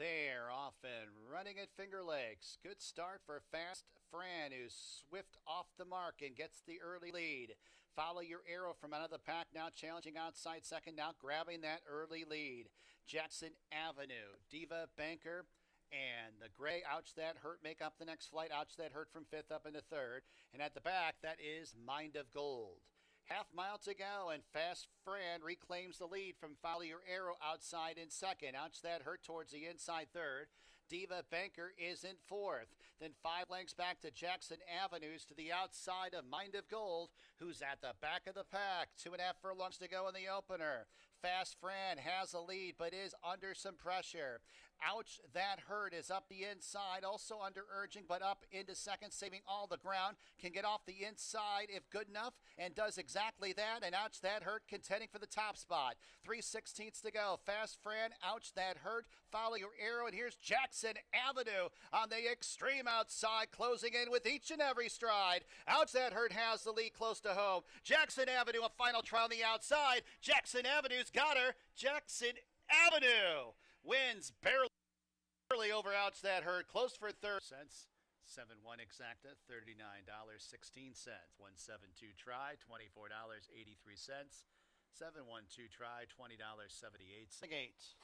They're off and running at Finger Lakes. Good start for Fast Fran, who's swift off the mark and gets the early lead. Follow Your Arrow from out of the pack, now challenging outside second, now grabbing that early lead. Jackson Avenue, Diva Banker, and the gray Ouch That Hurt make up the next flight. Ouch That Hurt from fifth up into third. And at the back, that is Mind of Gold. Half mile to go, and Fast Fran reclaims the lead from Follow Your Arrow outside in second. Ouch That Hurt towards the inside third. Diva Banker is in fourth. Then 5 lengths back to Jackson Avenues to the outside of Mind of Gold, who's at the back of the pack. 2.5 furlongs to go in the opener. Fast Fran has a lead, but is under some pressure. Ouch That Hurt is up the inside, also under urging, but up into second, saving all the ground. Can get off the inside if good enough, and does exactly that. And Ouch That Hurt contending for the top spot. 3/16 to go. Fast Fran, Ouch That Hurt, Follow Your Arrow, and here's Jackson Avenue on the extreme outside, closing in with each and every stride. Ouch That Hurt has the lead close to home. Jackson Avenue, a final trial on the outside. Jackson Avenue's got her. Jackson Avenue wins barely over Ouch That Hurt. Close for third. 7-1 exacta, $39.16. 172 try, $24.83. 712 try, $20.78.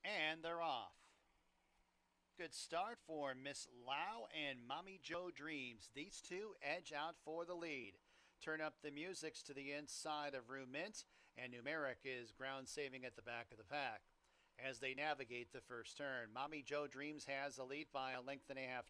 And they're off. Good start for Miss Lau and Mommy Joe Dreams. These two edge out for the lead. Turn up the musics to the inside of Rue Mint, and Numeric is ground saving at the back of the pack. As they navigate the first turn, Mommy Joe Dreams has the lead by 1.5 lengths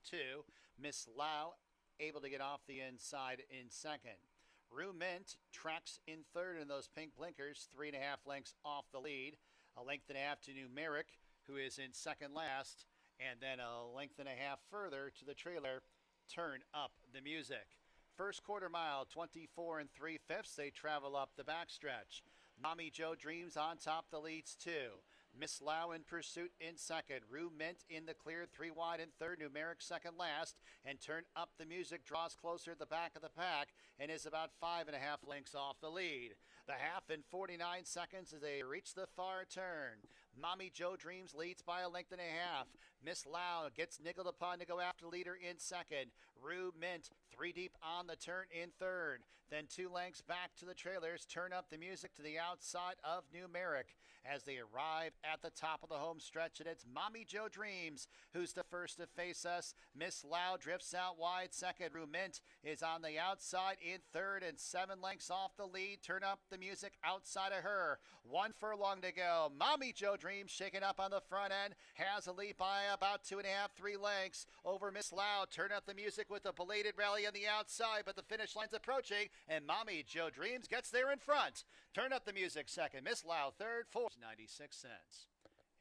too. Miss Lau able to get off the inside in second. Rue Mint tracks in third in those pink blinkers, 3.5 lengths off the lead. 1.5 lengths to Numeric, who is in second last, and then 1.5 lengths further to the trailer. Turn up the music. First quarter mile, 24 3/5. They travel up the backstretch. Mommy Joe Dreams on top, the leads two. Miss Lau in pursuit in second. Rue Mint in the clear, 3 wide in third. Numeric second last. And Turn Up the Music draws closer at the back of the pack and is about 5.5 lengths off the lead. The half in 49 seconds as they reach the far turn. Mommy Joe Dreams leads by 1.5 lengths. Miss Lau gets niggled upon to go after leader in second. Rue Mint 3 deep on the turn in third. Then 2 lengths back to the trailers. Turn Up the Music to the outside of Numeric as they arrive at the top of the home stretch, and it's Mommy Joe Dreams who's the first to face us. Miss Lau drifts out wide second. Rue Mint is on the outside in third and 7 lengths off the lead. Turn Up the Music outside of her. 1 furlong to go. Mommy Joe Dreams shaking up on the front end, has a lead by about 2.5, 3 lengths over Miss Lau. Turn Up the Music with a belated rally on the outside, but the finish line's approaching, and Mommy Joe Dreams gets there in front. Turn Up the Music second. Miss Lau third, fourth. 96 cents.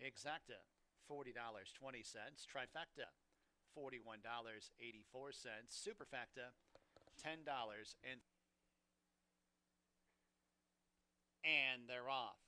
Exacta, $40.20. Trifecta, $41.84. Superfecta, $10. And they're off.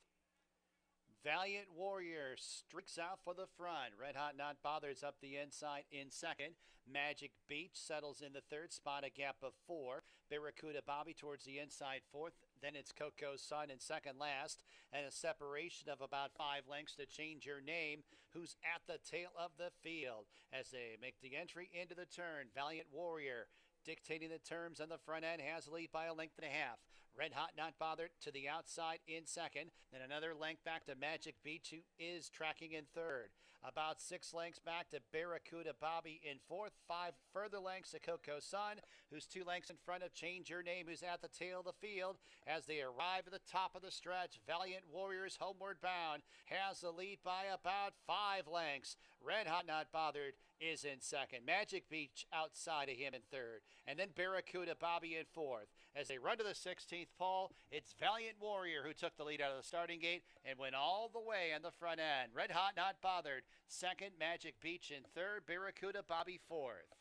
Valiant Warrior streaks out for the front. Red Hot Not Bothered's up the inside in second. Magic Beach settles in the third spot, a gap of 4. Barracuda Bobby towards the inside fourth. Then it's Coco Sun in second last, and a separation of about 5 lengths to Change Your Name, who's at the tail of the field as they make the entry into the turn. Valiant Warrior dictating the terms on the front end, has a lead by 1.5 lengths. Red Hot Not Bothered to the outside in second. Then another length back to Magic Beach, who is tracking in third. About 6 lengths back to Barracuda Bobby in fourth. 5 further lengths to Coco Sun, who's 2 lengths in front of Change Your Name, who's at the tail of the field. As they arrive at the top of the stretch, Valiant Warriors homeward bound has the lead by about 5 lengths. Red Hot Not Bothered is in second. Magic Beach outside of him in third. And then Barracuda Bobby in fourth. As they run to the 16th pole, it's Valiant Warrior who took the lead out of the starting gate and went all the way on the front end. Red Hot Not Bothered second, Magic Beach in third, Barracuda Bobby fourth.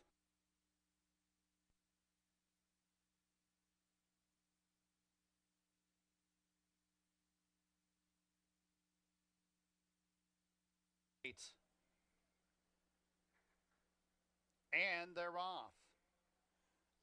And they're off.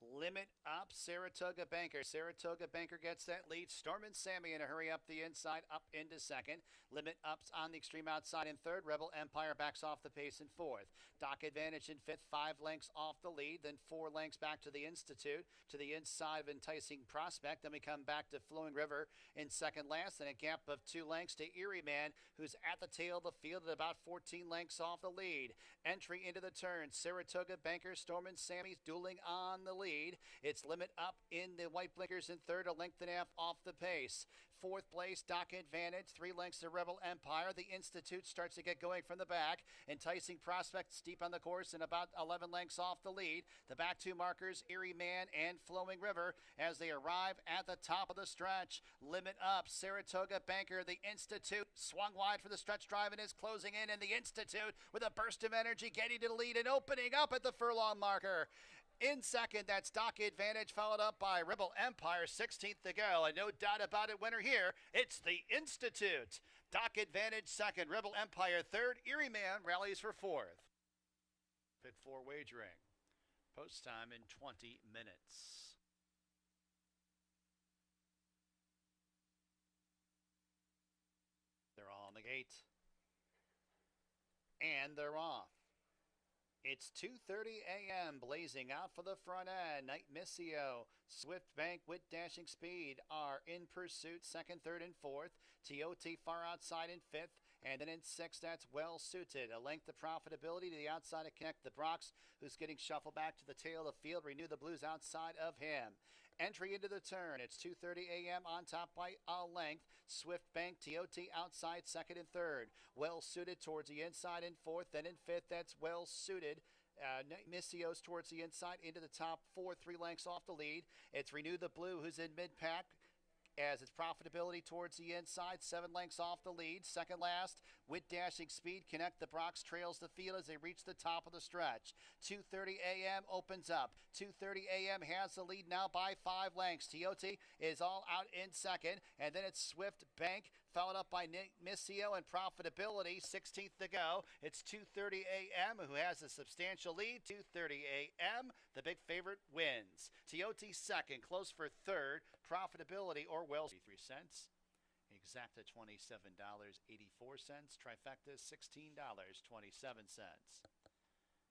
Limit up Saratoga Banker. Saratoga Banker gets that lead. Storm and Sammy in a hurry up the inside, up into second. Limit Ups on the extreme outside in third. Rebel Empire backs off the pace in fourth. Doc Advantage in fifth, 5 lengths off the lead. Then 4 lengths back to the Institute, to the inside of Enticing Prospect. Then we come back to Flowing River in second last, and a gap of 2 lengths to Erie Man, who's at the tail of the field at about 14 lengths off the lead. Entry into the turn, Saratoga Banker, Storm and Sammy's dueling on the lead. It's Limit Up in the white blinkers in third, a length and a half off the pace. Fourth place, Doc Advantage, 3 lengths to Rebel Empire. The Institute starts to get going from the back. Enticing Prospect steep on the course and about 11 lengths off the lead. The back 2 markers, Erie Man and Flowing River, as they arrive at the top of the stretch. Limit Up, Saratoga Banker, the Institute swung wide for the stretch drive and is closing in, and the Institute with a burst of energy getting to the lead and opening up at the furlong marker. In second, that's Doc Advantage, followed up by Rebel Empire, 16th to go. And no doubt about it, winner here, it's the Institute. Doc Advantage second, Rebel Empire third, Erie Man rallies for fourth. Pit 4 wagering. Post time in 20 minutes. They're all on the gate. And they're off. It's 2:30 a.m. blazing out for the front end. Night Missio, Swift Bank with Dashing Speed are in pursuit, second, third, and fourth. TOT far outside in fifth. And then in sixth, that's Well Suited. A length of profitability to the outside to connect the Brox, who's getting shuffled back to the tail of the field. Renew the Blues outside of him. Entry into the turn. It's 2:30 a.m. on top by a length. Swift Bank, TOT outside, second and third. Well Suited towards the inside in fourth. Then in fifth, that's Well Suited. Missios towards the inside into the top 4, 3 lengths off the lead. It's Renew the Blue, who's in mid-pack, as its profitability towards the inside, 7 lengths off the lead. Second last, with Dashing Speed, Connect the Brox trails the field as they reach the top of the stretch. 2:30 a.m. opens up. 2:30 a.m. has the lead now by 5 lengths. TOT is all out in second, and then it's Swift Bank, followed up by Missio and Profitability, 16th to go. It's 2:30 a.m. who has a substantial lead. 2:30 a.m. The big favorite wins. TOT second, close for third. Profitability or Wells 3 cents. Exacta $27.84. Trifecta $16.27.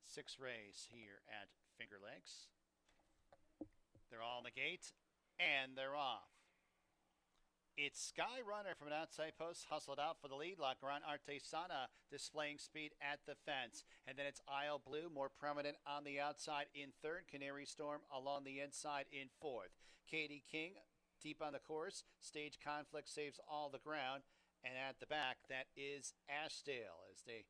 6 race here at Finger Lakes. They're all on the gate and they're off. It's Sky Runner from an outside post, hustled out for the lead. La Gran Artesana displaying speed at the fence. And then it's Isle Blue, more prominent on the outside in third. Canary Storm along the inside in fourth. Katie King deep on the course. Stage Conflict saves all the ground. And at the back, that is Ashdale as they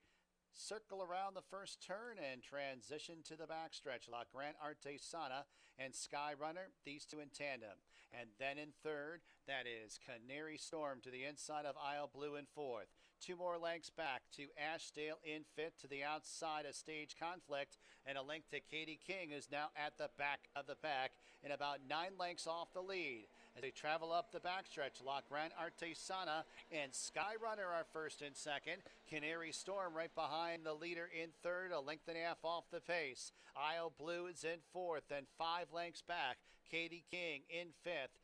circle around the first turn and transition to the backstretch. La Gran Artesana and Sky Runner, these two in tandem. And then in third, that is Canary Storm to the inside of Isle Blue in fourth. 2 more lengths back to Ashdale in fifth, to the outside of Stage Conflict, and a length to Katie King, who's now at the back of the pack and about 9 lengths off the lead. As they travel up the backstretch, La Gran Artesana and Sky Runner are first and second. Canary Storm right behind the leader in third, a length and a half off the pace. Isle Blue is in fourth, and 5 lengths back. Katie King in fifth.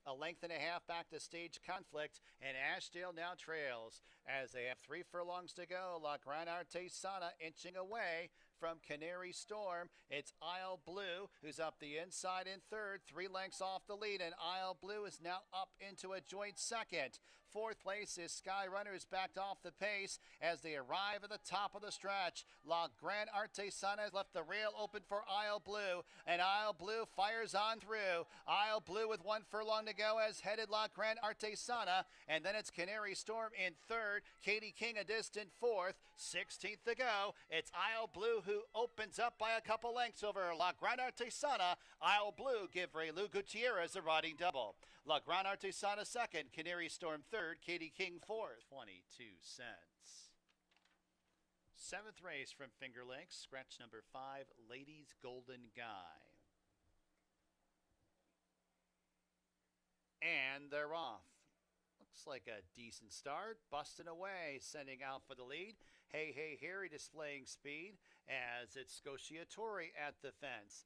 A length and a half back to Stage Conflict, and Ashdale now trails as they have 3 furlongs to go. La Gran Artesana inching away from Canary Storm. It's Isle Blue who's up the inside in third, 3 lengths off the lead, and Isle Blue is now up into a joint second. Fourth place is Sky Runner, who's backed off the pace as they arrive at the top of the stretch. La Gran Artesana has left the rail open for Isle Blue, and Isle Blue fires on through. Isle Blue with 1 furlong to go has headed La Gran Artesana, and then it's Canary Storm in third. Katie King a distant fourth. 16th to go. It's Isle Blue who opens up by a couple lengths over La Gran Artesana. Isle Blue give Ray Lou Gutierrez a riding double. La Gran Artesana second, Canary Storm third, Katie King fourth. 22 cents. 7th race from Finger Lakes, scratch number 5, Ladies Golden Guy. And they're off. Looks like a decent start, busting away, sending out for the lead. Hey, hey, Harry displaying speed as it's Scotiatori at the fence.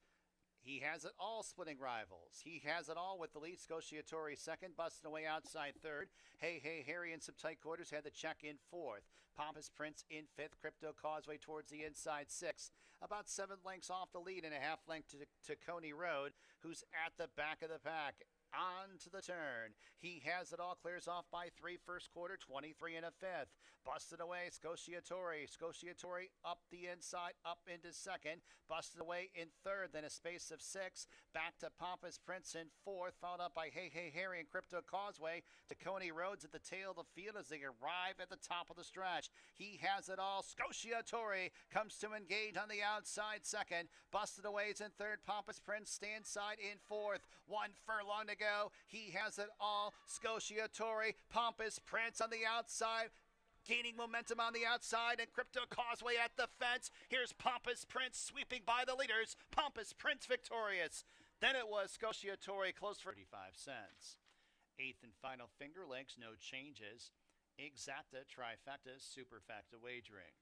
He has it all, splitting rivals. He has it all with the lead. Scotiatori second, busting away outside third. Hey Harry in some tight quarters had the check in fourth. Pompous Prince in fifth. Crypto Causeway towards the inside sixth. About 7 lengths off the lead and a half length to Coney Road, who's at the back of the pack. On to the turn. He has it all, clears off by 3 first quarter, 23 and a fifth. Busted away, Scotiatori. Scotiatori up the inside, up into second. Busted away in third, then a space of 6. Back to Pompous Prince in fourth, followed up by Hey Harry and Crypto Causeway to Coney Roads at the tail of the field as they arrive at the top of the stretch. He has it all. Scotiatori comes to engage on the outside second. Busted away is in third. Pompous Prince stands side in fourth. 1 furlong to go. He has it all. Scotiatori, Pompous Prince on the outside, gaining momentum on the outside, and Crypto Causeway at the fence. Here's Pompous Prince sweeping by the leaders. Pompous Prince victorious. Then it was Scotiatori close for 35 cents. Eighth and final Finger Lakes, no changes. Exacta, trifecta, superfecta wagering.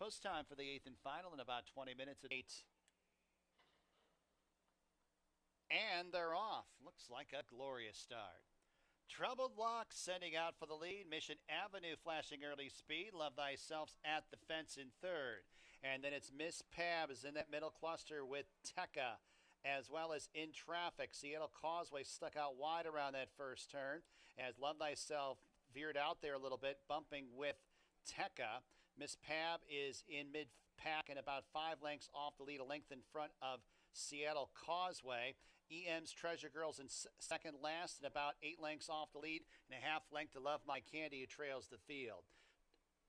Post time for the eighth and final in about 20 minutes at 8. And they're off. Looks like a glorious start. Troubled Luck sending out for the lead. Mission Avenue flashing early speed. Love Thyself's at the fence in third. And then it's Miss Pab is in that middle cluster with Tekka, as well as In Traffic. Seattle Causeway stuck out wide around that first turn as Love Thyself veered out there a little bit, bumping with Tekka. Miss Pab is in mid-pack and about 5 lengths off the lead, a length in front of Seattle Causeway. EM's Treasure Girls in second last and about 8 lengths off the lead and a half length to Love My Candy, who trails the field.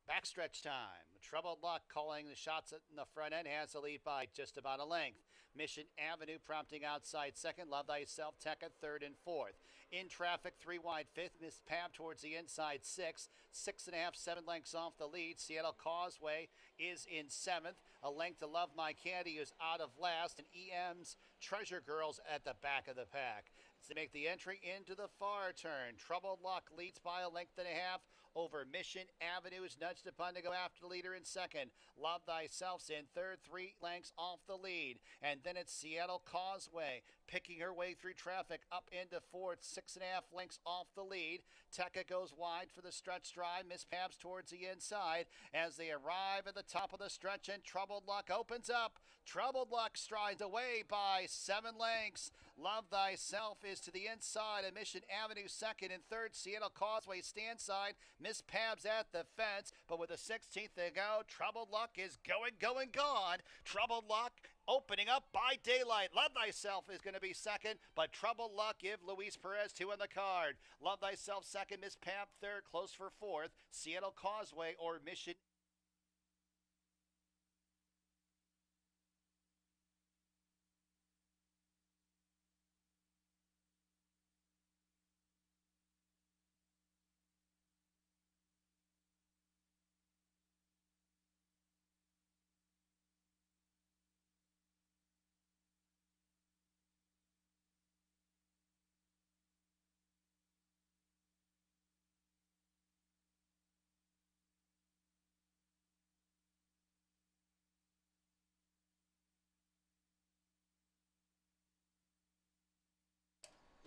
Backstretch time. Troubled Luck calling the shots in the front end, has the lead by just about a length. Mission Avenue prompting outside second. Love Thyself, Tekka third and fourth. In Traffic, 3 wide fifth. Miss Pab towards the inside sixth. 6.5, 7 lengths off the lead. Seattle Causeway is in seventh. A length to Love My Candy, who's out of last. And EM's Treasure Girls at the back of the pack. To make the entry into the far turn, Troubled Luck leads by a length and a half over Mission Avenue, is nudged upon to go after the leader in second. Love Thyself's in third, 3 lengths off the lead. And then it's Seattle Causeway picking her way through traffic up into fourth, 6.5 lengths off the lead. Tekka goes wide for the stretch drive. Miss Pabs towards the inside as they arrive at the top of the stretch, and Troubled Luck opens up. Troubled Luck strides away by 7 lengths. Love Thyself is to the inside of Mission Avenue second, and third Seattle Causeway stand side. Miss Pabs at the fence, but with a 16th to go, Troubled Luck is gone. Troubled Luck opening up by daylight. Love Thyself is going to be second, but Troubled Luck give Luis Perez 2 on the card. Love Thyself second, Miss Pab third, close for fourth. Seattle Causeway or Mission.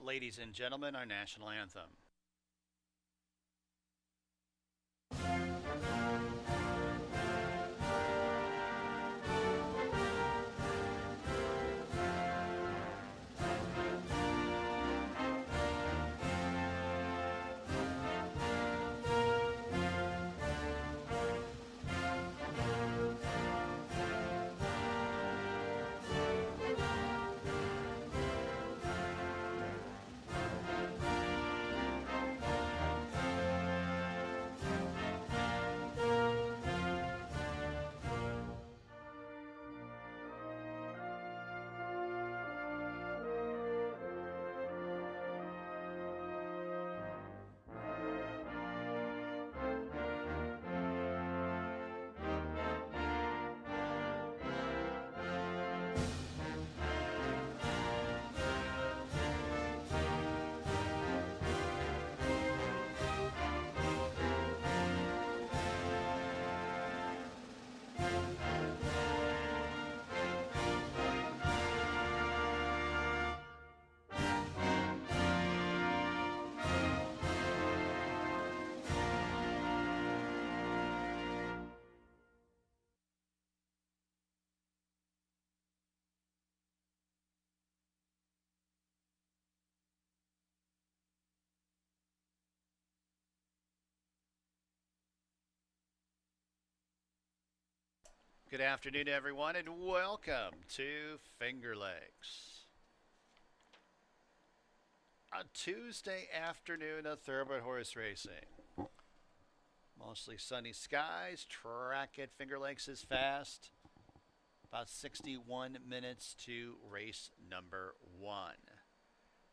Ladies and gentlemen, our national anthem. Good afternoon, everyone, and welcome to Finger Lakes. A Tuesday afternoon of thoroughbred horse racing. Mostly sunny skies. Track at Finger Lakes is fast. About 61 minutes to race number 1.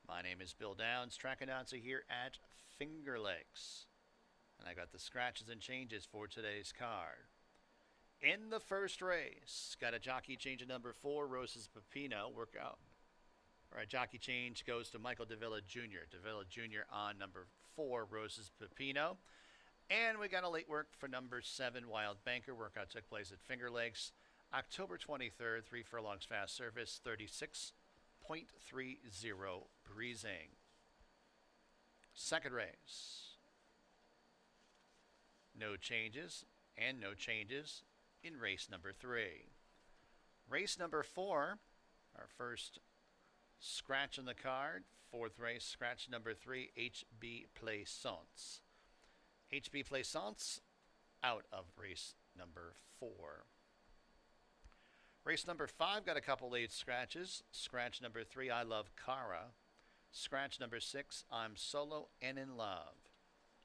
My name is Bill Downs, track announcer here at Finger Lakes. And I got the scratches and changes for today's card. In the first race, got a jockey change at number 4, Roses Pepino. Workout. All right, jockey change goes to Michael Davila Jr. Davila Jr. on number 4, Roses Pepino. And we got a late work for number 7, Wild Banker. Workout took place at Finger Lakes, October 23rd, 3 furlongs fast surface, 36.30 breezing. Second race. No changes and no changes in race number 3. Race number 4, our first scratch on the card. Fourth race, scratch number 3, HB Plaisance. HB Plaisance out of race number 4. Race number 5 got a couple late scratches. Scratch number 3, I Love Cara. Scratch number 6, I'm Solo and in Love.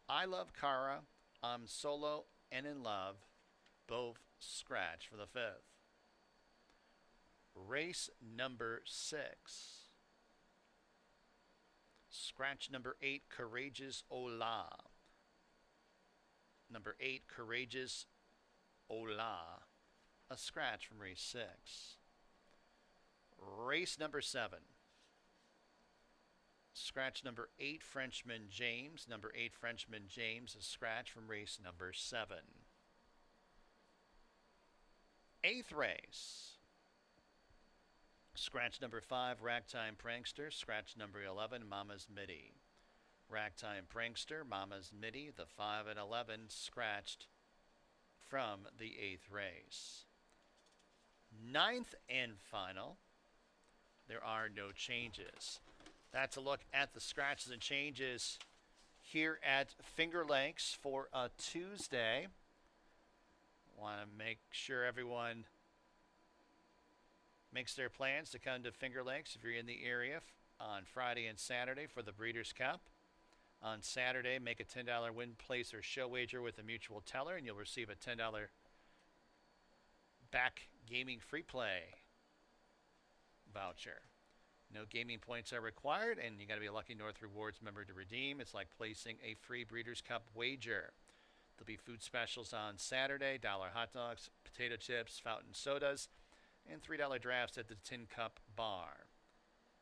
I Love Cara, I'm Solo and in Love. Both scratch for the 5th. Race number 6. Scratch number 8, Courageous Ola. Number 8, Courageous Ola. A scratch from race 6. Race number 7. Scratch number 8, Frenchman James. Number 8, Frenchman James. A scratch from race number 7. 8th race. Scratch number 5, Ragtime Prankster. Scratch number 11, Mama's Midi. Ragtime Prankster, Mama's Midi, the 5 and 11 scratched from the 8th race. 9th and final. There are no changes. That's a look at the scratches and changes here at Finger Lakes for a Tuesday. Want to make sure everyone makes their plans to come to Finger Lakes if you're in the area on Friday and Saturday for the Breeders' Cup. On Saturday, make a $10 win, place, or show wager with a mutual teller, and you'll receive a $10 back gaming free play voucher. No gaming points are required, and you got to be a Lucky North Rewards member to redeem. It's like placing a free Breeders' Cup wager. There'll be food specials on Saturday, $1 hot dogs, potato chips, fountain sodas, and $3 drafts at the Tin Cup Bar.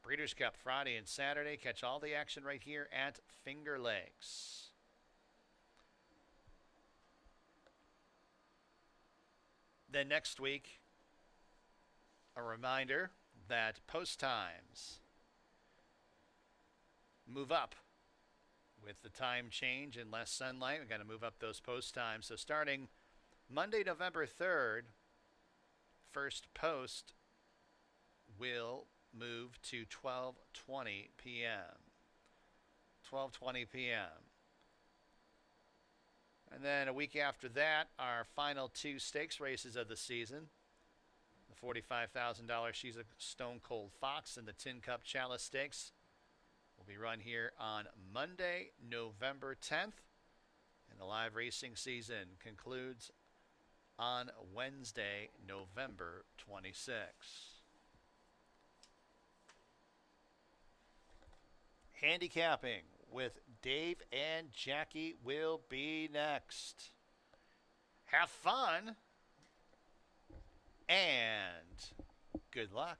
Breeders' Cup Friday and Saturday. Catch all the action right here at Finger Lakes. Then next week, a reminder that post times move up with the time change and less sunlight. We've got to move up those post times. So starting Monday, November 3rd, first post will move to 12:20 p.m. 12:20 p.m. And then a week after that, our final 2 stakes races of the season. The $45,000 She's a Stone Cold Fox and the Tin Cup Chalice Stakes will be run here on Monday, November 10th. And the live racing season concludes on Wednesday, November 26th. Handicapping with Dave and Jackie will be next. Have fun and good luck.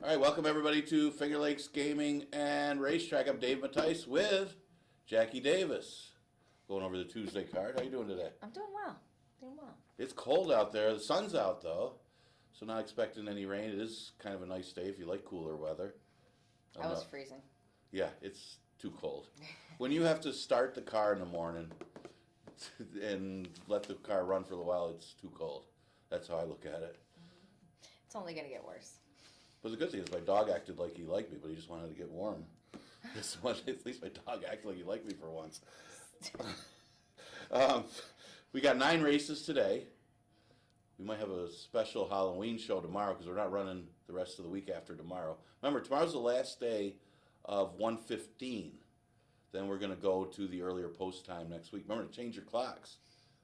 All right, welcome everybody to Finger Lakes Gaming and Racetrack. I'm Dave Mattice with Jackie Davis. Going over the Tuesday card. How you doing today? I'm doing well. Doing well. It's cold out there. The sun's out though, so not expecting any rain. It is kind of a nice day if you like cooler weather. I was freezing. Yeah, it's too cold. When you have to start the car in the morning and let the car run for a while, it's too cold. That's how I look at it. It's only going to get worse. But the good thing is my dog acted like he liked me, but he just wanted to get warm. At least my dog acted like he liked me for once. We got 9 races today. We might have a special Halloween show tomorrow because we're not running the rest of the week after tomorrow. Remember, tomorrow's the last day of 1:15. Then we're going to go to the earlier post time next week. Remember to change your clocks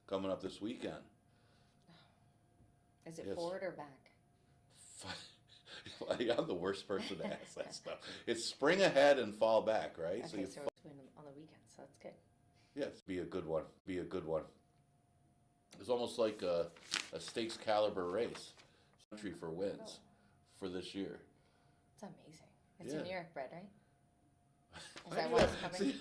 coming up this weekend. Is it forward or back? I'm the worst person to ask that stuff. It's spring ahead and fall back, right? Okay, so it's on the weekend, so that's good. Yes, be a good one. Be a good one. It's almost like a stakes caliber race. Country for wins for this year. It's amazing. It's a New York bred, right? Is I that what's coming?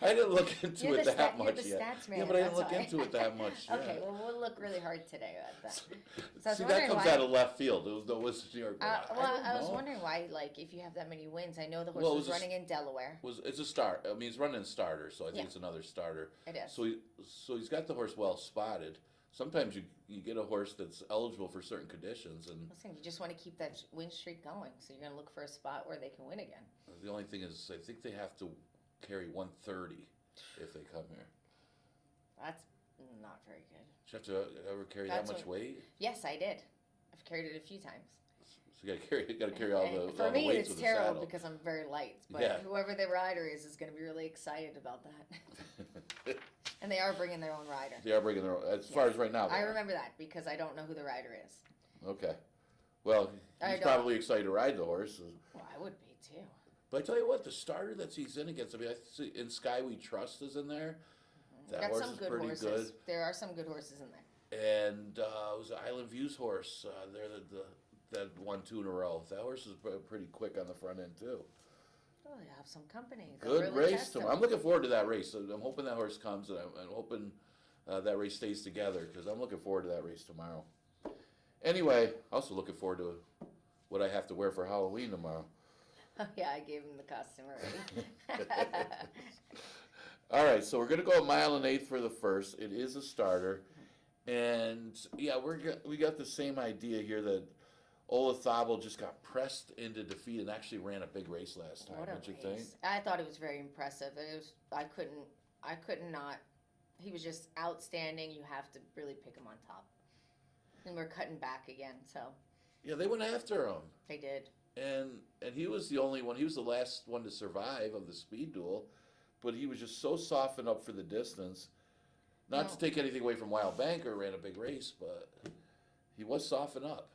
I didn't look into it that much yet. Stats man, yeah, but I didn't look into it that much yet. Okay, well, we'll look really hard today at that. See, that comes out of left field. It was New York. I was wondering why, like, if you have that many wins. I know the horse was running in Delaware. It's a start. I mean, he's running starter, so I think it's another starter. It is. So he's got the horse well spotted. Sometimes you get a horse that's eligible for certain conditions, and I was saying you just want to keep that win streak going. So you're going to look for a spot where they can win again. The only thing is, I think they have to carry 130 if they come here. That's not very good. Did you have to ever carry that much weight? Yes, I did. I've carried it a few times. So you got to carry all the For all me, the weights it's with the terrible saddle. because I'm very light. But whoever the rider is going to be really excited about that. And they are bringing their own rider. They are bringing their own, as far as right now. I remember that because I don't know who the rider is. Okay. Well, he's probably excited to ride the horse. Well, I would be too. But I tell you what, the starter that he's in against, I mean, I see in Sky We Trust is in there. That horse is pretty good. There are some good horses in there. And it was an Island Views horse. They're that won 2 in a row. That horse is pretty quick on the front end too. Oh, you have some company. Good race tomorrow. I'm looking forward to that race. I'm hoping that horse comes, and I'm hoping that race stays together because I'm looking forward to that race tomorrow. Anyway, also looking forward to what I have to wear for Halloween tomorrow. Oh, yeah, I gave him the costume already. All right, so we're going to go 1 mile and 1/8 for the first. It is a starter. And, yeah, we got the same idea here that Olazabal just got pressed into defeat and actually ran a big race last time. What you think? I thought it was very impressive. I couldn't not. He was just outstanding. You have to really pick him on top. And we're cutting back again, so. Yeah, they went after him. They did. And he was the only one. He was the last one to survive of the speed duel, but he was just so softened up for the distance. Not to take anything away from Wild Banker, ran a big race, but he was softened up.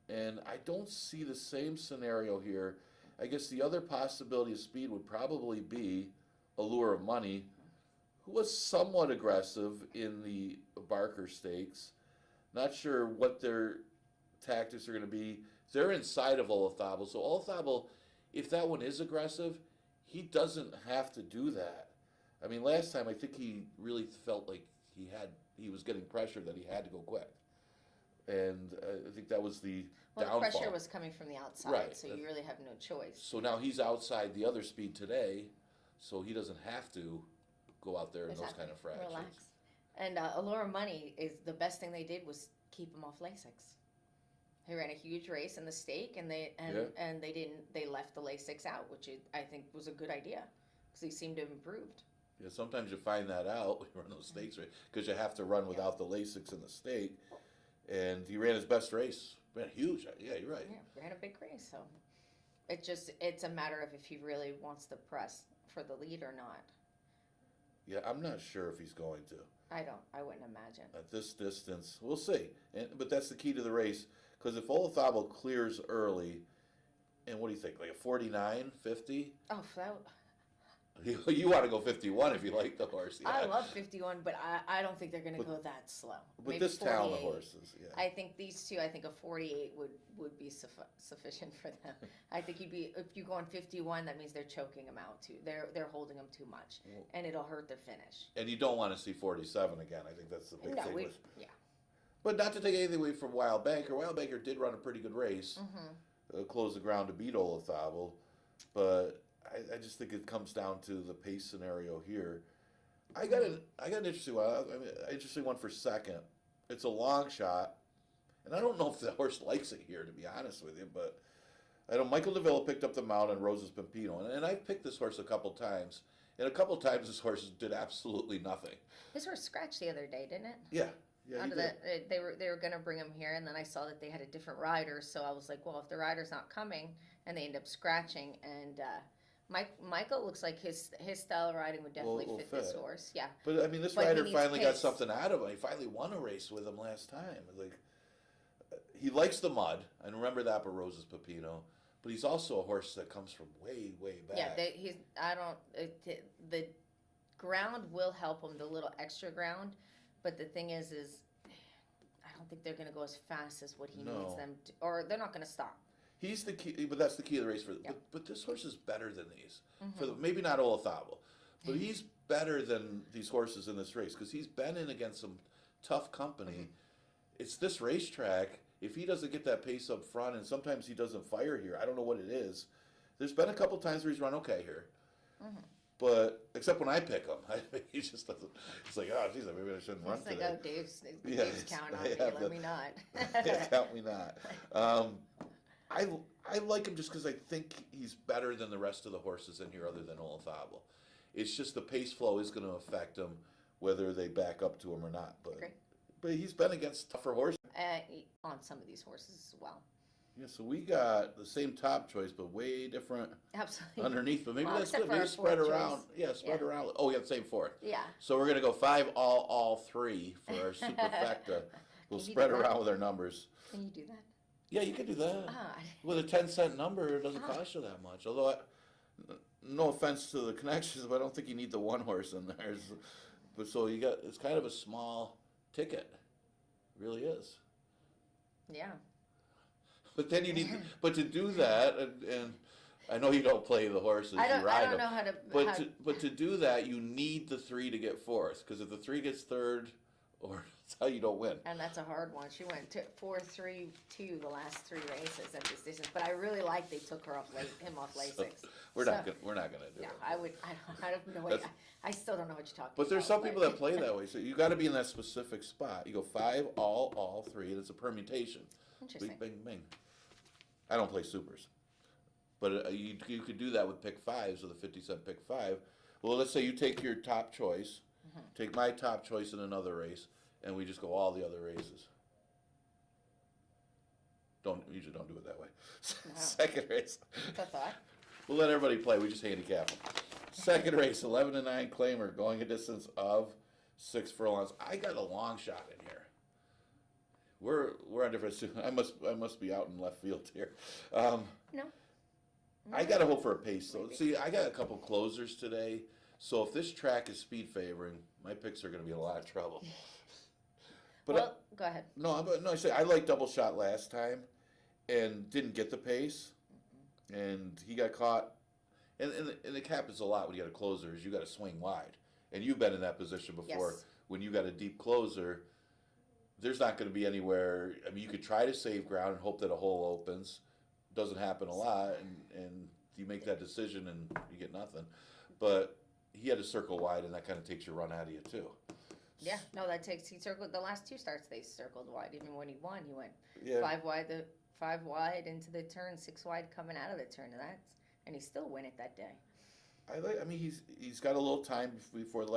And I don't see the same scenario here. I guess the other possibility of speed would probably be Allure of Money, who was somewhat aggressive in the Barker Stakes. Not sure what their tactics are going to be. They're inside of Olazabal. So Olazabal, if that one is aggressive, he doesn't have to do that. I mean, last time I think he really felt like he was getting pressure that he had to go quick. And I think that was the downfall. The pressure was coming from the outside, so you really have no choice. So now he's outside the other speed today, so he doesn't have to go out there in those kind of fractions. Relax. And Allure of Money is the best thing they did was keep him off Lasix. He ran a huge race in the stake, and they left the Lasix out, which I think was a good idea because he seemed to have improved. Yeah, sometimes you find that out when you run those stakes, right? Because you have to run without the Lasix in the stake. And he ran his best race. Ran huge. Yeah, you're right. Yeah, ran a big race. So it's a matter of if he really wants to press for the lead or not. Yeah, I'm not sure if he's going to. I wouldn't imagine. At this distance, we'll see. But that's the key to the race. Because if Olazabal clears early, and what do you think, like a 49, 50? Oh, You want to go 51 if you like the horse. Yeah. I love 51, but I don't think they're going to go that slow. With Maybe this talent of 48. horses, yeah. I think these two. I think a 48 would be sufficient for them. I think if you go on 51, that means they're choking them out too. They're holding them too much, and it'll hurt their finish. And you don't want to see 47 again. I think that's the big thing. Yeah. But not to take anything away from Wild Banker. Wild Banker did run a pretty good race, close the ground to beat Olazabal, but I just think it comes down to the pace scenario here. I got an interesting one. Interesting one for second. It's a long shot, and I don't know if the horse likes it here, to be honest with you. But I know Michael DeVilla picked up the mount on Rosa's Pampino, and I've picked this horse a couple times, and a couple times this horse did absolutely nothing. This horse scratched the other day, didn't it? Yeah. Yeah, Out of they were going to bring him here, and then I saw that they had a different rider, so I was like, well, if the rider's not coming, and they end up scratching, and Michael looks like his style of riding would definitely fit this horse. Yeah. But I mean, this rider finally got something out of him. He finally won a race with him last time. Like, he likes the mud. I remember that for Rosa's Pepino. But he's also a horse that comes from way, way back. Yeah, the ground will help him, the little extra ground. But the thing is I don't think they're going to go as fast as what he needs them to, or they're not going to stop. He's the key, but that's the key of the race. But this horse is better than these. Maybe not Olazabal, but he's better than these horses in this race because he's been in against some tough company. It's this racetrack. If he doesn't get that pace up front, and sometimes he doesn't fire here, I don't know what it is. There's been a couple times where he's run okay here. But except when I pick him, he just doesn't. It's like, oh, geez, maybe I shouldn't run today. It's like, oh, Dave's counting on me. Let me not. Count me not. I like him just because I think he's better than the rest of the horses in here, other than Olazabal. It's just the pace flow is going to affect him, whether they back up to him or not. But he's been against tougher horses on some of these horses as well. Yeah, so we got the same top choice, but way different underneath. But maybe that's good. Maybe spread around. Yeah, spread around. Oh, we got the same fourth. Yeah. So we're gonna go 5 all 3 for our superfecta. We'll spread around with our numbers. Can you do that? Yeah, you can do that. With a 10-cent number, it doesn't cost you that much. Although, no offense to the connections, but I don't think you need the one horse in there. But so it's kind of a small ticket. It really is. Yeah. But then you need, but to do that, and I know you don't play the horses, you ride them. I don't know how to. But to do that, you need the 3 to get fourth, because if the 3 gets third, or that's how you don't win. And that's a hard one. She went to 4-3-2 the last 3 races at this distance. But I really like they took him off Lasix. We're not gonna do it. I don't know. I still don't know what you're talking about. But there's some people that play that way. So you got to be in that specific spot. You go 5 all 3, and it's a permutation. Interesting. Bing, bing, bing. I don't play supers, but you could do that with pick 5s with a 50-cent pick 5. Well, let's say you take your top choice, take my top choice in another race, and we just go all the other races. Usually don't do it that way. No. Second race. That's a thought. We'll let everybody play. We just handicap them. Second race, 11-9 claimer, going a distance of 6 furlongs. I got a long shot in here. We're on different. I must be out in left field here. No. I got to hope for a pace though. See, I got a couple closers today, so if this track is speed favoring, my picks are going to be in a lot of trouble. But go ahead. No, I say I liked Double Shot last time, and didn't get the pace, and he got caught. And it happens a lot when you got a closer. Is you got to swing wide, and you've been in that position before. Yes. When you got a deep closer, there's not going to be anywhere. I mean, you could try to save ground and hope that a hole opens. Doesn't happen a lot, and you make that decision and you get nothing. But he had to circle wide, and that kind of takes your run out of you too. Yeah, no, he circled the last 2 starts. They circled wide. Even when he won, he went 5 wide into the turn, 6 wide coming out of the turn, and he still win it that day. I mean, he's got a little time before the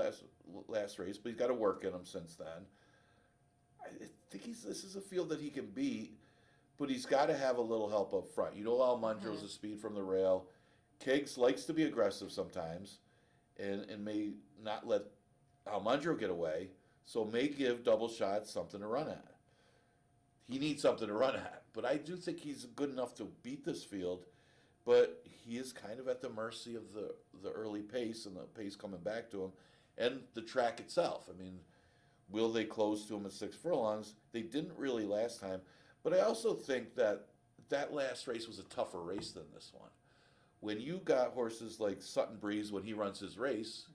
last race, but he's got to work in him since then. I think this is a field that he can beat, but he's got to have a little help up front. You know, Almundro's a speed from the rail. Kiggs likes to be aggressive sometimes, and may not let Almundro get away, so may give Double Shot something to run at. He needs something to run at, but I do think he's good enough to beat this field. but he is kind of at the mercy of the early pace and the pace coming back to him, and the track itself. I mean, will they close to him at 6 furlongs? They didn't really last time, but I also think that last race was a tougher race than this one. When you got horses like Sutton Breeze, when he runs his race,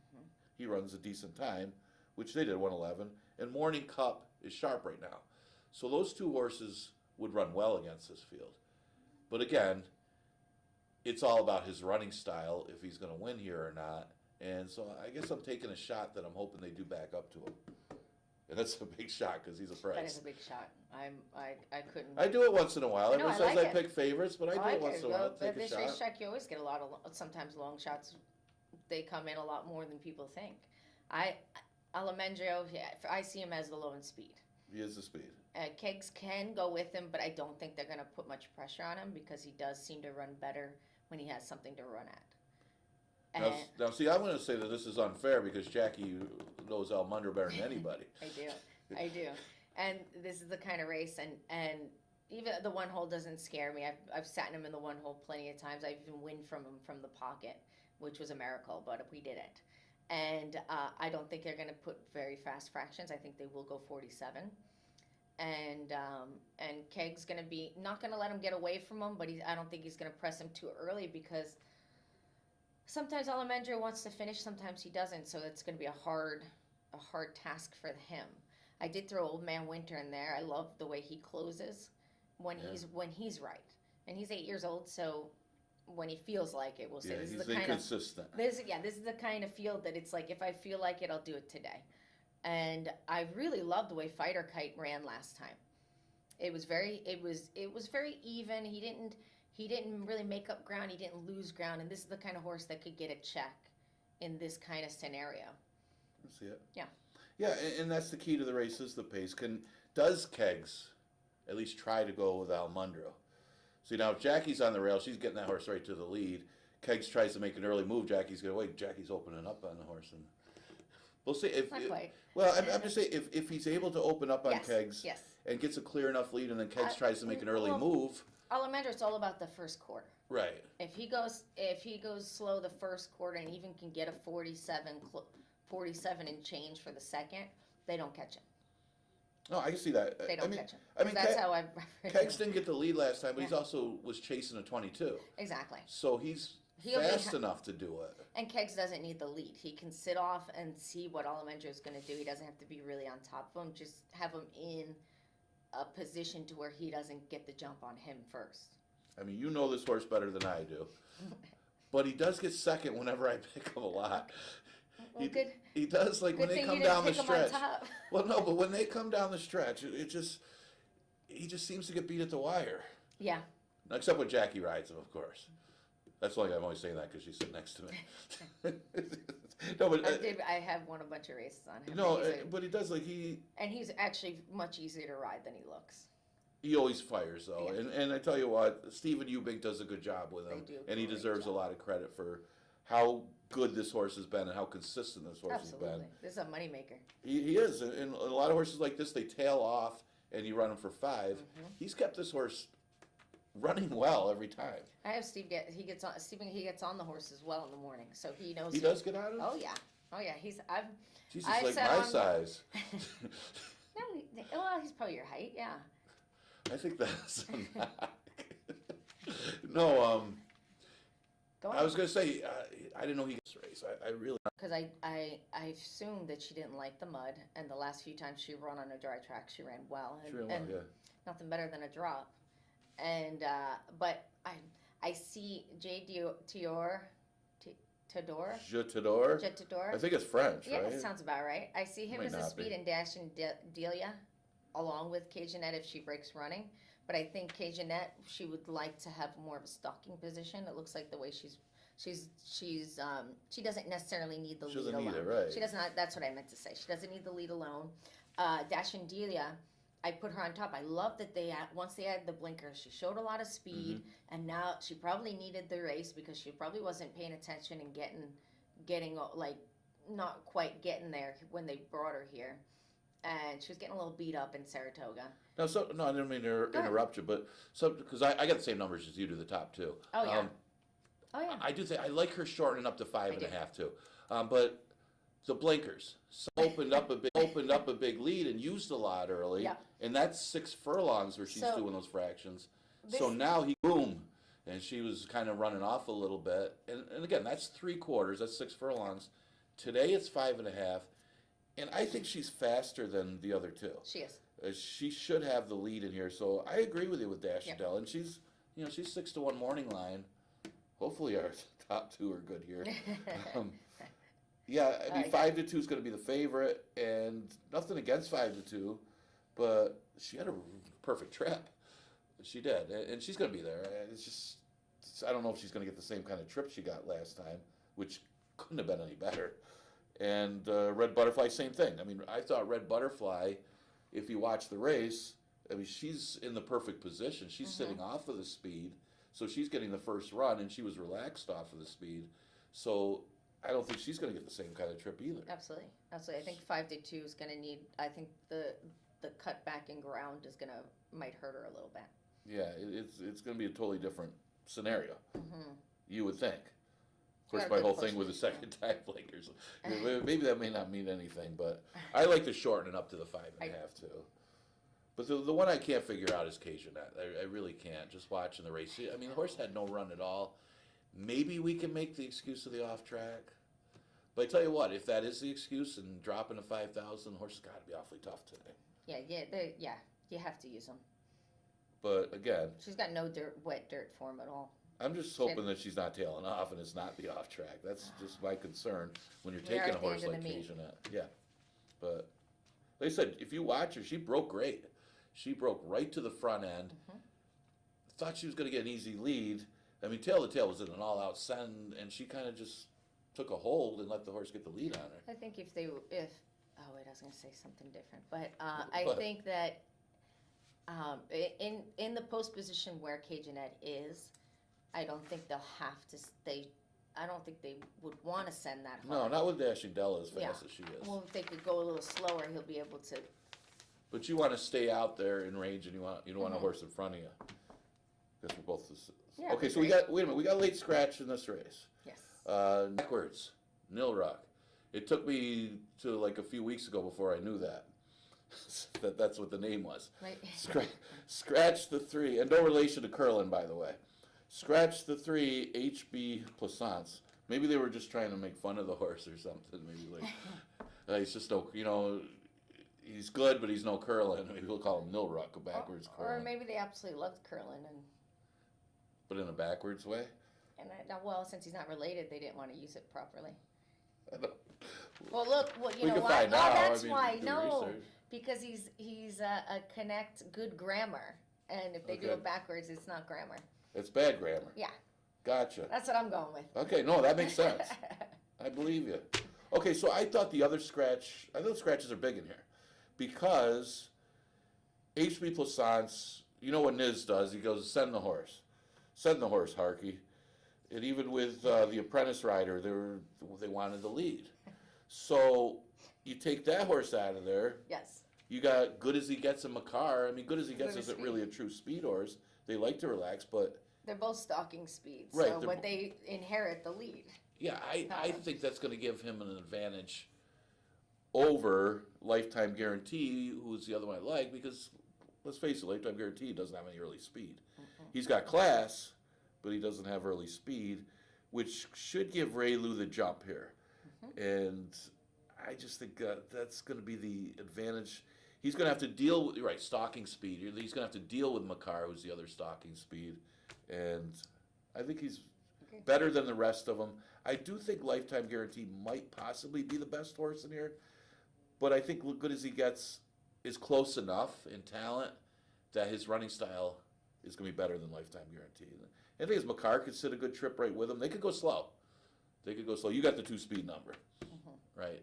he runs a decent time, which they did, 111, and Morning Cup is sharp right now. So those two horses would run well against this field. But again, it's all about his running style, if he's going to win here or not. And so I guess I'm taking a shot that I'm hoping they do back up to him. And that's a big shot because he's a price. That is a big shot. I couldn't. I do it once in a while. No, Everyone I says like I it. pick favorites, but I do it once in a while. But Take a this shot. racetrack, you always get a lot of sometimes long shots. They come in a lot more than people think. Alejandro, I see him as the low in speed. He is the speed. Kegs can go with him, but I don't think they're going to put much pressure on him because he does seem to run better when he has something to run at. Now, see, I'm going to say that this is unfair because Jackie knows Almundra better than anybody. I do. And this is the kind of race, and even the one hole doesn't scare me. I've sat in him in the one hole plenty of times. I've even win from him from the pocket, which was a miracle, but we did it. And I don't think they're going to put very fast fractions. I think they will go 47. And Keg's going to be not going to let him get away from him, but I don't think he's going to press him too early because sometimes Alejandro wants to finish, sometimes he doesn't. So it's going to be a hard task for him. I did throw Old Man Winter in there. I love the way he closes when he's right, and he's 8 years old. So when he feels like it, we'll say this is the kind inconsistent. This is the kind of field that it's like if I feel like it, I'll do it today. And I really loved the way Fighter Kite ran last time. It was very even. He didn't really make up ground. He didn't lose ground. And this is the kind of horse that could get a check in this kind of scenario. I see it. Yeah. Yeah, and that's the key to the race is the pace. Does Kegs at least try to go with Almundra? See, now if Jackie's on the rail, she's getting that horse right to the lead. Kegs tries to make an early move. Jackie's going to wait. Jackie's opening up on the horse. And we'll see. Not quite. Well, I'm just saying, if he's able to open up on Kegs yes. and gets a clear enough lead, and then Kegs tries to make an early move. Alejandro, it's all about the first quarter. Right. If he goes slow the first quarter and even can get a 47 and change for the second, they don't catch him. No, I can see that. They don't catch him. I mean, that's how I. Kegs didn't get the lead last time, but he's also was chasing a 22. Exactly. So he's fast enough to do it. And Kegs doesn't need the lead. He can sit off and see what Alejandro is going to do. He doesn't have to be really on top of him. Just have him in a position to where he doesn't get the jump on him first. I mean, you know this horse better than I do. But he does get second whenever I pick him a lot. Well, he does, like when they come down the stretch. Well, no, but when they come down the stretch, he just seems to get beat at the wire. Yeah. Except when Jackie rides him, of course. That's why I'm always saying that because she's sitting next to me. No, but I have won a bunch of races on him. No, but he does and he's actually much easier to ride than he looks. He always fires though, yeah. and I tell you what, Stephen Eubank does a good job with him, and he deserves a lot of credit for how good this horse has been and how consistent this horse has been. This is a moneymaker. He is, and a lot of horses like this, they tail off and you run them for 5. Mm-hmm. He's kept this horse running well every time. I have Steve he gets on the horse as well in the morning, so he knows. He does get on it? Oh yeah. Jesus, like my size. No, well, he's probably your height, yeah. I think that's a knock. No, I was going to say, I didn't know he gets race. I really... Because I assumed that she didn't like the mud, and the last few times she ran on a dry track, she ran well. And nothing better than a drop. And, but I see J. Tador. I think it's French, yeah, right? Yeah, sounds about right. I see him as a speed and dash and Delia, along with Cajunette if she breaks running. But I think Cajunette, she would like to have more of a stalking position. It looks like the way she doesn't necessarily need the lead alone. She doesn't need it, right? She does not. That's what I meant to say. She doesn't need the lead alone. Dash and Delia, I put her on top. I love that once they added the blinkers, she showed a lot of speed, and now she probably needed the race because she probably wasn't paying attention and getting like not quite getting there when they brought her here, and she was getting a little beat up in Saratoga. No, I didn't mean to interrupt you, but because I got the same numbers as you do, the top two. Oh yeah. Oh yeah. I do think I like her shortening up to five I and a do. half too. But the blinkers opened up a big lead and used a lot early, Yeah. and that's 6 furlongs where she's So, doing those fractions. this, So now he boom, and she was kind of running off a little bit, and again that's 3/4, that's 6 furlongs. Today it's 5.5, and I think she's faster than the other two. she is. She should have the lead in here, so I agree with you with Dash Yep. Adele, and she's 6-1 morning line. Hopefully our top two are good here. Yeah, I mean 5-2 is going to be the favorite, and nothing against 5-2, but she had a perfect trip. She did, and she's going to be there. It's just I don't know if she's going to get the same kind of trip she got last time, which couldn't have been any better. And Red Butterfly, same thing. I mean, I thought Red Butterfly, if you watch the race, I mean, she's in the perfect position. She's sitting off of the speed, so she's getting the first run, and she was relaxed off of the speed. So I don't think she's going to get the same kind of trip either. Absolutely. I think 5-2 is going to need. I think the cut back in ground is might hurt her a little bit. Yeah, it's going to be a totally different scenario. Mm-hmm. You would think. Of course, Yeah, my good whole question. thing with the second time blinkers. Maybe that may not mean anything, but I like to shorten it up to the 5.5 too. But the one I can't figure out is Cajunette. I really can't. Just watching the race. I mean, the horse had no run at all. Maybe we can make the excuse of the off track. But I tell you what, if that is the excuse and dropping to 5,000, the horse has got to be awfully tough today. Yeah. You have to use them. But again, She's got no wet dirt form at all. I'm just hoping that she's not tailing off and it's not the off track. That's just my concern when you're We are taking a at the horse end like of the meet. Cajunette. Yeah. But like I said, if you watch her, she broke great. She broke right to the front end. Thought she was going to get an easy lead. I mean, tail to tail was in an all-out send, and she kind of just took a hold and let the horse get the lead on her. I think I was going to say something different, but But- think that in the post position where Cajunette is, I don't think they'll have to stay. I don't think they would want to send that No, hard. not with Dashing Della as fast Yeah. as she is. Well, if they could go a little slower, he'll be able to. But you want to stay out there in range, and you don't want a horse in front of you. Because we're both. Yeah, Okay, so agree. wait a minute. We got late scratch in this race. Yes. Backwards, Nil Rock. It took me to like a few weeks ago before I knew that. That's what the name was. Right. Scratch the 3, and no relation to Curlin, by the way. Scratch the 3, HB Plaisance. Maybe they were just trying to make fun of the horse or something. Maybe like he's just no, he's good, but he's no Curlin. Maybe we'll call him Nil Rock, a backwards Or Curlin, maybe they absolutely loved Curlin, but in a backwards way. well, since he's not related, they didn't want to use it properly. I don't- Well, look, We know can why? find out. That's I mean, why. do the No, research. because he's a connect good grammar, and if they do Okay. it backwards, it's not grammar. It's bad grammar. Yeah, Gotcha. that's what I'm going with. Okay, no, that makes sense. I believe you. Okay, so I thought the scratches are big in here because HB Plaisance, you know what Niz does? He goes, send the horse, Harky. And even with the apprentice rider, they wanted the lead. So you take that horse out of there. Yes. You got Good As He Gets in Makar. I mean, Good As He Gets Good as isn't speed. really a true speed horse. They like to relax, but They're both stalking speeds, Right, so they're but they inherit the lead. yeah, I think that's going to give him an advantage over Lifetime Guarantee, who's the other one I like, because let's face it, Lifetime Guarantee doesn't have any early speed. He's got class, but he doesn't have early speed, which should give Ray Lou the jump here. And I just think that's going to be the advantage. He's going to have to deal with, right, stalking speed. He's going to have to deal with Makar, who's the other stalking speed. And I think he's better than the rest of them. I do think Lifetime Guarantee might possibly be the best horse in here. But I think Good As He Gets is close enough in talent that his running style is going to be better than Lifetime Guarantee. And I think Makar could sit a good trip right with him. They could go slow. You got the 2-speed number, right?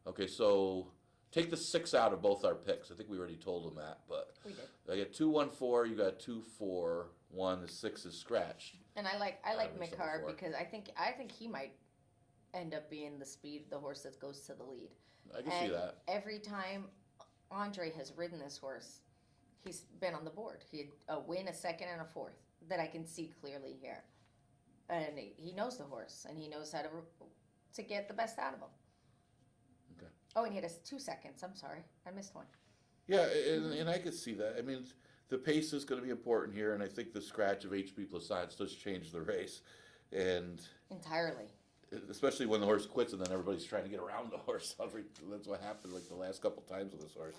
Okay, so take the 6 out of both our picks. I think we already told them that, but We did. I got 2, 1, 4. You got 2, 4, 1. The 6 is scratched. And I like I've said Makar before. because I think he might end up being the horse that goes to the lead. I can see that. Every time Andre has ridden this horse, he's been on the board. He had a win, a second, and a fourth that I can see clearly here. and he knows the horse, and he knows how to get the best out of him. Okay. Oh, and he had 2 seconds. I'm sorry, I missed one. Yeah, and I could see that. I mean, the pace is going to be important here, and I think the scratch of HP Plaisance does change the race, and Entirely. especially when the horse quits and then everybody's trying to get around the horse. That's what happened like the last couple times with this horse.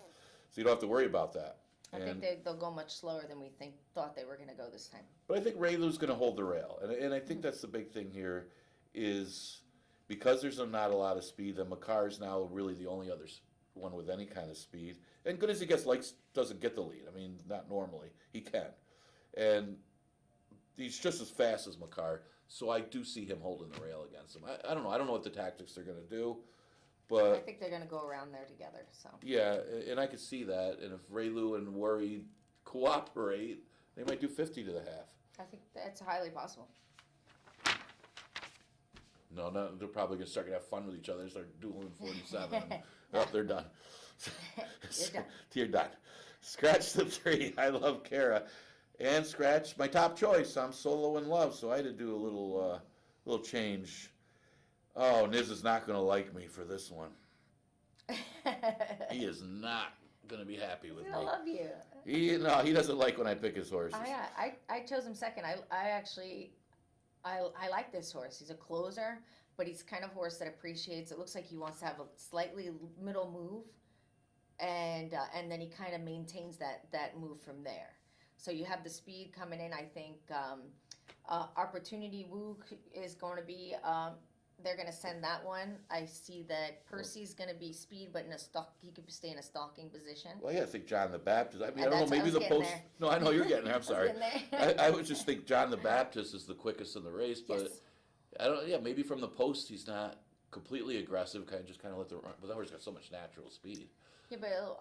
So you don't have to worry about that. I think they'll go much slower than we thought they were going to go this time. But I think Raylu's going to hold the rail, and I think that's the big thing here, is because there's not a lot of speed. Then Makar's now really the only other one with any kind of speed. And good as he gets, doesn't get the lead. I mean, not normally. He can, and he's just as fast as Makar. So I do see him holding the rail against him. I don't know. I don't know what the tactics they're going to do, but I think they're going to go around there together. So yeah, and I could see that. And if Raylu and Worry cooperate, they might do 50 to the half. I think that's highly possible. No, they're probably going to start to have fun with each other, start dueling 47. Oh, they're done. You're done. You're done. Scratch the 3. I love Kara. And scratch my top choice. I'm Solo in Love, so I had to do a little change. Oh, Niz is not going to like me for this one. He is not going to be happy with me. I love you. He doesn't like when I pick his horses. I chose him second. I like this horse. He's a closer, but he's kind of horse that appreciates. It looks like he wants to have a slightly middle move, and then he kind of maintains that move from there. So you have the speed coming in. I think Opportunity Woo is going to be. They're going to send that one. I see that Percy's going to be speed, but in a stock, he could stay in a stalking position. Well, yeah, I think John the Baptist. I mean, And I don't know. that's Maybe what I the was post. getting No, I know you're getting there. I'm sorry. There. I would just think John the Baptist is the quickest in the race, but Yes. I don't. Yeah, maybe from the post he's not completely aggressive. Kind of let the run. But that horse got so much natural speed. Yeah, but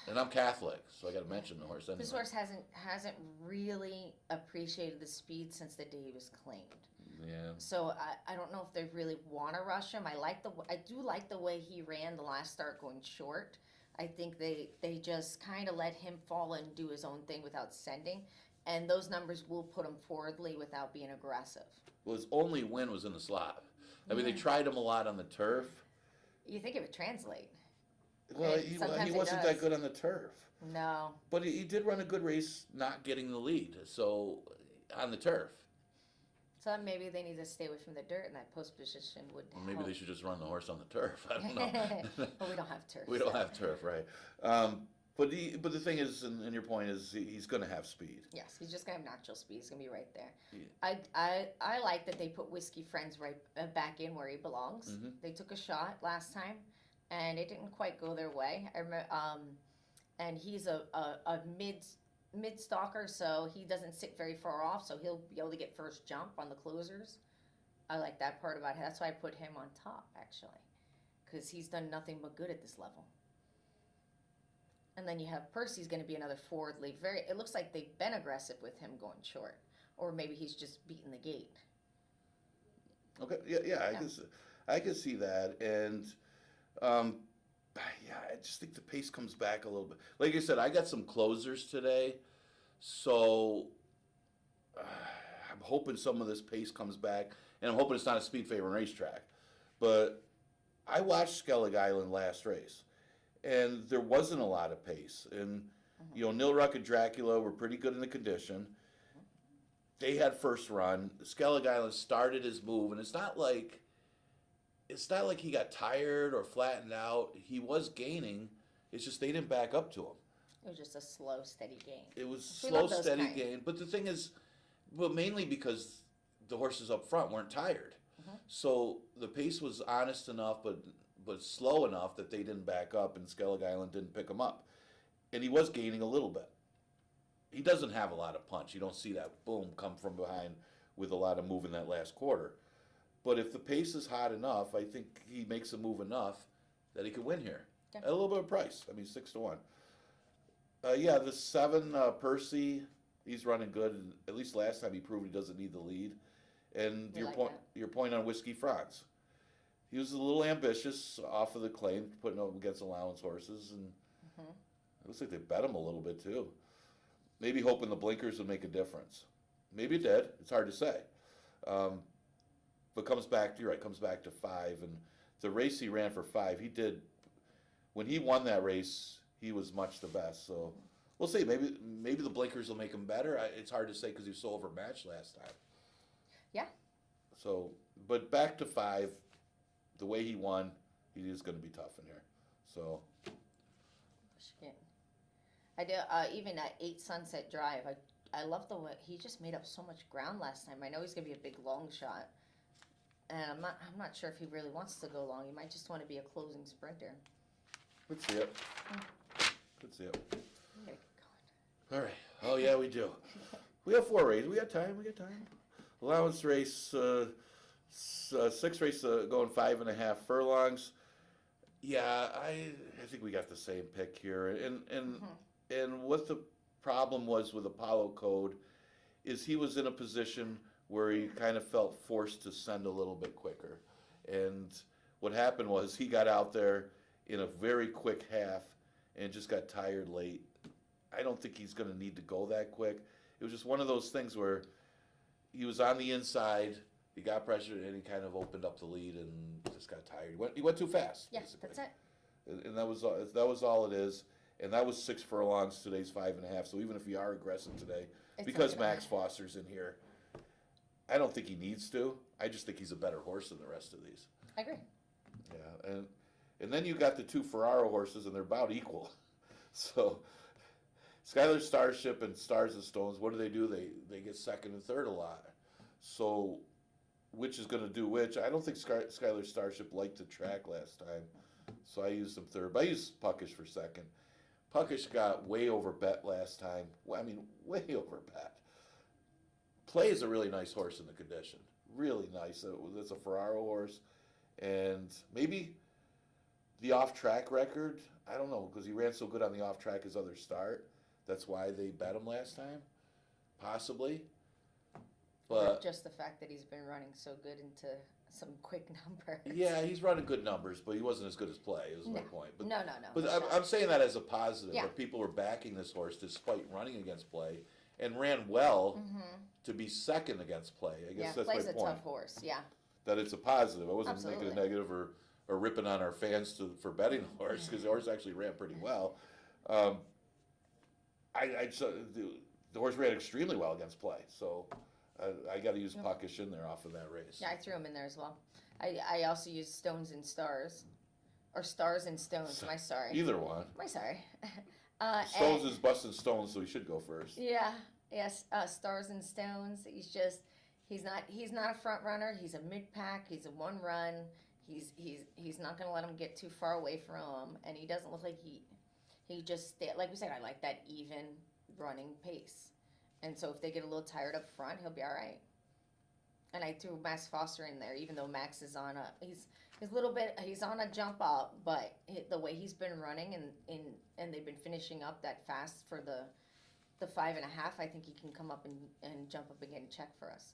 And I'm Catholic, so I got to mention the horse. Anyway. this horse hasn't really appreciated the speed since the day he was claimed. Yeah. So I don't know if they really want to rush him. I do like the way he ran the last start going short. I think they just kind of let him fall and do his own thing without sending, and those numbers will put him forwardly without being aggressive. Well, his only win was in the slop. I mean, they Yeah. tried him a lot on the turf. You think it would translate? Well, Sometimes he it wasn't does. that good on the turf. No. But he did run a good race, not getting the lead. So on the turf. So maybe they need to stay away from the dirt, and that post position would Well, maybe help. they should just run the horse on the turf. I don't know. Well, we don't have turf. We don't so. have turf, right? But the thing is, and your point is, he's going to have speed. Yes, he's just gonna have natural speed. He's gonna be right there. Yeah. I like that they put Whiskey Friends right back in where he belongs. Mhm. They took a shot last time, and it didn't quite go their way. I remember, and he's a mid stalker, so he doesn't sit very far off, so he'll be able to get first jump on the closers. I like that part about him. That's why I put him on top, actually, because he's done nothing but good at this level. And then you have Percy's going to be another forward lead. It looks like they've been aggressive with him going short, or maybe he's just beating the gate. Okay, yeah, I can see that, and yeah, I just think the pace comes back a little bit. Like I said, I got some closers today, so I'm hoping some of this pace comes back, and I'm hoping it's not a speed favoring racetrack. But I watched Skellig Island last race, and there wasn't a lot of pace. And you know, Nilruck and Dracula were pretty good in the condition. They had first run. Skellig Island started his move, and it's not like he got tired or flattened out. He was gaining. It's just they didn't back up to him. It was just a slow, steady gain. It was We slow, love those steady kind. gain. But the thing is, well, mainly because the horses up front weren't tired. So the pace was honest enough, but slow enough that they didn't back up, and Skellig Island didn't pick him up. And he was gaining a little bit. He doesn't have a lot of punch. You don't see that boom come from behind with a lot of move in that last quarter. But if the pace is hot enough, I think he makes a move enough that he could win here. Yeah. At a little bit of price. I mean, 6-1. Yeah, the 7, Percy, he's running good. And at least last time he proved he doesn't need the lead. And We like your point on Whiskey Franz. He was a little ambitious off of the claim, putting him against allowance horses, and it looks like they bet him a little bit too. Maybe hoping the blinkers would make a difference. Maybe it did. It's hard to say. But comes back, you're right, comes back to 5. And the race he ran for 5, he did, when he won that race, he was much the best. So we'll see. Maybe the blinkers will make him better. It's hard to say because he was so overmatched last time. Yeah. So, but back to 5, the way he won, he is going to be tough in here. So. I do, even at 8 Sunset Drive, I love the way he just made up so much ground last time. I know he's gonna be a big long shot, and I'm not sure if he really wants to go long. He might just want to be a closing sprinter. Let's see it. Let's see it. I'm gonna keep All right. Oh yeah, we do. We have 4 races. We got time. We got time. Allowance race, 6 race going 5.5 furlongs. Yeah, I think we got the same pick here, and what the problem was with Apollo Code is he was in a position where he kind of felt forced to send a little bit quicker. And what happened was he got out there in a very quick half and just got tired late. I don't think he's going to need to go that quick. It was just one of those things where he was on the inside, he got pressured, and he kind of opened up the lead and just got tired. He went too fast. Yeah, basically. that's it. And that was all it is. And that was 6 furlongs. Today's 5.5. So even if you are aggressive today, because Max Foster's in here, I don't think he needs to. I just think he's a better horse than the rest of these. I agree. Yeah, and then you got the 2 Ferraro horses, and they're about equal. So Skylar Starship and Stars and Stones, what do? They get second and third a lot. So which is going to do which? I don't think Skylar Starship liked the track last time, so I used him third. But I used Puckish for second. Puckish got way over bet last time. Well, I mean, way over bet. Play is a really nice horse in the condition. Really nice. It's a Ferraro horse. And maybe the off-track record, I don't know, because he ran so good on the off-track his other start. That's why they bet him last time. Possibly. But just the fact that he's been running so good into some quick numbers. Yeah, he's running good numbers, but he wasn't as good as Play, is my point. But, no. But I'm saying that as a positive, Yeah. that people were backing this horse despite running against Play, and ran well to be second against Play. I guess that's Play's my a point. tough horse, yeah. That it's a positive. I wasn't Absolutely. making a negative or ripping on our fans for betting the horse, because the horse actually ran pretty well. The horse ran extremely well against Play, so I got to use Puckish in there off of that race. Yeah, I threw him in there as well. I also used Stones and Stars. Or Stars and Stones, Either one. Sorry. Stones is busting stones, so he should go first. Yeah, yes, Stars and Stones. He's not a front runner. He's a mid pack. He's a one run. He's not going to let him get too far away from him, and he doesn't look like he just like we said. I like that even running pace, and so if they get a little tired up front, he'll be all right. And I threw Max Foster in there, even though Max is on he's on a jump up, but the way he's been running and they've been finishing up that fast for the 5.5, I think he can come up and jump up and get a check for us.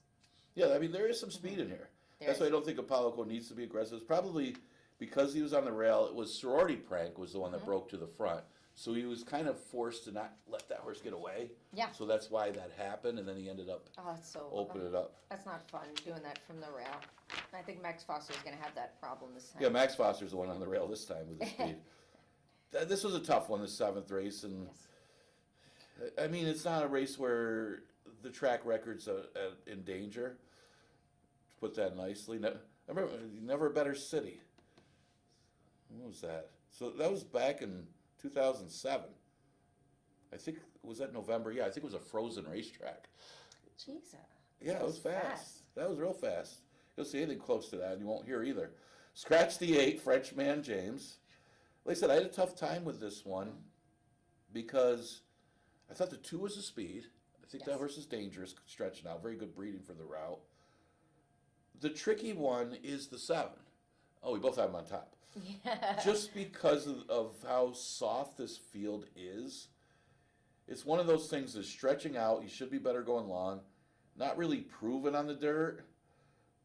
Yeah, I mean, there is some speed in here. That's why I don't think Apollo Code needs to be aggressive. It's probably because he was on the rail. It was Sorority Prank was the one that broke to the front. So he was kind of forced to not let that horse get away. Yeah. So that's why that happened, and then he ended up opening it up. That's not fun, doing that from the rail. I think Max Foster's going to have that problem this time. Yeah, Max Foster's the one on the rail this time with his speed. This was a tough one, this 7th race. And Yes. I mean, it's not a race where the track record's in danger, to put that nicely. I remember, Never a Better City. When was that? So that was back in 2007. I think, was that November? Yeah, I think it was a frozen racetrack. Jesus. Yeah, it was fast. That was real fast. You'll see anything close to that, and you won't hear either. Scratch the 8, Frenchman James. Like I said, I had a tough time with this one because I thought the 2 was the speed. I think that horse is dangerous, stretching out. Very good breeding for the route. The tricky one is the 7. Oh, we both have him on top. Yeah. Just because of how soft this field is, it's one of those things that's stretching out. He should be better going long. Not really proven on the dirt,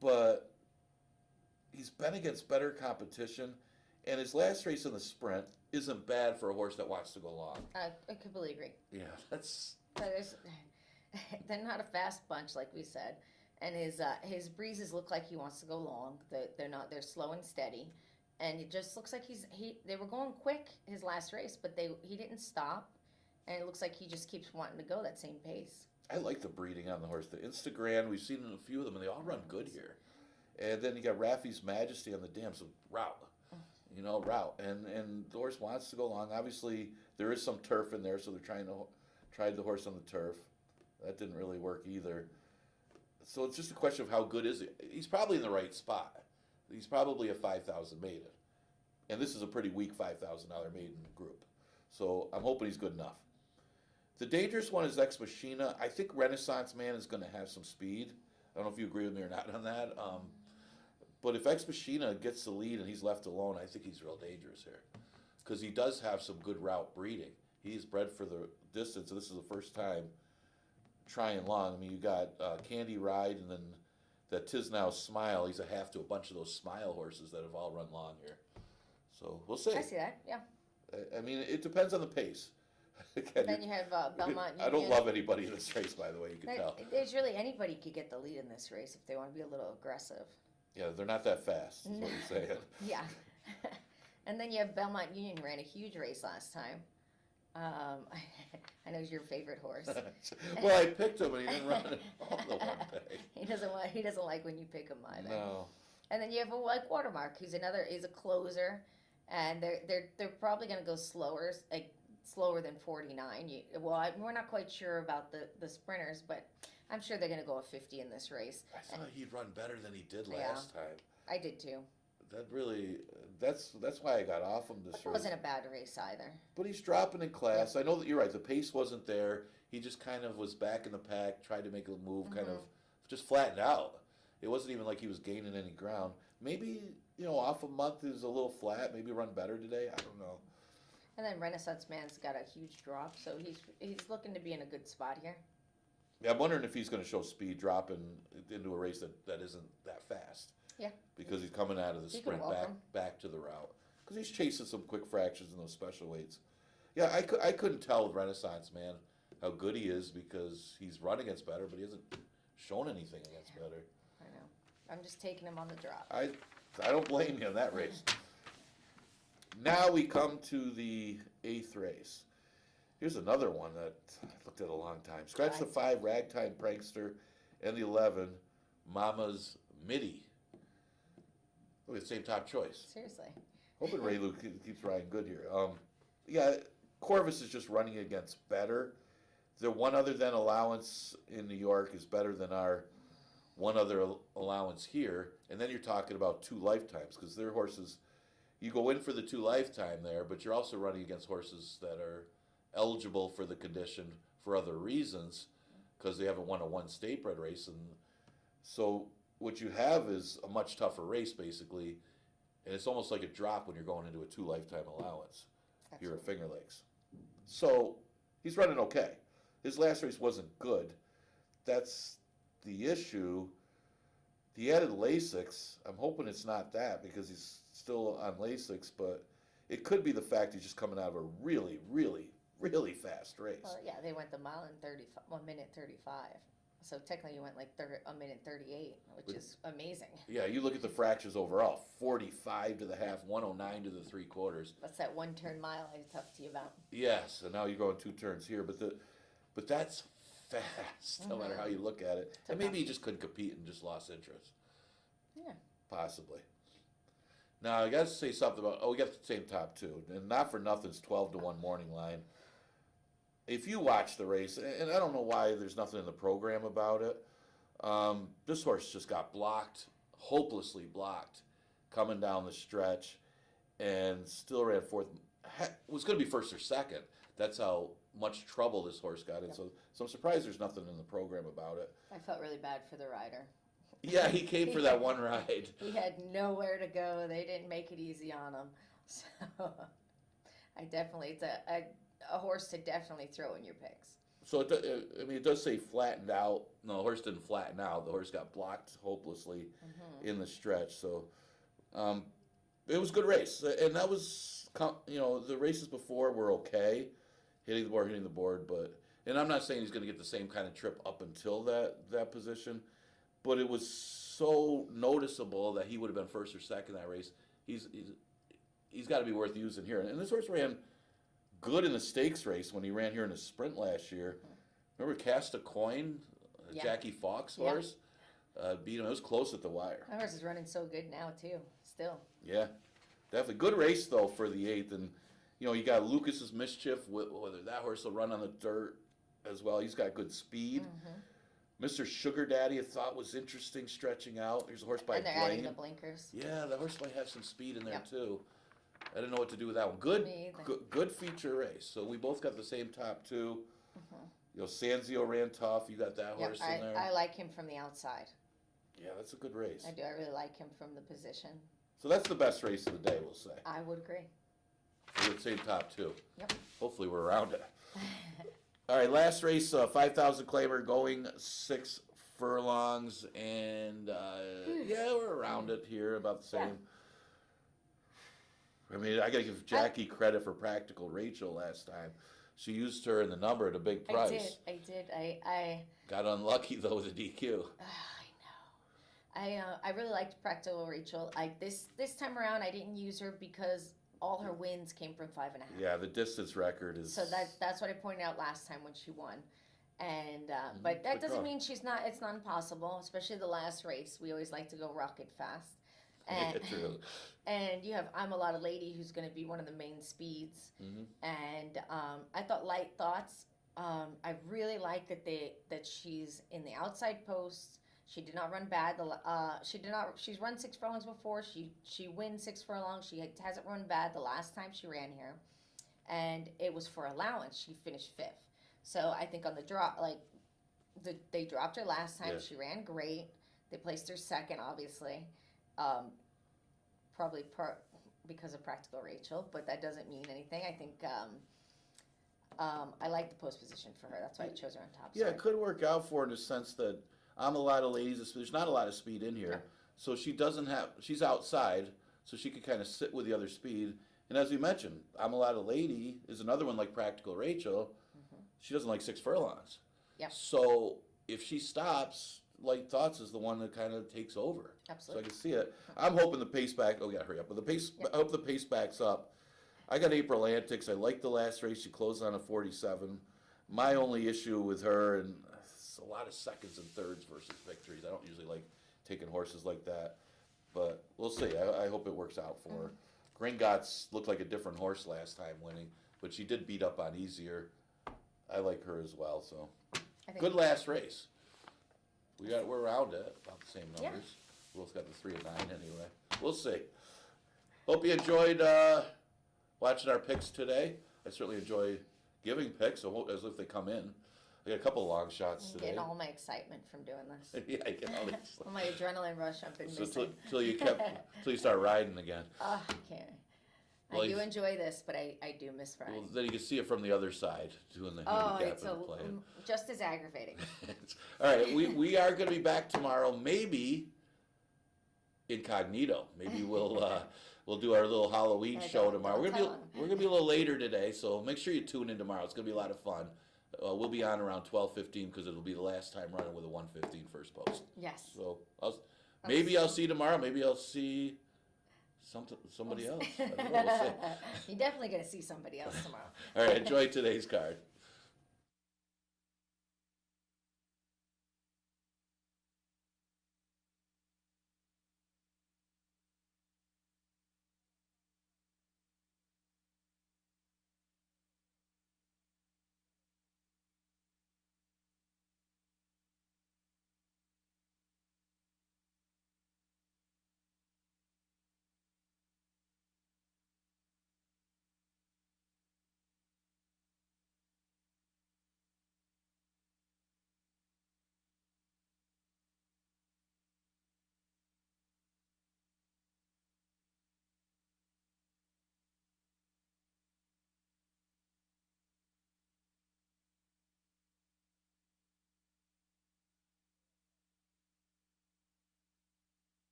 but he's been against better competition. And his last race in the sprint isn't bad for a horse that wants to go long. I completely agree. Yeah, that's... They're not a fast bunch, like we said, and his breezes look like he wants to go long. They're not. They're slow and steady, and it just looks like They were going quick his last race, but he didn't stop, and it looks like he just keeps wanting to go that same pace. I like the breeding on the horse. The Instagram, we've seen a few of them, and they all run good here. And then you got Raffy's Majesty on the dam, so route. Route. And the horse wants to go long. Obviously, there is some turf in there, so they're tried the horse on the turf. That didn't really work either. So it's just a question of how good is he. He's probably in the right spot. He's probably a 5,000 maiden. And this is a pretty weak $5,000 maiden group. So I'm hoping he's good enough. The dangerous one is Ex Machina. I think Renaissance Man is going to have some speed. I don't know if you agree with me or not on that. But if Ex Machina gets the lead and he's left alone, I think he's real dangerous here. Because he does have some good route breeding. He's bred for the distance, and this is the first time trying long. I mean, you got Candy Ride, and then that Tis Now Smile. He's a half to a bunch of those Smile horses that have all run long here. So we'll see. I see that. Yeah. I mean, it depends on the pace. Then you have Belmont Union. I don't love anybody in this race, by the way. You can tell. There's really anybody could get the lead in this race if they want to be a little aggressive. Yeah, they're not that fast. Is what you're saying. Yeah. And then you have Belmont Union ran a huge race last time. I know he's your favorite horse. Well, I picked him and he didn't run all the one day. He doesn't like when you pick him either. No. And then you have Watermark, who's a closer, and they're probably going to go slower, like slower than 49. We're not quite sure about the sprinters, but I'm sure they're going to go a 50 in this race. I thought he'd run better than he did last time. I did too. That's why I got off him this race. It wasn't a bad race either. But he's dropping in class. I know that you're right. The pace wasn't there. He just kind of was back in the pack, tried to make a move, kind of just flattened out. It wasn't even like he was gaining any ground. Maybe, off a month is a little flat. Maybe run better today. I don't know. And then Renaissance Man's got a huge drop, so he's looking to be in a good spot here. Yeah, I'm wondering if he's going to show speed dropping into a race that isn't that fast. Yeah. Because he's coming out of the sprint back to the route. Because he's chasing some quick fractions in those special weights. Yeah, I couldn't tell with Renaissance Man how good he is because he's run against better, but he hasn't shown anything against better. I know. I'm just taking him on the drop. I don't blame you on that race. Now we come to the 8th race. Here's another one that I looked at a long time. Scratch the 5, Ragtime Prankster, and the 11, Mama's Midi. Look at the same top choice. Seriously. Hoping Ray Luke keeps riding good here. Yeah, Corvus is just running against better. The one other than allowance in New York is better than our one other allowance here. And then you're talking about 2 lifetimes because their horses, you go in for the 2 lifetime there, but you're also running against horses that are eligible for the condition for other reasons because they haven't won a 1 state bred race. And so what you have is a much tougher race, basically, and it's almost like a drop when you're going into a 2 lifetime allowance here at Finger Lakes. So he's running okay. His last race wasn't good. That's the issue. The added Lasix, I'm hoping it's not that because he's still on Lasix, but it could be the fact he's just coming out of a really, really, really fast race. Well, yeah, they went the mile in 1 minute 35. So technically you went like 1 minute 38, which is amazing. Yeah, you look at the fractions overall, 45 to the half, 109 to the 3/4. That's that 1 turn mile I talked to you about. Yes, and now you're going 2 turns here, but that's fast, no matter how you look at it. And maybe he just couldn't compete and just lost interest. Yeah. Possibly. Now, I got to say something about, we got the same top 2, and not for nothing's 12 to 1 morning line. If you watch the race, and I don't know why there's nothing in the program about it, this horse just got blocked, hopelessly blocked, coming down the stretch, and still ran 4th. Was going to be 1st or 2nd. That's how much trouble this horse got in. So I'm surprised there's nothing in the program about it. I felt really bad for the rider. Yeah, he came for that one ride. He had nowhere to go. They didn't make it easy on him. So it's a horse to definitely throw in your picks. So it does say flattened out. No, the horse didn't flatten out. The horse got blocked hopelessly in the stretch. So it was a good race, and that was the races before were okay, hitting the board, but And I'm not saying he's going to get the same kind of trip up until that position, but it was so noticeable that he would have been first or second in that race. He's he's, he's got to be worth using here. And this horse ran good in the stakes race when he ran here in the sprint last year. Remember Cast a Coin, Yeah. Jackie Fox Yeah. horse? Beat him. It was close at the wire. That horse is running so good now too. Still. Yeah, definitely. Good race, though, for the 8th. And, you got Lucas's Mischief, whether that horse will run on the dirt as well. He's got good speed. Mr. Sugar Daddy, I thought was interesting, stretching out. There's a horse by And they're adding Blaine. the blinkers. Yeah, the horse might have some speed in there, Yep. too. I didn't know what to do with that one. Good, Me either. good feature race. So we both got the same top 2. Sanzio ran tough. You got that Yep, horse in there. I like him from the outside. Yeah, that's a good race. I do. I really like him from the position. So that's the best race of the day, we'll say. I would agree. We would say top 2. Yep. Hopefully we're around it. All right, last race, 5,000 claimer going 6 furlongs, and yeah, we're around it here, about the same. I mean, I got to give Jackie credit for Practical Rachel last time. She used her in the number at a big price. I did. I Got unlucky though with the DQ. I really liked Practical Rachel. This time around I didn't use her because all her wins came from 5.5. Yeah, the distance record is. So that's what I pointed out last time when she won. And but that doesn't mean it's not impossible, especially the last race. We always like to go rocket fast. And, True. and you have I'm a Lot of Lady, who's going to be one of the main speeds. And I thought Light Thoughts. I really like that she's in the outside posts. She did not run bad. She's run 6 furlongs before. She wins 6 furlongs. She hasn't run bad the last time she ran here, and it was for allowance. She finished 5th. So I think on the drop, they dropped her last time. Yeah. She ran great. They placed her second, obviously, probably because of Practical Rachel, but that doesn't mean anything. I think I like the post position for her. That's why I chose her on top. Yeah, it could work out for her in the sense that I'm a lot of ladies. There's not a lot of speed in here, so she's outside, so she could kind of sit with the other speed. And as we mentioned, I'm a lot of lady is another one like Practical Rachel. She doesn't like 6 furlongs. Yep. So if she stops, Light Thoughts is the one that kind of takes over. Absolutely. So I can see it. I'm hoping the pace back. Oh, yeah, hurry up. But the pace. Yep. I hope the pace backs up. I got April Antics. I like the last race. She closed on a 47. My only issue with her, and it's a lot of seconds and thirds versus victories. I don't usually like taking horses like that, but we'll see. I hope it works out for her. Gringotts looked like a different horse last time winning, but she did beat up on easier. I like her as well. So good last race. We're around it, about the same numbers. We both got the 3 and 9 anyway. We'll see. Hope you enjoyed watching our picks today. I certainly enjoy giving picks, so as if they come in. I got a couple of long shots today. Getting all my excitement from doing this. Yeah, I get all this. All my adrenaline rush I've been missing. Till you start riding again. Oh, I can't. Well, I do enjoy this, but I do miss riding. Well, then you can see it from the other side, doing the Oh, handicap it's and playing. just as aggravating. All right, we are going to be back tomorrow, maybe incognito. Maybe we'll do our little Halloween show tomorrow. We're gonna be a little later today, so make sure you tune in tomorrow. It's gonna be a lot of fun. We'll be on around 12:15 because it'll be the last time running with a 1:15 first post. Yes. So maybe I'll see you tomorrow. Maybe I'll see somebody else. I don't know, we'll see. You're definitely gonna see somebody else tomorrow. All right, enjoy today's card.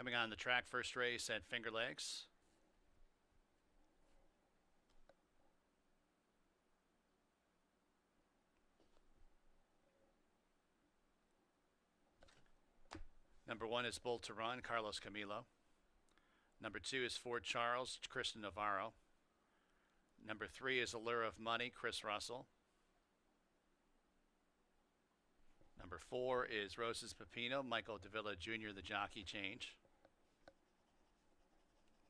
Coming on the track, first race at Finger Lakes. Number 1 is Bull to Run, Carlos Camilo. Number 2 is Fort Charles, Kristen Navarro. Number 3 is Allure of Money, Chris Russell. Number 4 is Roses Pepino, Michael Davila Jr., the jockey change.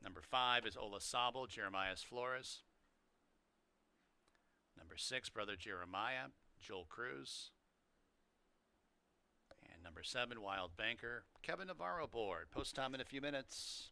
Number 5 is Ola Sable, Jeremiah Flores. Number 6, Brother Jeremiah, Joel Cruz. And number 7, Wild Banker, Kevin Navarro board. Post time in a few minutes.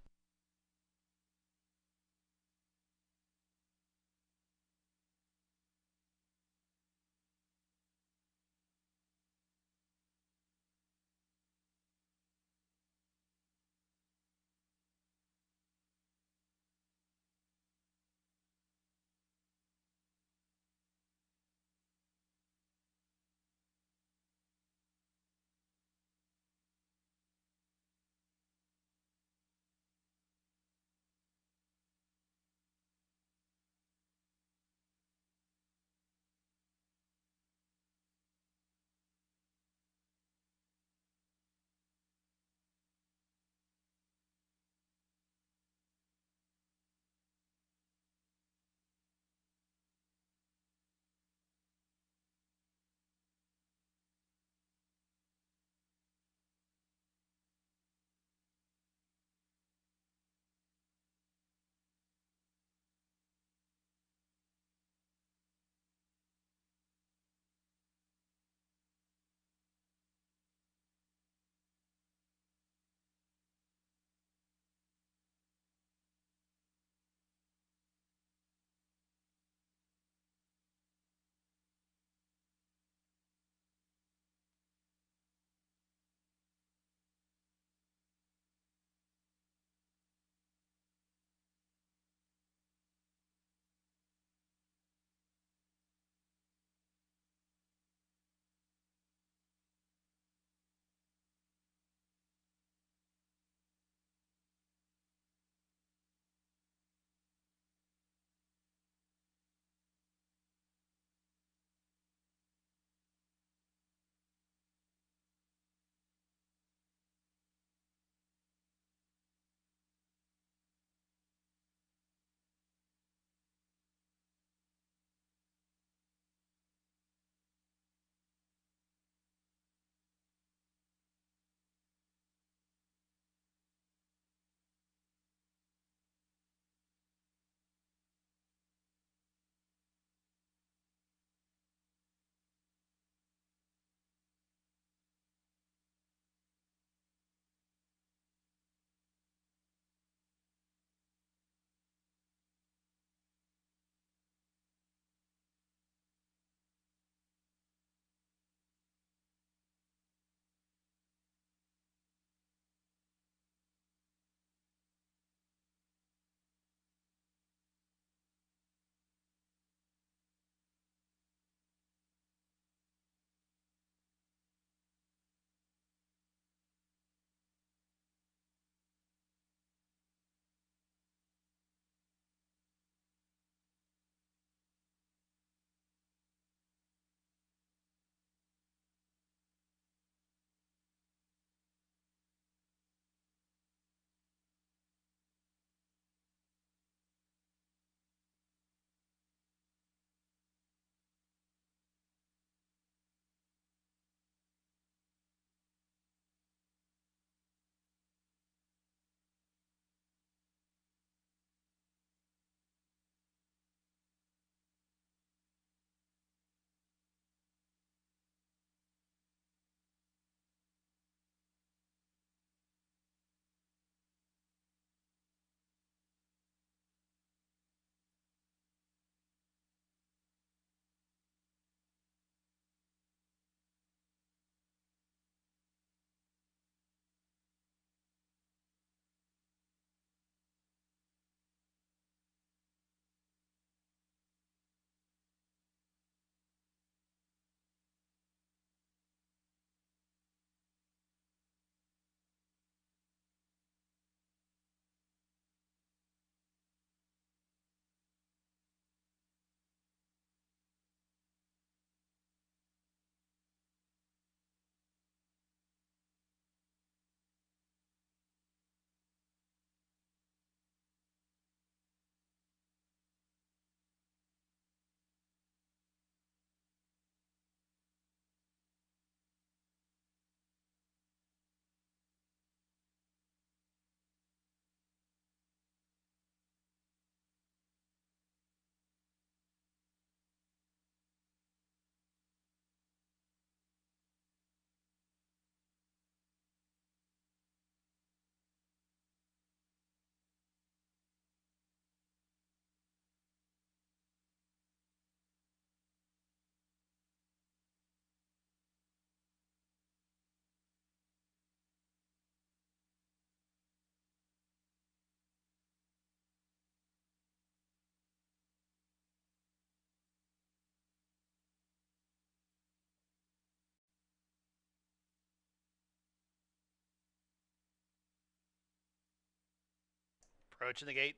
Approaching the gate.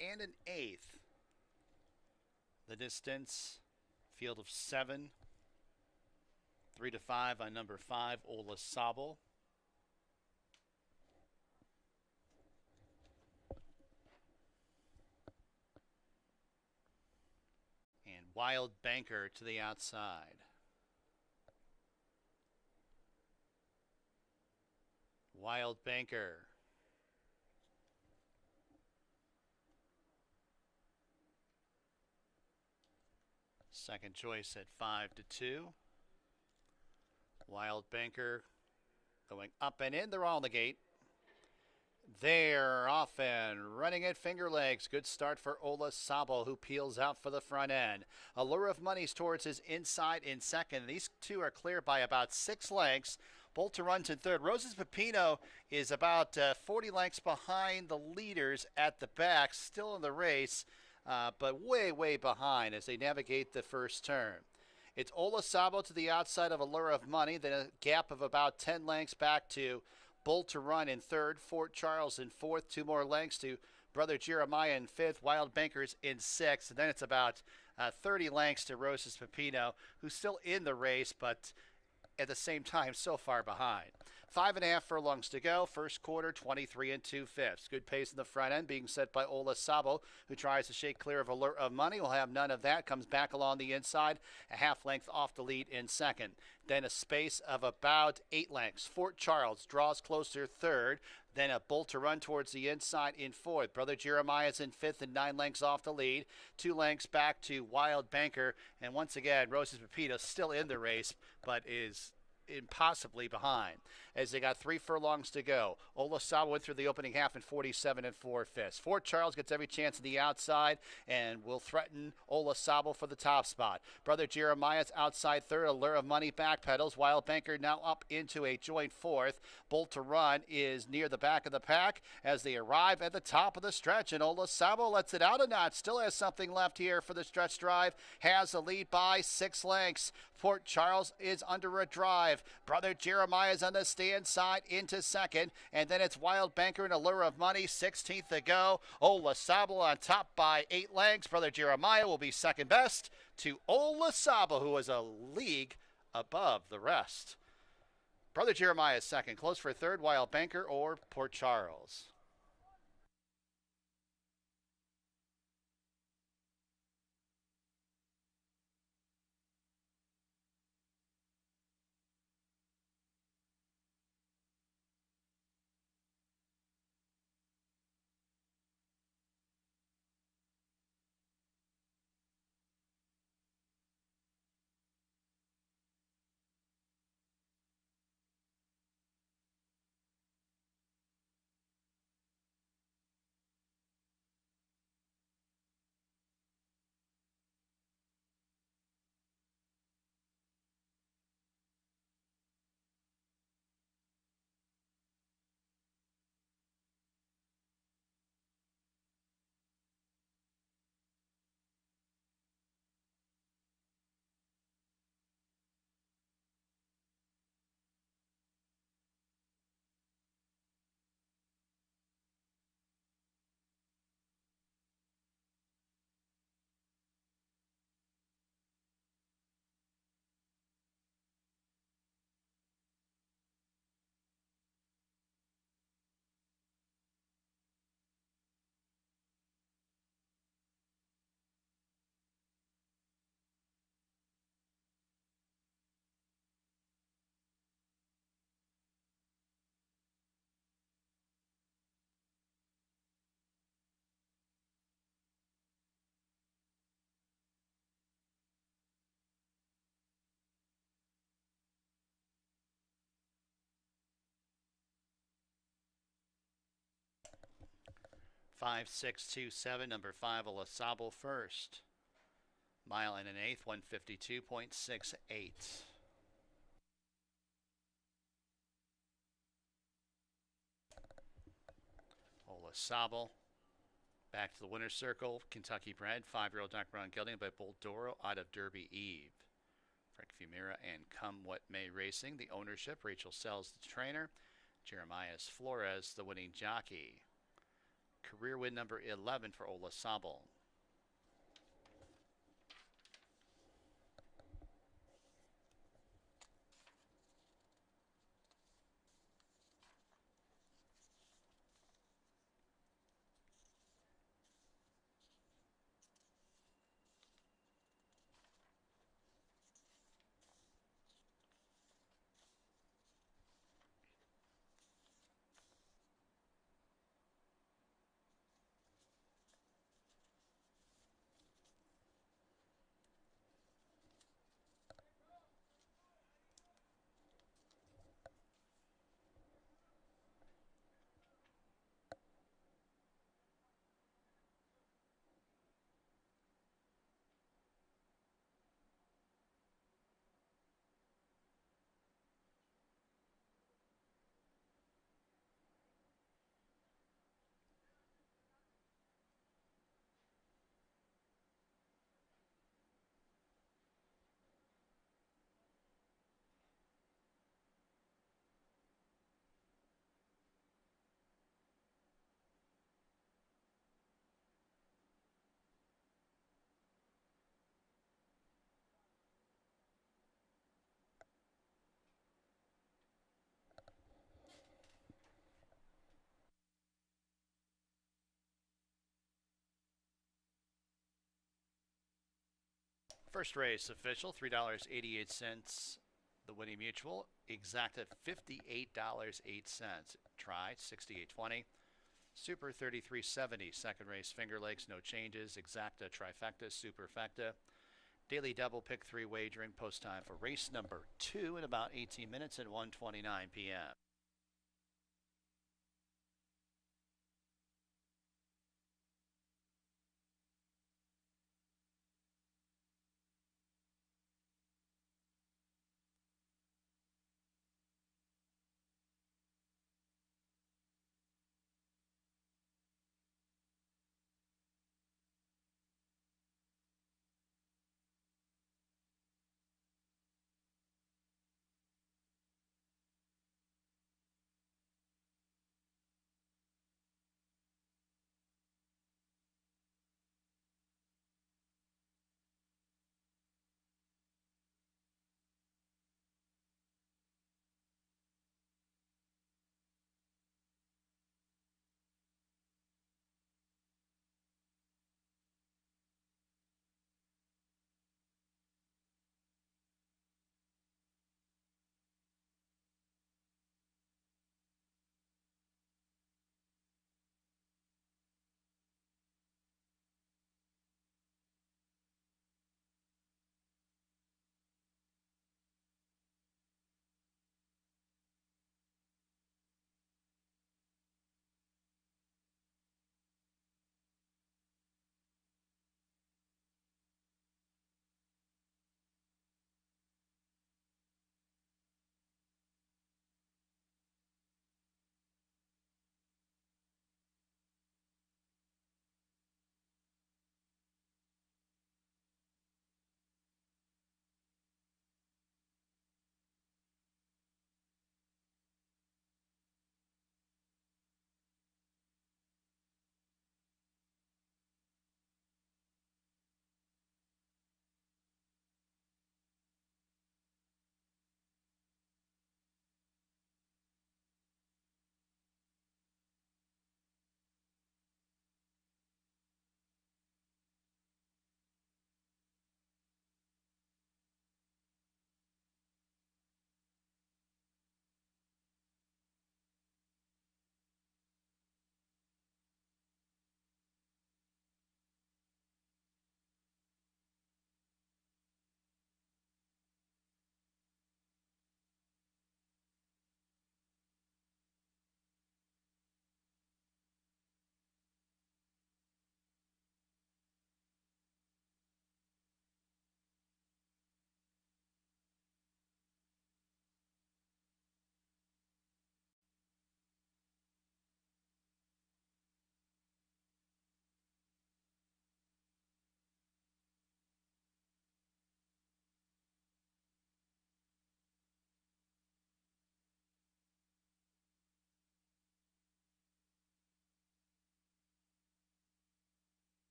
And an eighth. The distance, field of 7. 3 to 5 on number 5, Ola Sabo. And Wild Banker to the outside. Wild Banker. Second choice at 5 to 2. Wild Banker going up and in. They're all on the gate. They're off and running at Finger Lakes. Good start for Ola Sabo, who peels out for the front end. Allure of Money's towards his inside in second. These two are clear by about 6 lengths. Bolt to runs in third. Roses Pepino is about 40 lengths behind the leaders at the back, still in the race, but way, way behind as they navigate the first turn. It's Ola Sabo to the outside of Allure of Money, then a gap of about 10 lengths back to Bolt to Run in third, Fort Charles in fourth, 2 more lengths to Brother Jeremiah in fifth, Wild Bankers in sixth, and then it's about 30 lengths to Roses Pepino, who's still in the race, but at the same time so far behind. 5.5 furlongs to go. First quarter, 23 2/5. Good pace in the front end being set by Ola Sabo, who tries to shake clear of Allure of Money. Will have none of that. Comes back along the inside, a half length off the lead in second. Then a space of about 8 lengths. Fort Charles draws closer third. Then a Bolt to Run towards the inside in fourth. Brother Jeremiah's in fifth and 9 lengths off the lead. 2 lengths back to Wild Banker. And once again, Roses Pepito still in the race, but is impossibly behind as they got 3 furlongs to go. Ola Sabo went through the opening half in 47 4/5. Fort Charles gets every chance to the outside and will threaten Ola Sabo for the top spot. Brother Jeremiah's outside third. Allure of Money backpedals. Wild Banker now up into a joint fourth. Bolt to Run is near the back of the pack as they arrive at the top of the stretch, and Ola Sabo lets it out a notch. Still has something left here for the stretch drive. Has a lead by 6 lengths. Fort Charles is under a drive. Brother Jeremiah is on the stand side into second. And then it's Wild Banker and Allure of Money, 16th to go. Ola Sabo on top by 8 lengths. Brother Jeremiah will be second best to Ola Sabo, who is a league above the rest. Brother Jeremiah is second. Close for third, Wild Banker or Port Charles. Five, 6, 2, 7. Number 5, Ola Sabo first. Mile and an eighth, 152.68. Ola Sabo back to the winner's circle. Kentucky bred, 5-year-old Dark Brown Gelding by Boldoro out of Derby Eve. Frank Fumira and Come What May Racing, the ownership. Rachel Sells, the trainer. Jeremias Flores, the winning jockey. Career win number 11 for Ola Sabel. First race official, $3.88. The winning mutual, exacta $58.08. Try, $68.20. Super $33.70. Second race, Finger Lakes, no changes. Exacta, trifecta, superfecta. Daily double pick 3 wagering. Post time for race number 2 in about 18 minutes at 1:29 p.m.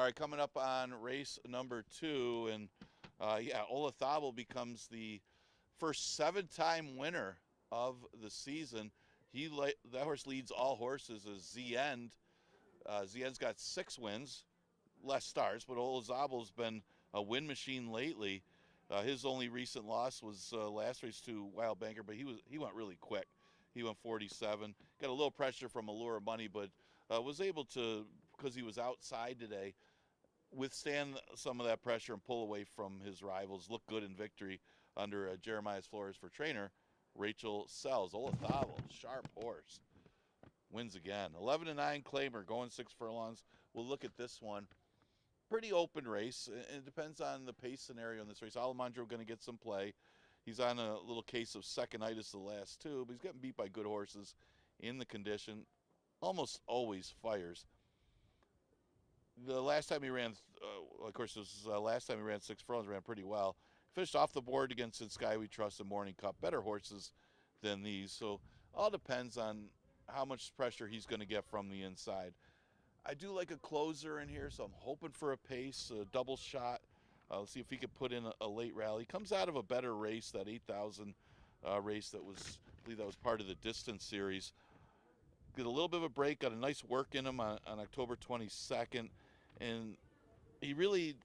All right, coming up on race number 2, and Olazabal becomes the first 7-time winner of the season. That horse leads all horses as Z-End. Z-End's got 6 wins, less starts, but Olazabal's been a win machine lately. His only recent loss was last race to Wild Banker, but he went really quick. He went 47. Got a little pressure from Allure of Money, but was able to, because he was outside today, withstand some of that pressure and pull away from his rivals. Look good in victory under Jeremiah Flores for trainer Rachel Sells. Olazabal, sharp horse, wins again. 11-9 Claimer, going 6 furlongs. We'll look at this one. Pretty open race. It depends on the pace scenario in this race. Alejandro going to get some play. He's on a little case of second-itis the last 2, but he's getting beat by good horses in the condition. Almost always fires. The last time he ran, of course, this was last time he ran 6 furlongs, ran pretty well. Finished off the board against In Sky We Trust and Morning Cup. Better horses than these. So all depends on how much pressure he's going to get from the inside. I do like a closer in here, so I'm hoping for a pace, a double shot. Let's see if he could put in a late rally. Comes out of a better race, that 8,000 race that was, I believe that was part of the distance series. Get a little bit of a break, got a nice work in him on October 22nd, and they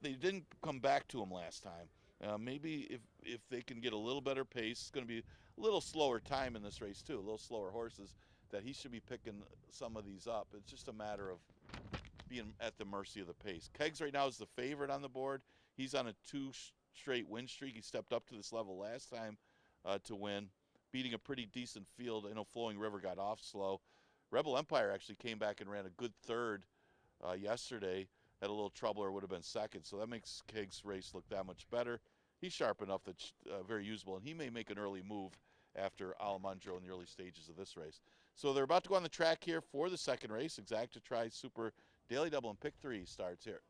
didn't come back to him last time. Maybe if they can get a little better pace, it's going to be a little slower time in this race too, a little slower horses, that he should be picking some of these up. It's just a matter of being at the mercy of the pace. Keggs right now is the favorite on the board. He's on a 2 straight win streak. He stepped up to this level last time to win, beating a pretty decent field. I know Flowing River got off slow. Rebel Empire actually came back and ran a good third yesterday. Had a little trouble or would have been second, so that makes Keggs' race look that much better. He's sharp enough that's very usable, and he may make an early move after Alejandro in the early stages of this race. So they're about to go on the track here for the second race. Exacta Tri Super Daily Double and Pick 3 starts here.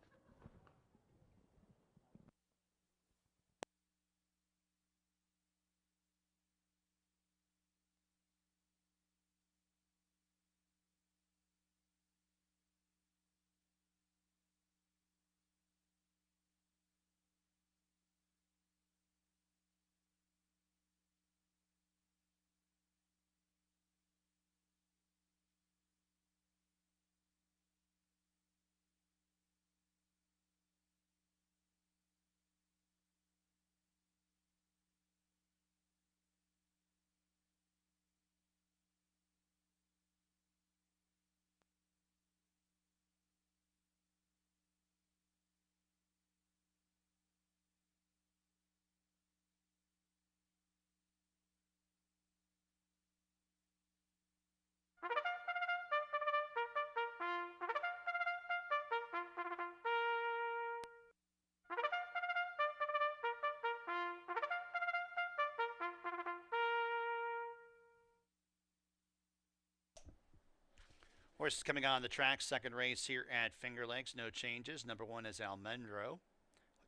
Horses coming on the track, second race here at Finger Lakes, no changes. Number 1 is Almendro,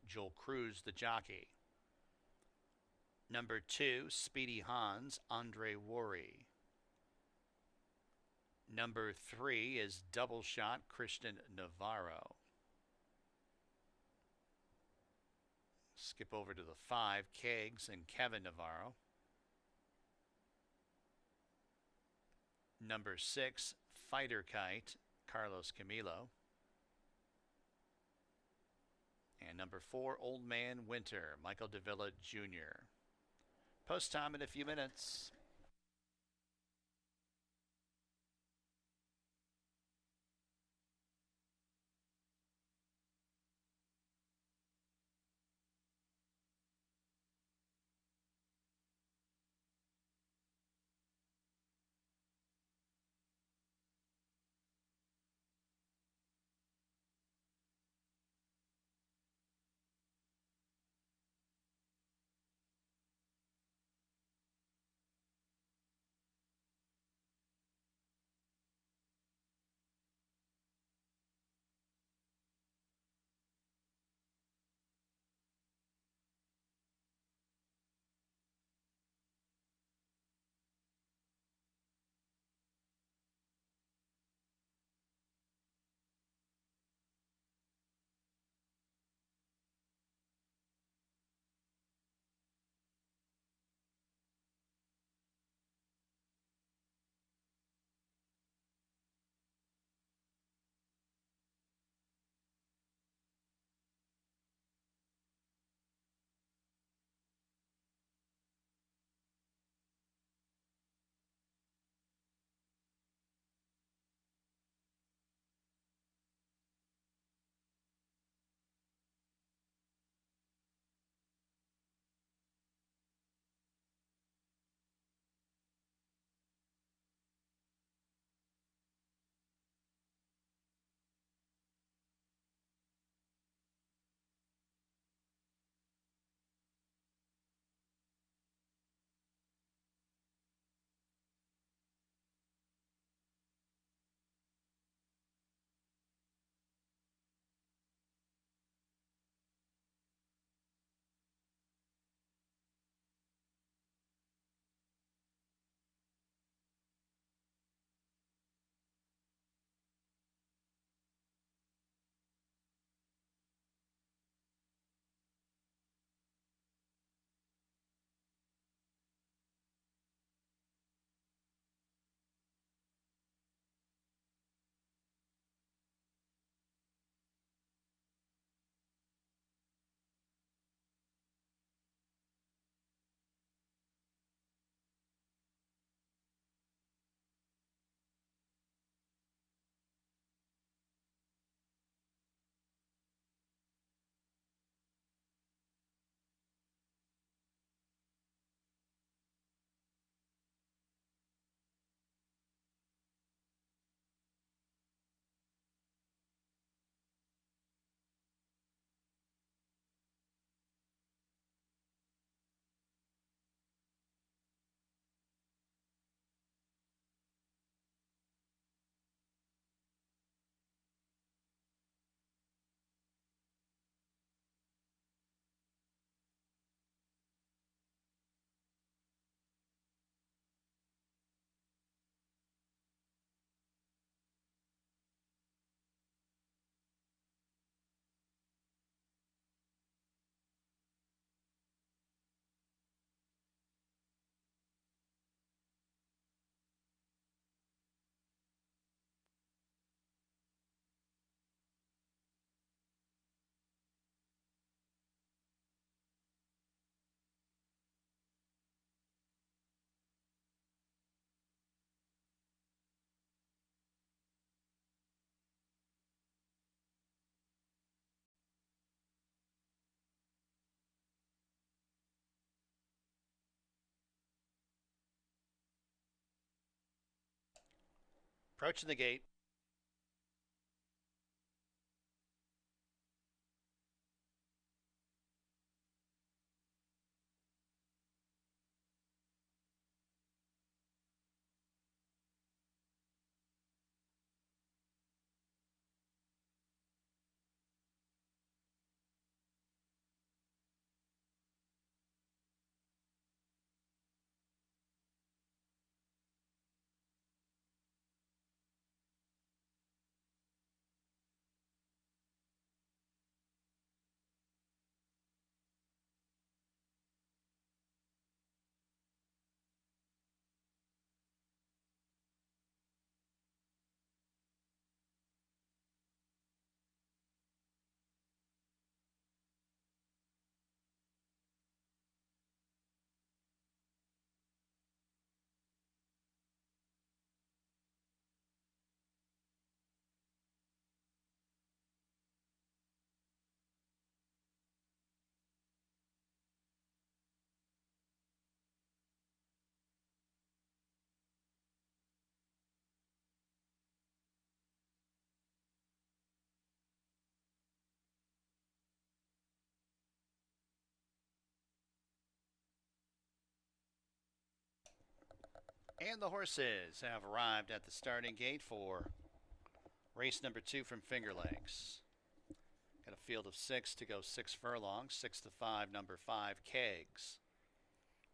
Joel Cruz, the jockey. Number 2, Speedy Hans, Andre Worry. Number 3 is Double Shot, Christian Navarro. Skip over to the 5, Keggs and Kevin Navarro. Number 6, Fighter Kite, Carlos Camilo. And number 4, Old Man Winter, Michael Davila Jr. Post time in a few minutes. Approaching the gate. And the horses have arrived at the starting gate for race number 2 from Finger Lakes. Got a field of 6 to go 6 furlongs. 6 to 5, number 5, Kegs.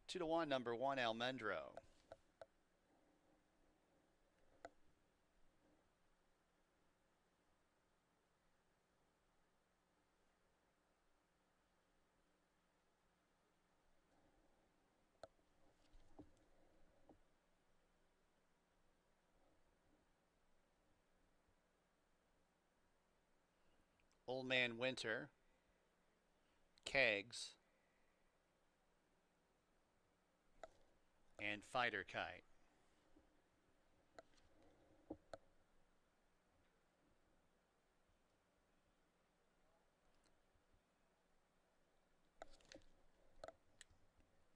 2 to 1, number 1, Almendro. Old Man Winter, Kegs, and Fighter Kite.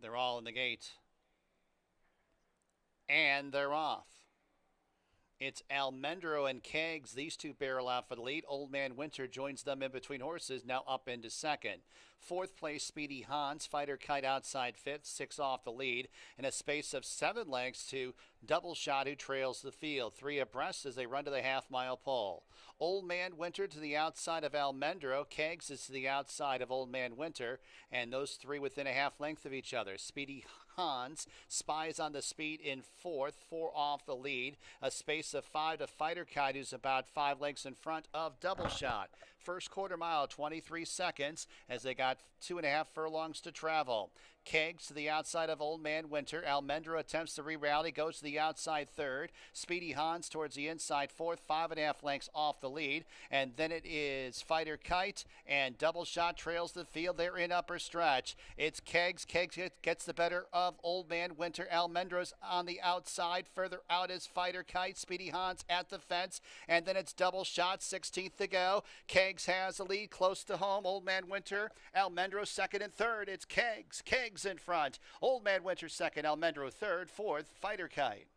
They're all in the gate. And they're off. It's Almendro and Kegs. These two barrel out for the lead. Old Man Winter joins them in between horses, now up into second. Fourth place, Speedy Hans. Fighter Kite outside fifth, 6 off the lead. In a space of 7 lengths to Double Shot, who trails the field. 3 abreast as they run to the half-mile pole. Old Man Winter to the outside of Almendro. Kegs is to the outside of Old Man Winter. And those 3 within a half length of each other. Speedy Hans spies on the speed in fourth, 4 off the lead. A space of 5 to Fighter Kite, who's about 5 lengths in front of Double Shot. First quarter mile, 23 seconds, as they got 2.5 furlongs to travel. Kegs to the outside of Old Man Winter. Almendro attempts to re-rally, goes to the outside third. Speedy Hans towards the inside fourth, 5.5 lengths off the lead. And then it is Fighter Kite, and Double Shot trails the field. They're in upper stretch. It's Kegs. Kegs gets the better of Old Man Winter. Almendro's on the outside. Further out is Fighter Kite. Speedy Hans at the fence. And then it's Double Shot, 16th to go. Kegs has the lead close to home. Old Man Winter. Almendro second and third. It's Kegs. Kegs in front. Old Man Winter second. Almendro third. Fourth, Fighter Kite.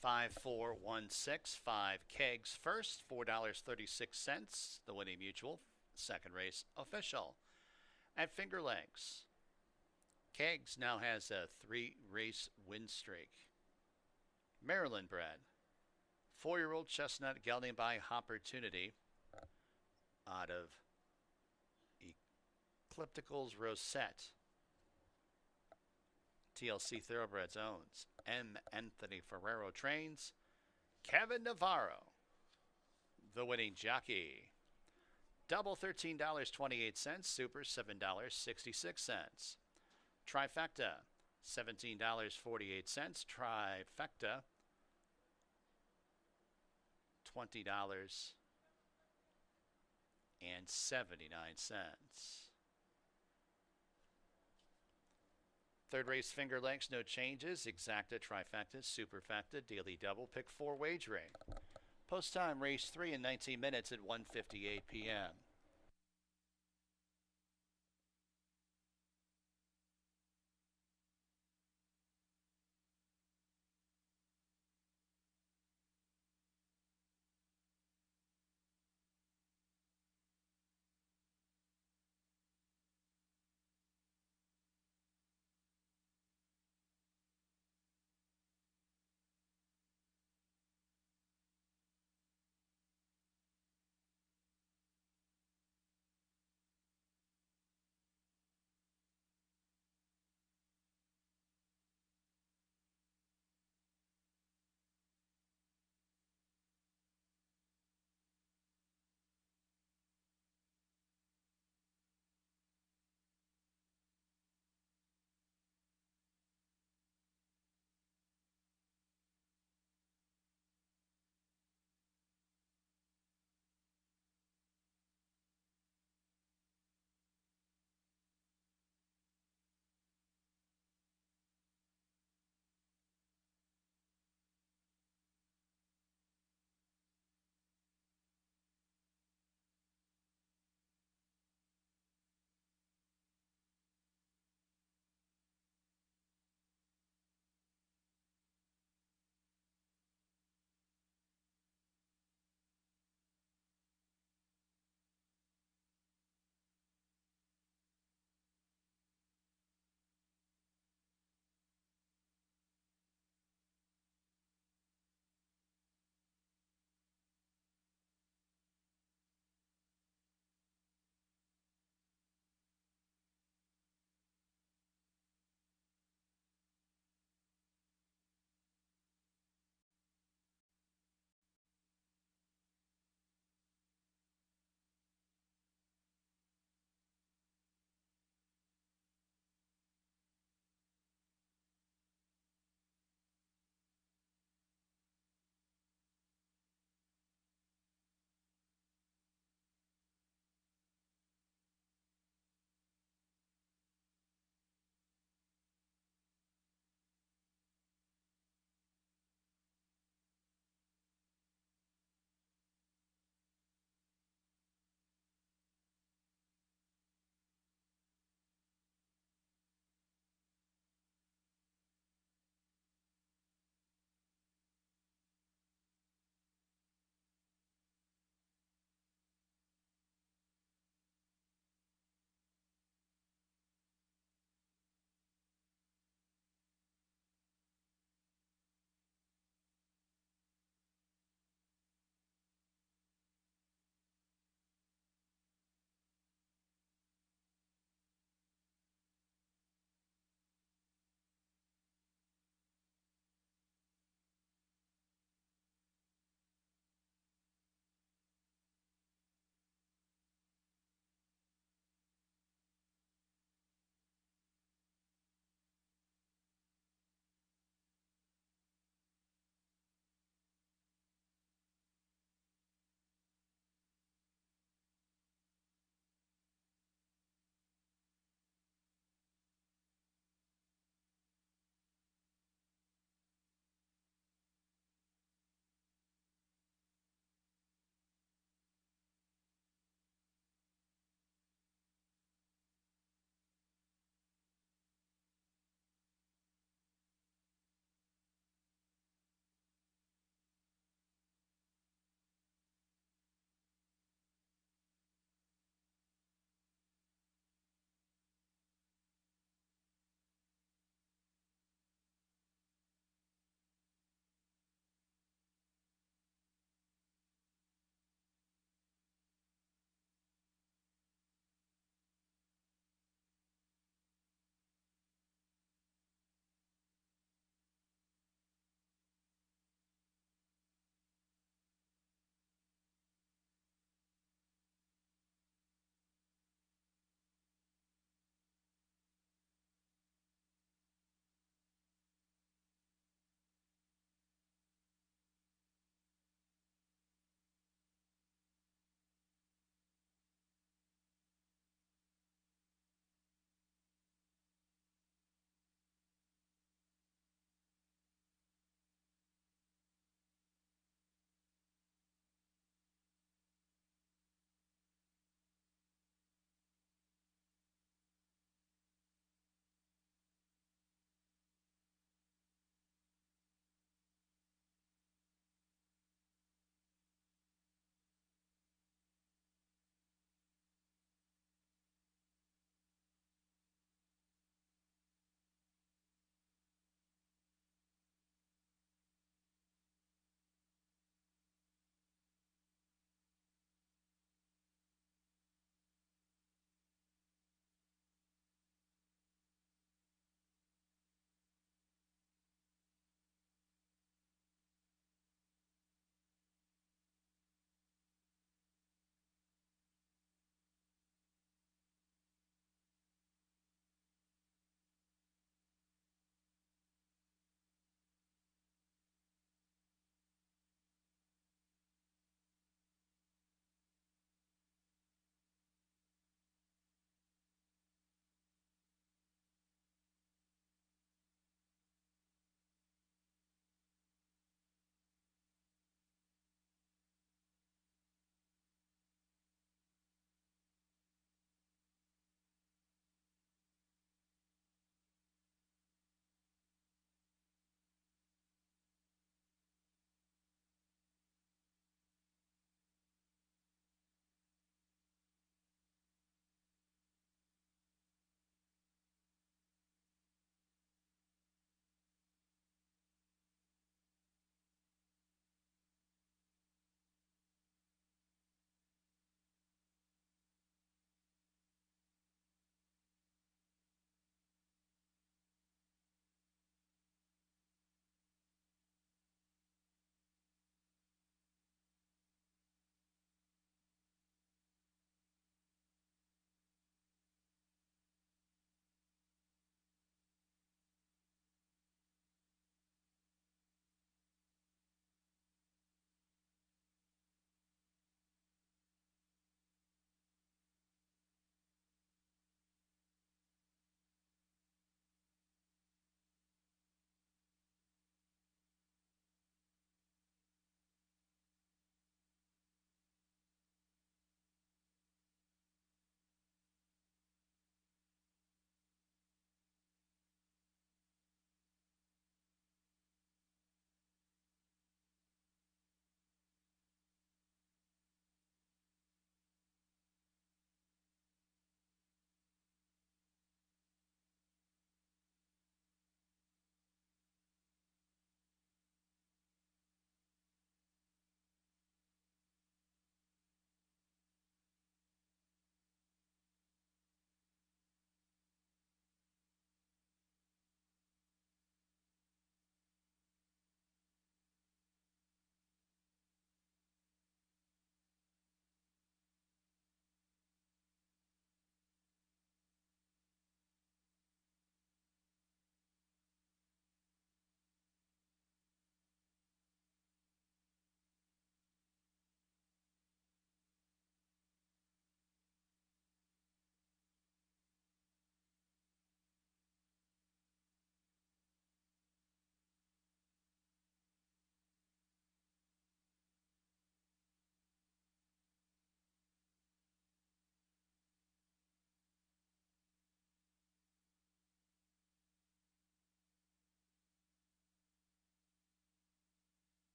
5416, 5 kegs first, $4.36. The winning mutual, second race official. At Finger Lakes, Kegs now has a 3-race win streak. Maryland bred, 4-year-old chestnut gelding by Opportunity out of Eclipticals Rosette. TLC Thoroughbreds owns. M. Anthony Ferrero trains. Kevin Navarro, the winning jockey. Double $13.28, super $7.66. Trifecta, $17.48. Trifecta, $20.79. Third race, Finger Lakes, no changes. Exacta, trifecta, superfecta, daily double, pick 4 wagering. Post time, race 3 in 19 minutes at 1:58 p.m.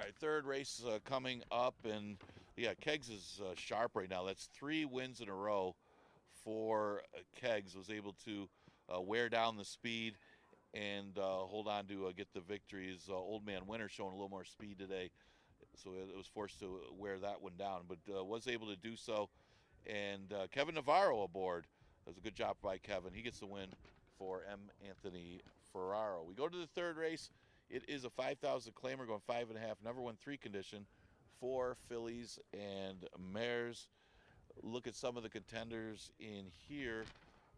All right, third race coming up, and yeah, Keggs is sharp right now. That's 3 wins in a row for Keggs. Was able to wear down the speed and hold on to get the victories. Old Man Winter showing a little more speed today, so it was forced to wear that one down, but was able to do so. And Kevin Navarro aboard. That was a good job by Kevin. He gets the win for M. Anthony Ferraro. We go to the third race. It is a 5,000 claimer going 5.5, never won 3 condition. 4 fillies and mares. Look at some of the contenders in here.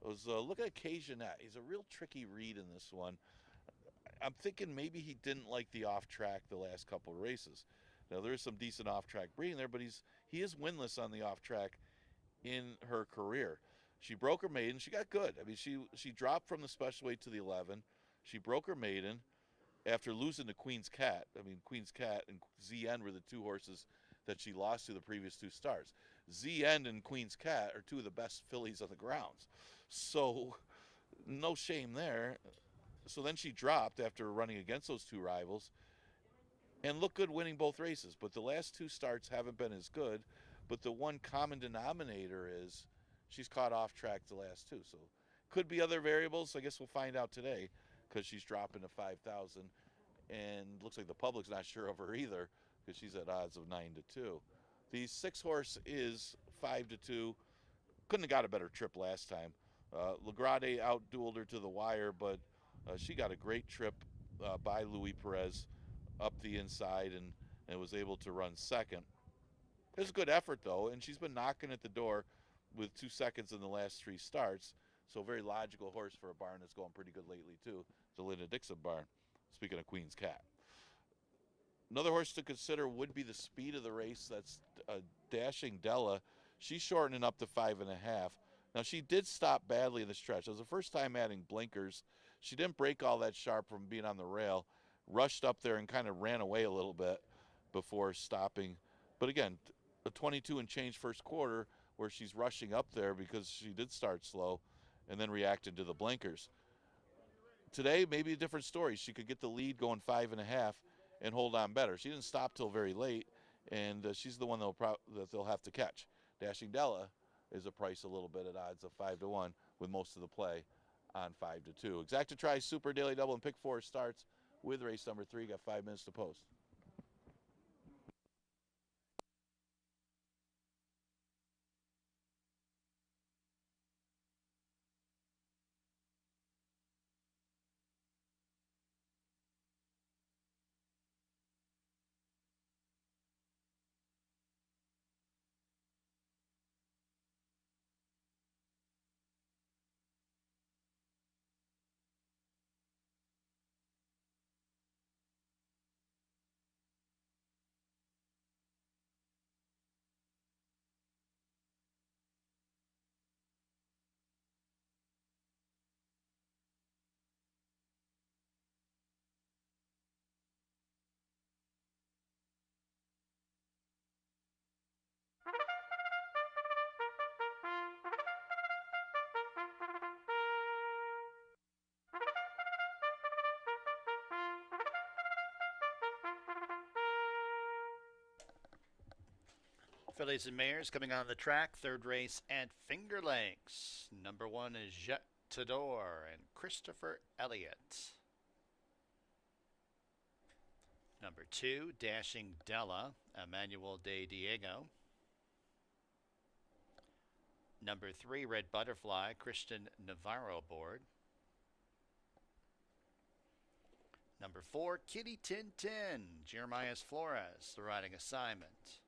Look at Cajunette. He's a real tricky read in this one. I'm thinking maybe he didn't like the off track the last couple of races. Now there is some decent off track breeding there, but he is winless on the off track in her career. She broke her maiden. She got good. I mean, she dropped from the special weight to the 11. She broke her maiden after losing to Queen's Cat. I mean, Queen's Cat and ZN were the 2 horses that she lost to the previous 2 starts. ZN and Queen's Cat are 2 of the best fillies on the grounds. So no shame there. So then she dropped after running against those 2 rivals and looked good winning both races. But the last 2 starts haven't been as good. But the one common denominator is she's caught off track the last 2. So could be other variables. I guess we'll find out today because she's dropping to 5,000. And looks like the public's not sure of her either because she's at odds of 9-2. The 6 horse is 5-2. Couldn't have got a better trip last time. Lagrade outdueled her to the wire, but she got a great trip by Louis Perez up the inside and was able to run second. It was a good effort, though, and she's been knocking at the door with 2 seconds in the last 3 starts. So a very logical horse for a barn that's going pretty good lately, too. The Linda Dixon barn, speaking of Queen's Cat. Another horse to consider would be the speed of the race. That's Dashing Della. She's shortening up to 5.5. Now, she did stop badly in the stretch. It was the first time adding blinkers. She didn't break all that sharp from being on the rail. Rushed up there and kind of ran away a little bit before stopping. But again, a 22 and change first quarter where she's rushing up there because she did start slow and then reacted to the blinkers. Today, maybe a different story. She could get the lead going 5.5 and hold on better. She didn't stop till very late, and she's the one that they'll have to catch. Dashing Della is a price a little bit at odds of 5-1 with most of the play on 5-2. Exacta Tri Super Daily Double and Pick 4 starts with race number 3. Got 5 minutes to post. Fillies and mares coming on the track. Third race at Finger Lakes. Number 1 is Jet Tador and Christopher Elliott. Number 2, Dashing Della, Emmanuel de Diego. Number 3, Red Butterfly, Christian Navarro aboard. Number 4, Kitty Tin Tin, Jeremias Flores, the riding assignment.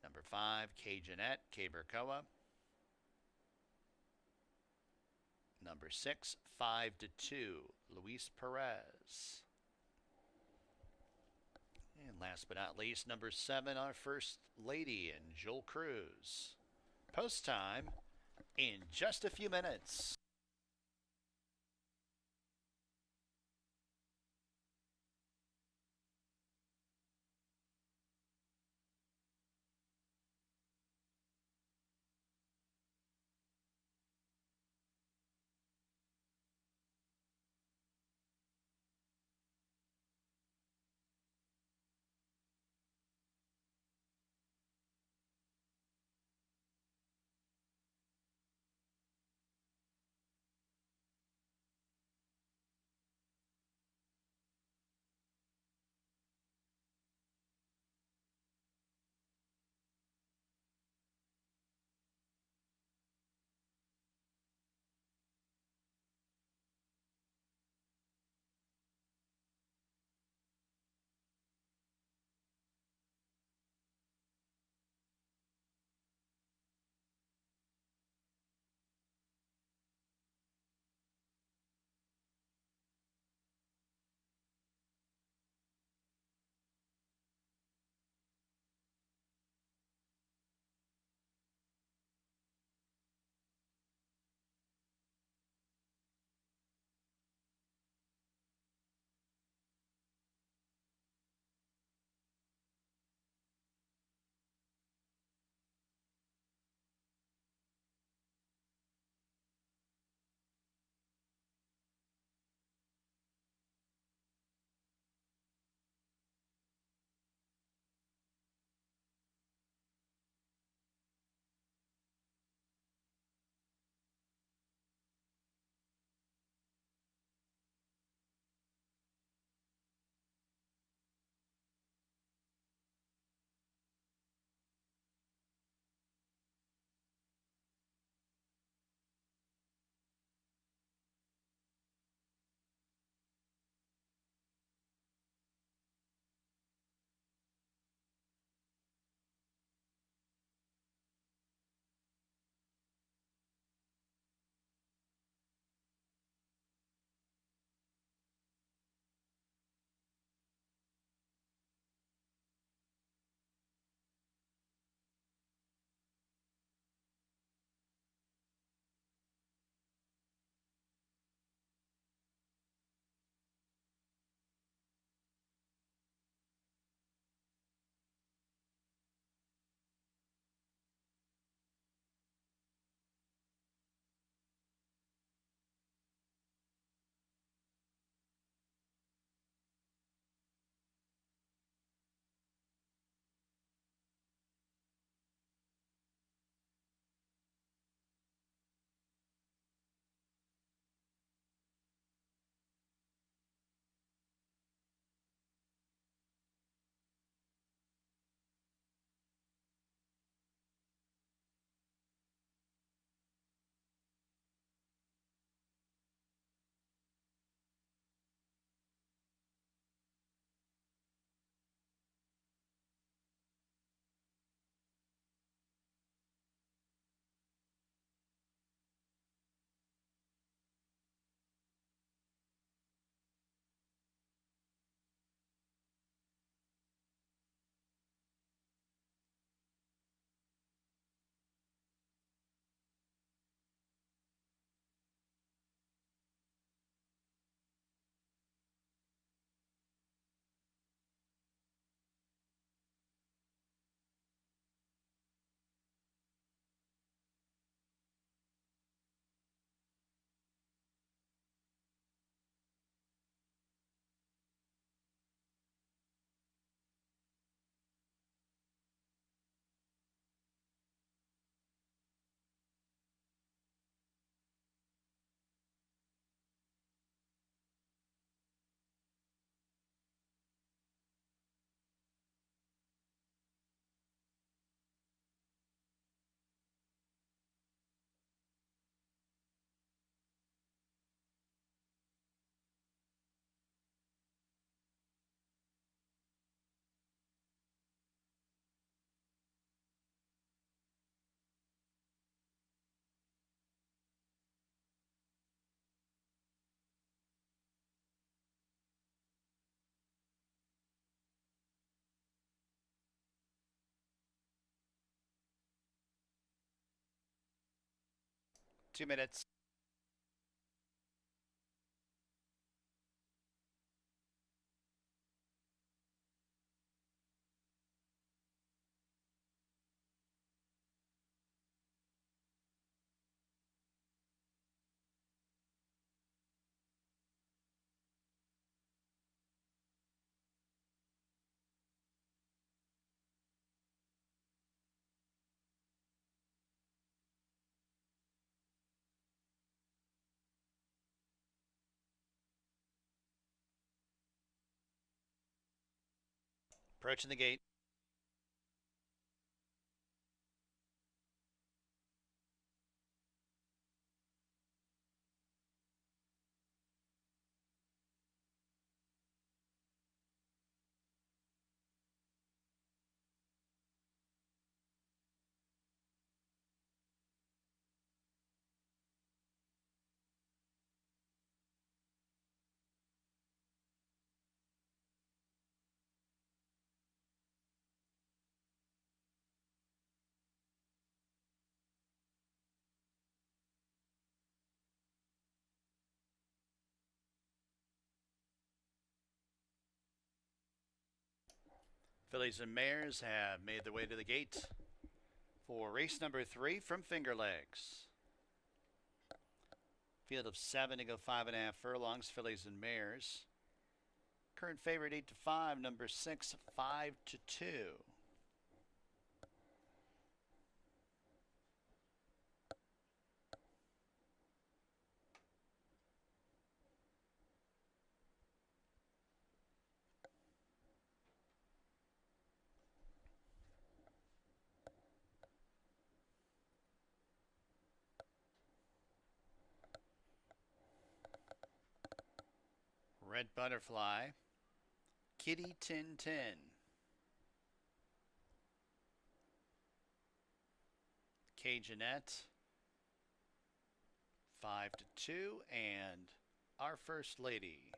Number 5, Cajunette, Cabercoa. Number 6, 5-2, Luis Perez. And last but not least, number 7, our First Lady, and Joel Cruz. Post time in just a few minutes. 2 minutes. Approaching the gate. Fillies and mares have made their way to the gate for race number 3 from Finger Lakes. Field of 7 to go 5.5 furlongs, fillies and mares. Current favorite 8 to 5, number 6, 5 to 2. Red Butterfly, Kitty Tin Tin, K Jeanette, 5 to 2, and Our First Lady.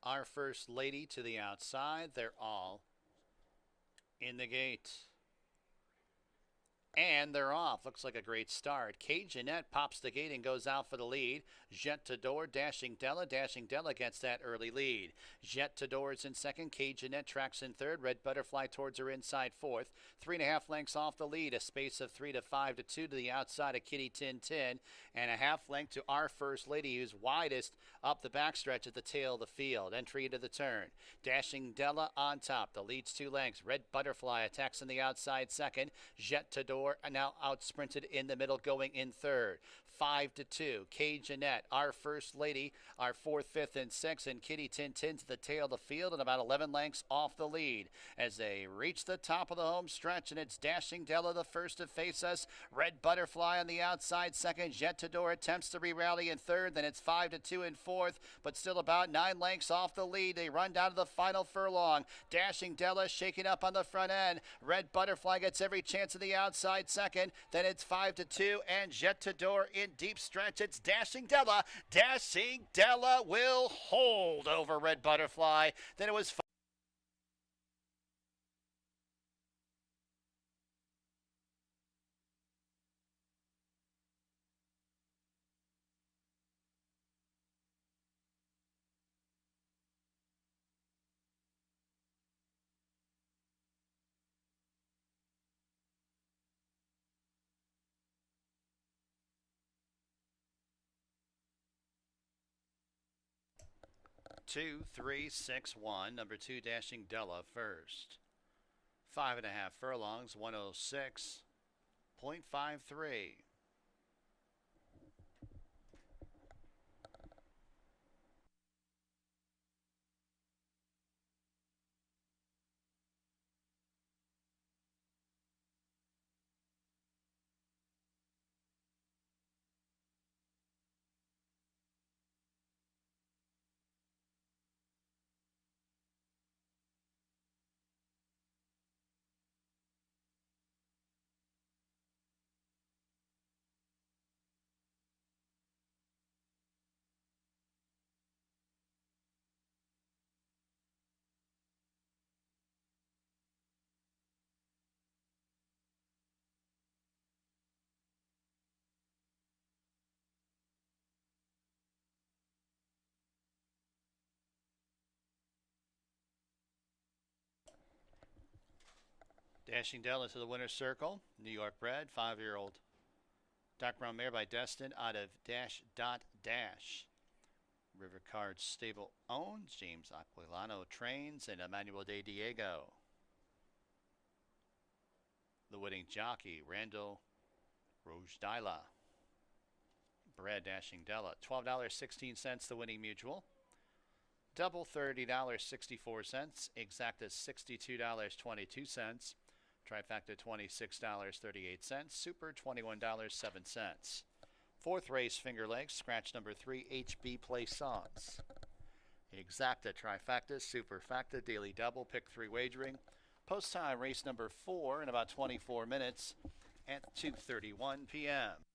Our First Lady to the outside. They're all in the gate. And they're off. Looks like a great start. K Jeanette pops the gate and goes out for the lead. Jet Tador, Dashing Della. Dashing Della gets that early lead. Jet Tador is in second. K Jeanette tracks in third. Red Butterfly towards her inside fourth. 3.5 lengths off the lead. A space of 3 to 5 to 2 to the outside of Kitty Tin Tin. And a half length to Our First Lady, who's widest up the backstretch at the tail of the field. Entry into the turn. Dashing Della on top. The lead's 2 lengths. Red Butterfly attacks on the outside second. Jet Tador now out sprinted in the middle, going in third. 5 to 2. K Jeanette, Our First Lady, our 4th, 5th, and 6th, and Kitty Tin Tin to the tail of the field and about 11 lengths off the lead as they reach the top of the home stretch. And it's Dashing Della the first to face us. Red Butterfly on the outside second. Jet Tador attempts to re-rally in third. Then it's 5 to 2 in fourth, but still about 9 lengths off the lead. They run down to the final furlong. Dashing Della shaking up on the front end. Red Butterfly gets every chance of the outside second. Then it's 5 to 2, and Jet Tador in deep stretch. It's Dashing Della. Dashing Della will hold over Red Butterfly. Then it was 2, 3, 6, 1. Number 2, Dashing Della first. 5.5 furlongs, 106.53. Dashing Della to the winner's circle. New York bred, 5-year-old. Dark brown mare by Destin out of Dash Dot Dash. River Card Stable owns. James Aquilano trains, and Emmanuel De Diego. The winning jockey, Randall Rojdila. Bred Dashing Della, $12.16 the winning mutual. Double $30.64. Exacta $62.22. Trifecta $26.38. Super $21.07. Fourth race, Finger Lakes, scratch number 3, HB Play Songs. Exacta, trifecta, superfecta, daily double, pick 3 wagering. Post time, race number 4 in about 24 minutes at 2:31 p.m.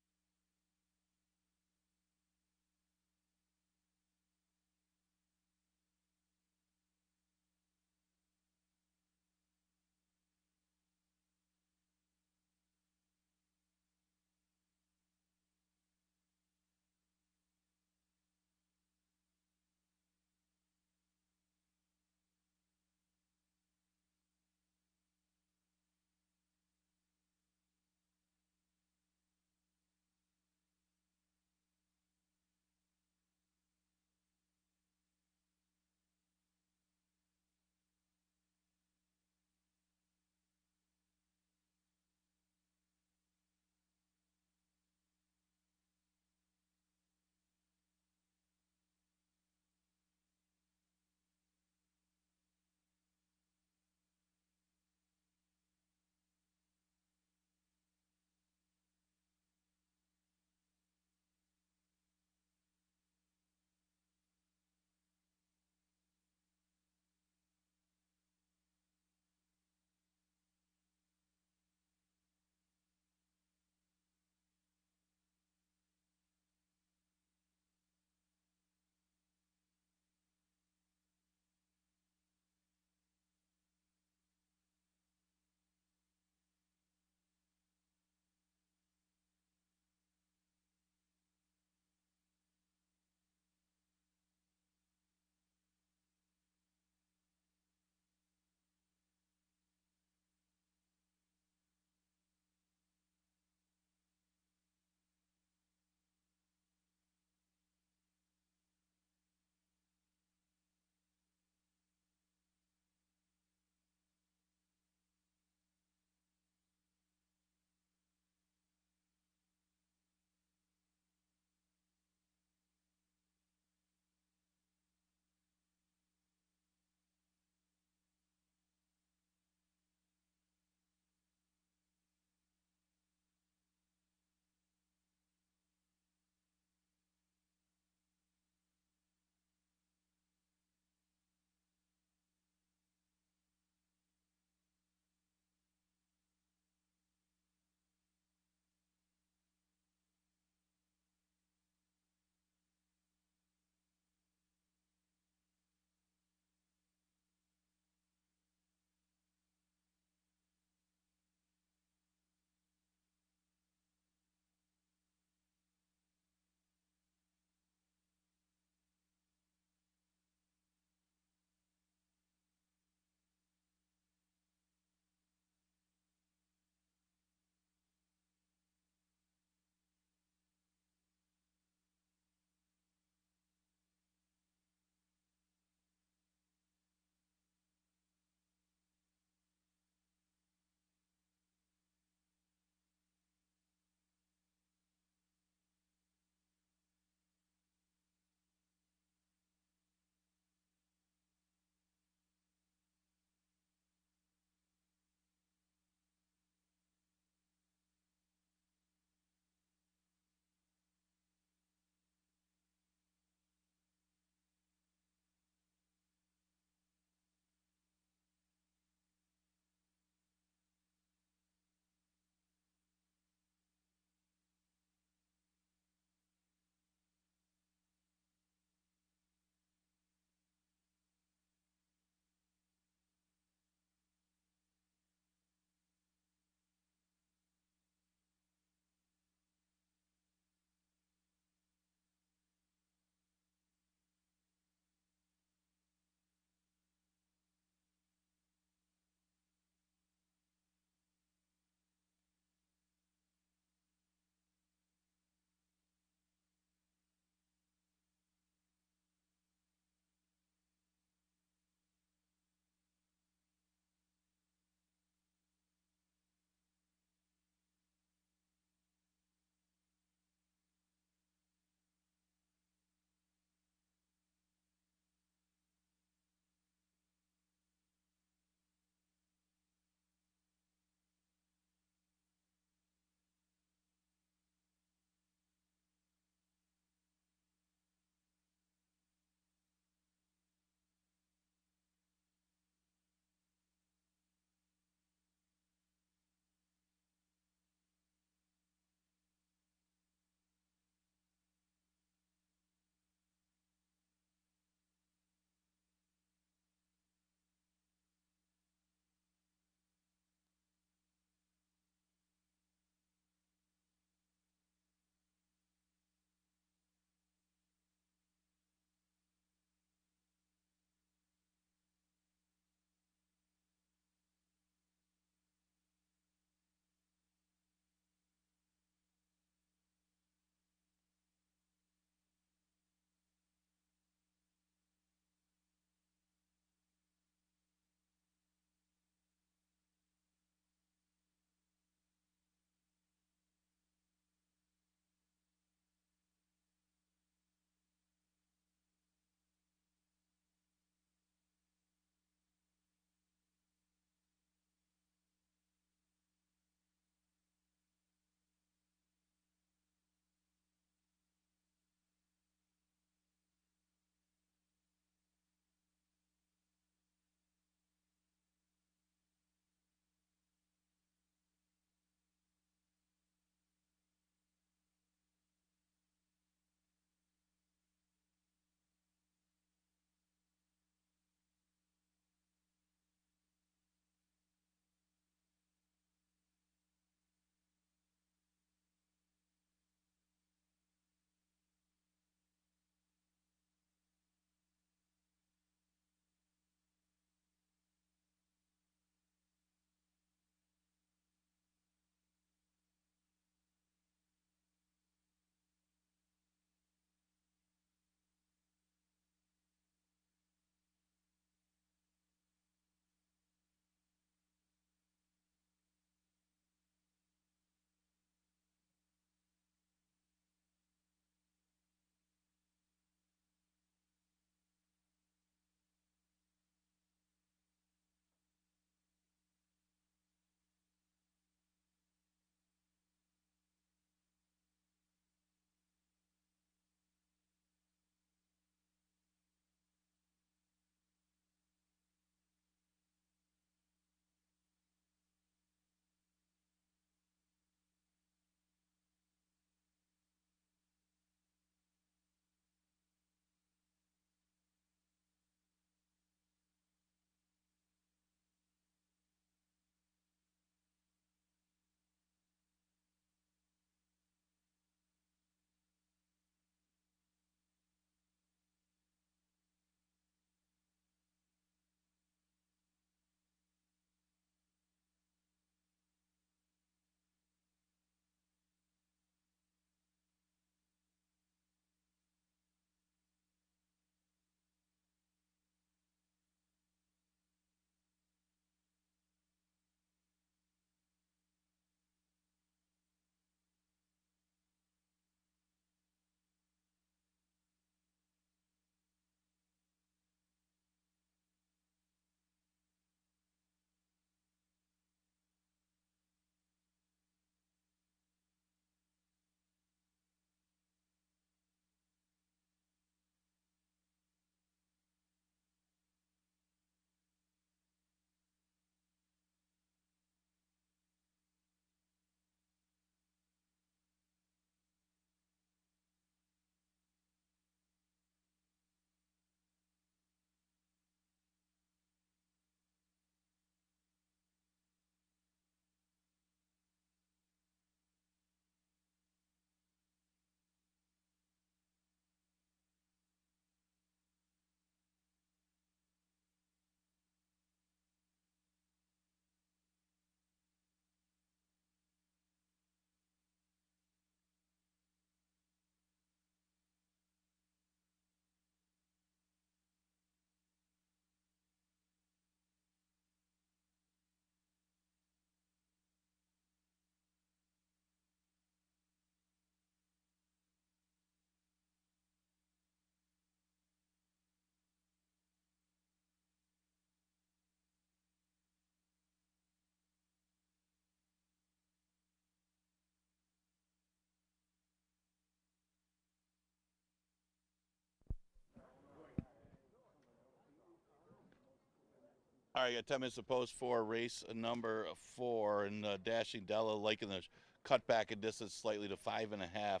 All right, got 10 minutes to post for race number 4, and Dashing Della liking the cut back in distance slightly to 5.5,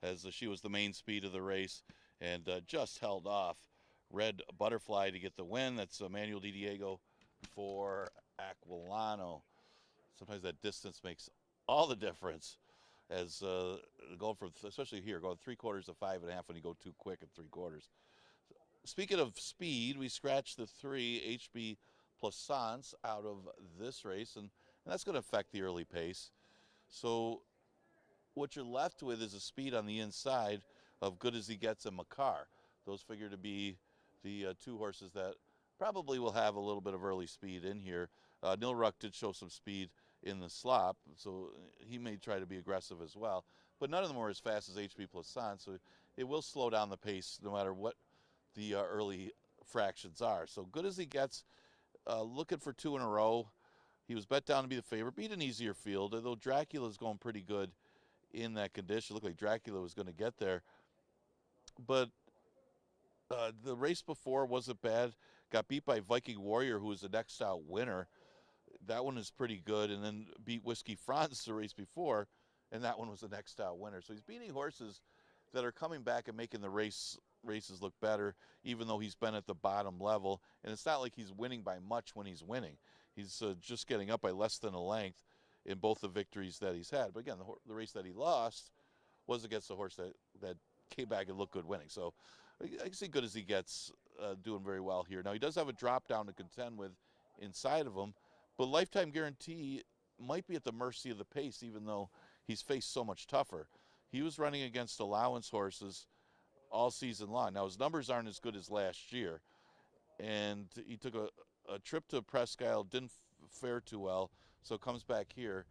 as she was the main speed of the race, and just held off Red Butterfly to get the win. That's Manuel Di Diego for Aquilano. Sometimes that distance makes all the difference, as going from, especially here, going 3/4 to 5.5 when you go too quick at 3/4. Speaking of speed, we scratched the 3 HB Plaisance out of this race, and that's going to affect the early pace. So what you're left with is a speed on the inside of Good As He Gets and Makar. Those figure to be the two horses that probably will have a little bit of early speed in here. Nilruck did show some speed in the slop, so he may try to be aggressive as well. But none of them are as fast as HB Plaisance, so it will slow down the pace no matter what the early fractions are. So Good As He Gets, looking for 2 in a row. He was bet down to be the favorite, beat an easier field, although Dracula's going pretty good in that condition. Looked like Dracula was going to get there. But the race before wasn't bad. Got beat by Viking Warrior, who was the next out winner. That one is pretty good. And then beat Whiskey Franz the race before, and that one was the next out winner. So he's beating horses that are coming back and making the races look better, even though he's been at the bottom level. And it's not like he's winning by much when he's winning. He's just getting up by less than a length in both the victories that he's had. But again, the race that he lost was against a horse that came back and looked good winning. So I can see Good As He Gets doing very well here. Now, he does have a drop down to contend with inside of him, but Lifetime Guarantee might be at the mercy of the pace, even though he's faced so much tougher. He was running against allowance horses all season long. Now, his numbers aren't as good as last year, and he took a trip to Presque Isle, didn't fare too well, so comes back here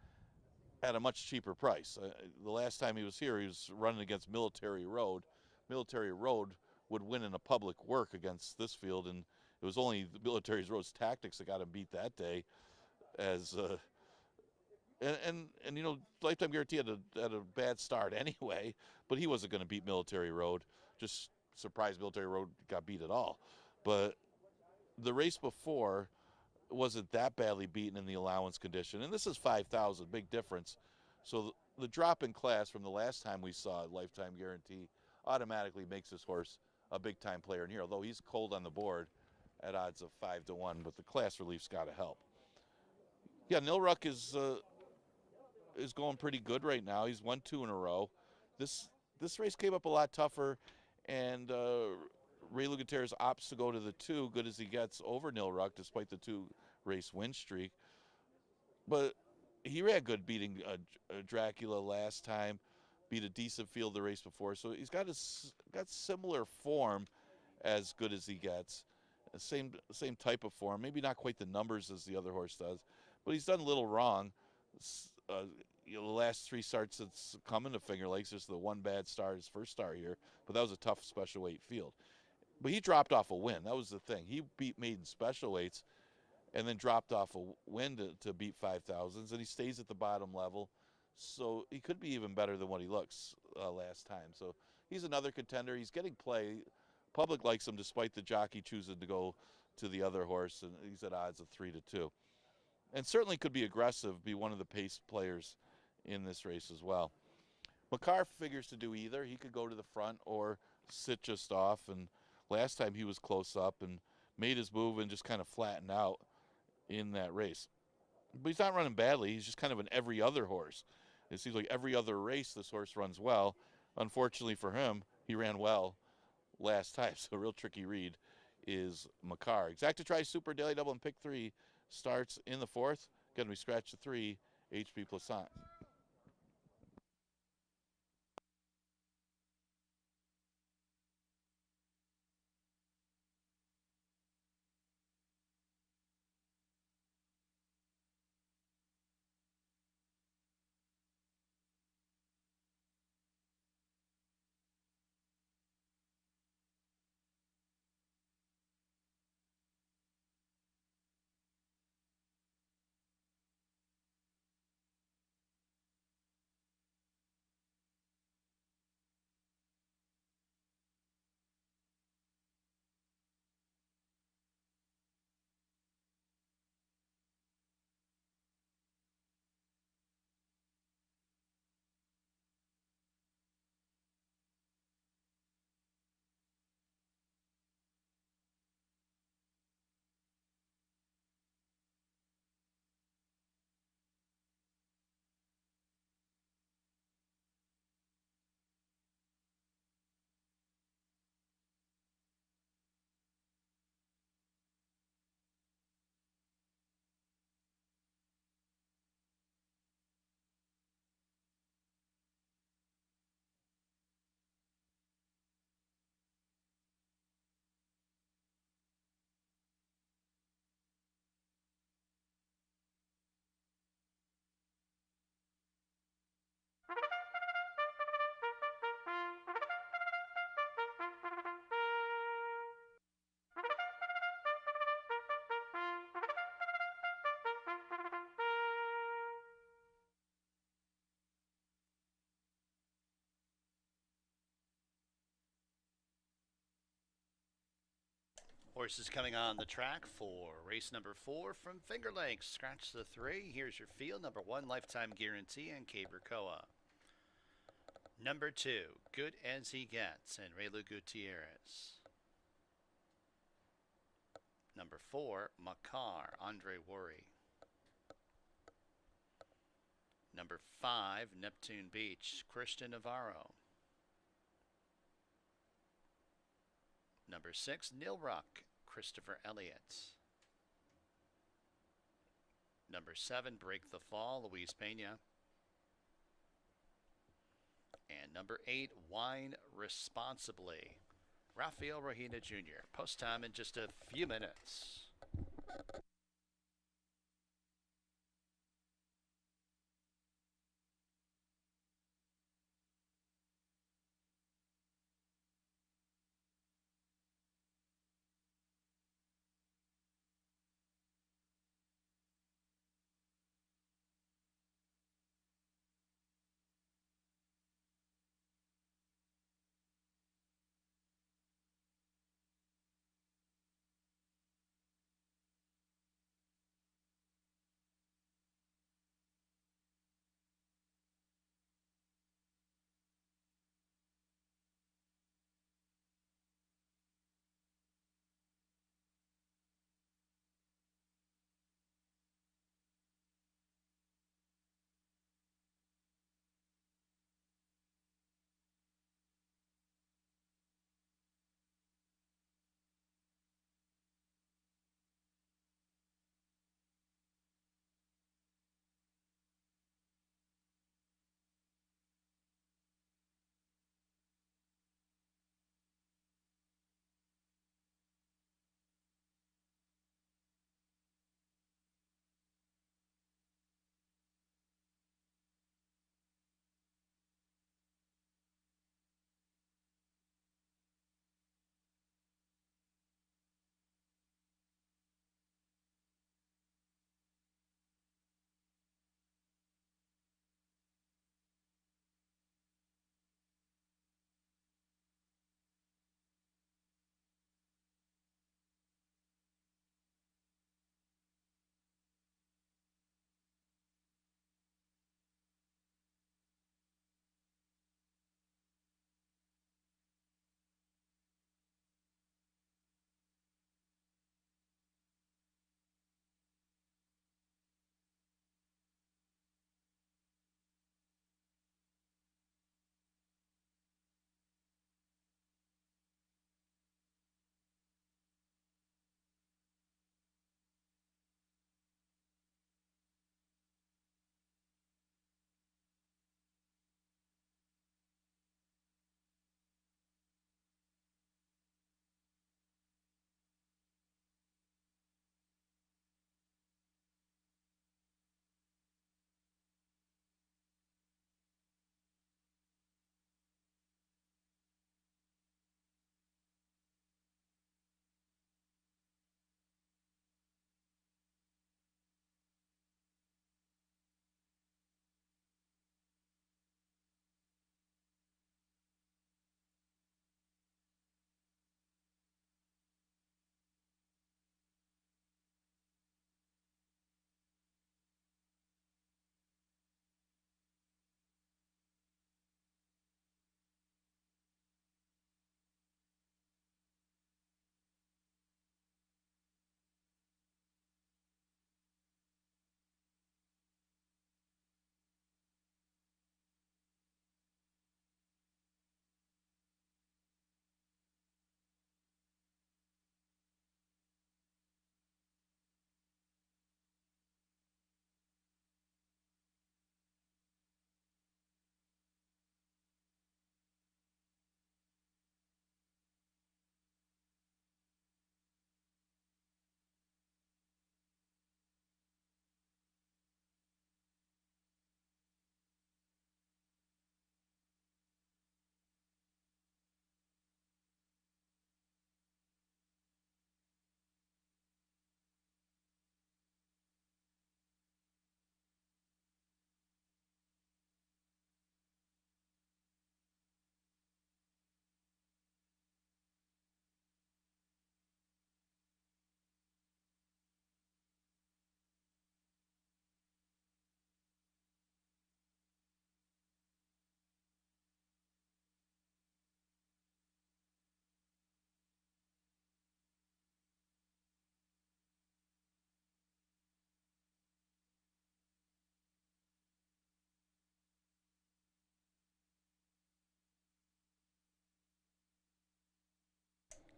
at a much cheaper price. The last time he was here, he was running against Military Road. Military Road would win in a public work against this field, and it was only the Military Road's tactics that got him beat that day. As and you know, Lifetime Guarantee had a bad start anyway, but he wasn't going to beat Military Road. Just surprised Military Road got beat at all. But the race before wasn't that badly beaten in the allowance condition, and this is 5,000, big difference. So the drop in class from the last time we saw Lifetime Guarantee automatically makes this horse a big time player in here, although he's cold on the board at odds of 5-1, but the class relief's got to help. Yeah, Nilruck is going pretty good right now. He's won 2 in a row. This race came up a lot tougher, and Ray Lugateres opts to go to the 2, Good As He Gets, over Nilruck, despite the 2-race win streak. But he ran good beating Dracula last time, beat a decent field the race before. So he's got similar form as Good As He Gets. Same type of form, maybe not quite the numbers as the other horse does, but he's done little wrong. The last 3 starts that's coming to Finger Lakes, just the one bad start, his first start here, but that was a tough special weight field. But he dropped off a win. That was the thing. He beat maiden special weights and then dropped off a win to beat 5,000s, and he stays at the bottom level. So he could be even better than what he looks last time. So he's another contender. He's getting play. Public likes him despite the jockey choosing to go to the other horse, and he's at odds of 3-2. And certainly could be aggressive, be one of the pace players in this race as well. Makar figures to do either. He could go to the front or sit just off, and last time he was close up and made his move and just kind of flattened out in that race. But he's not running badly. He's just kind of an every other horse. It seems like every other race this horse runs well. Unfortunately for him, he ran well last time, so a real tricky read is Makar. Exacta Tri Super Daily Double and Pick 3 starts in the 4th. Again, we scratch the 3, HB Plaisance. Horses coming on the track for race number 4 from Finger Lakes. Scratch the 3. Here's your field. Number 1, Lifetime Guarantee and Cabercoa. Number 2, Good As He Gets and Raylu Gutierrez. Number 4, Makar, Andre Worry. Number 5, Neptune Beach, Christian Navarro. Number 6, Nilrock, Christopher Elliott. Number 7, Break the Fall, Luis Pena. And number 8, Wine Responsibly, Rafael Rojina Jr. Post time in just a few minutes.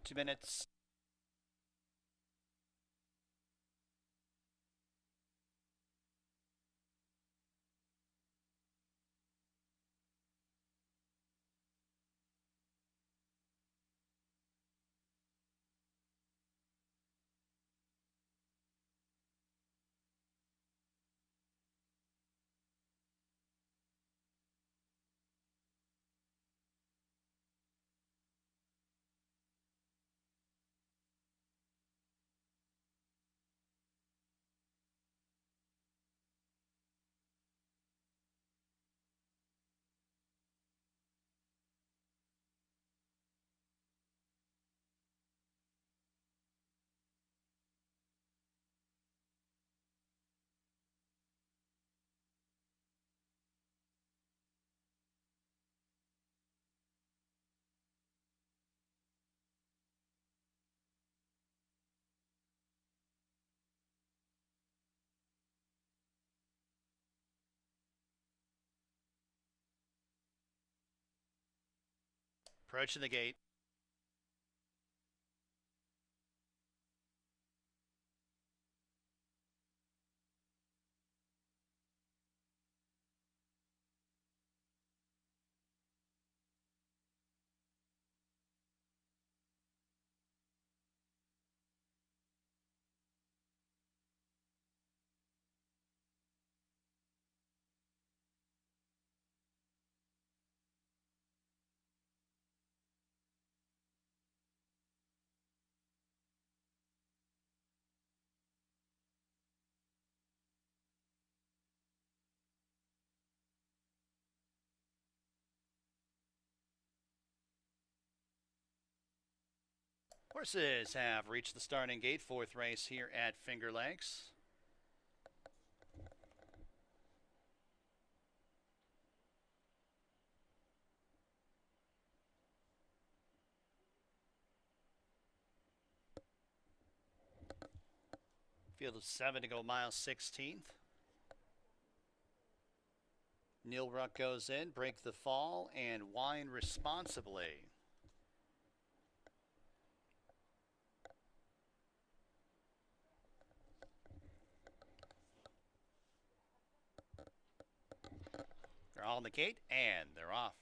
2 minutes. Approaching the gate. Horses have reached the starting gate. Fourth race here at Finger Lakes. Field of 7 to go mile 16th. Neil Ruck goes in, break the fall, and wine responsibly. They're all in the gate, and they're off.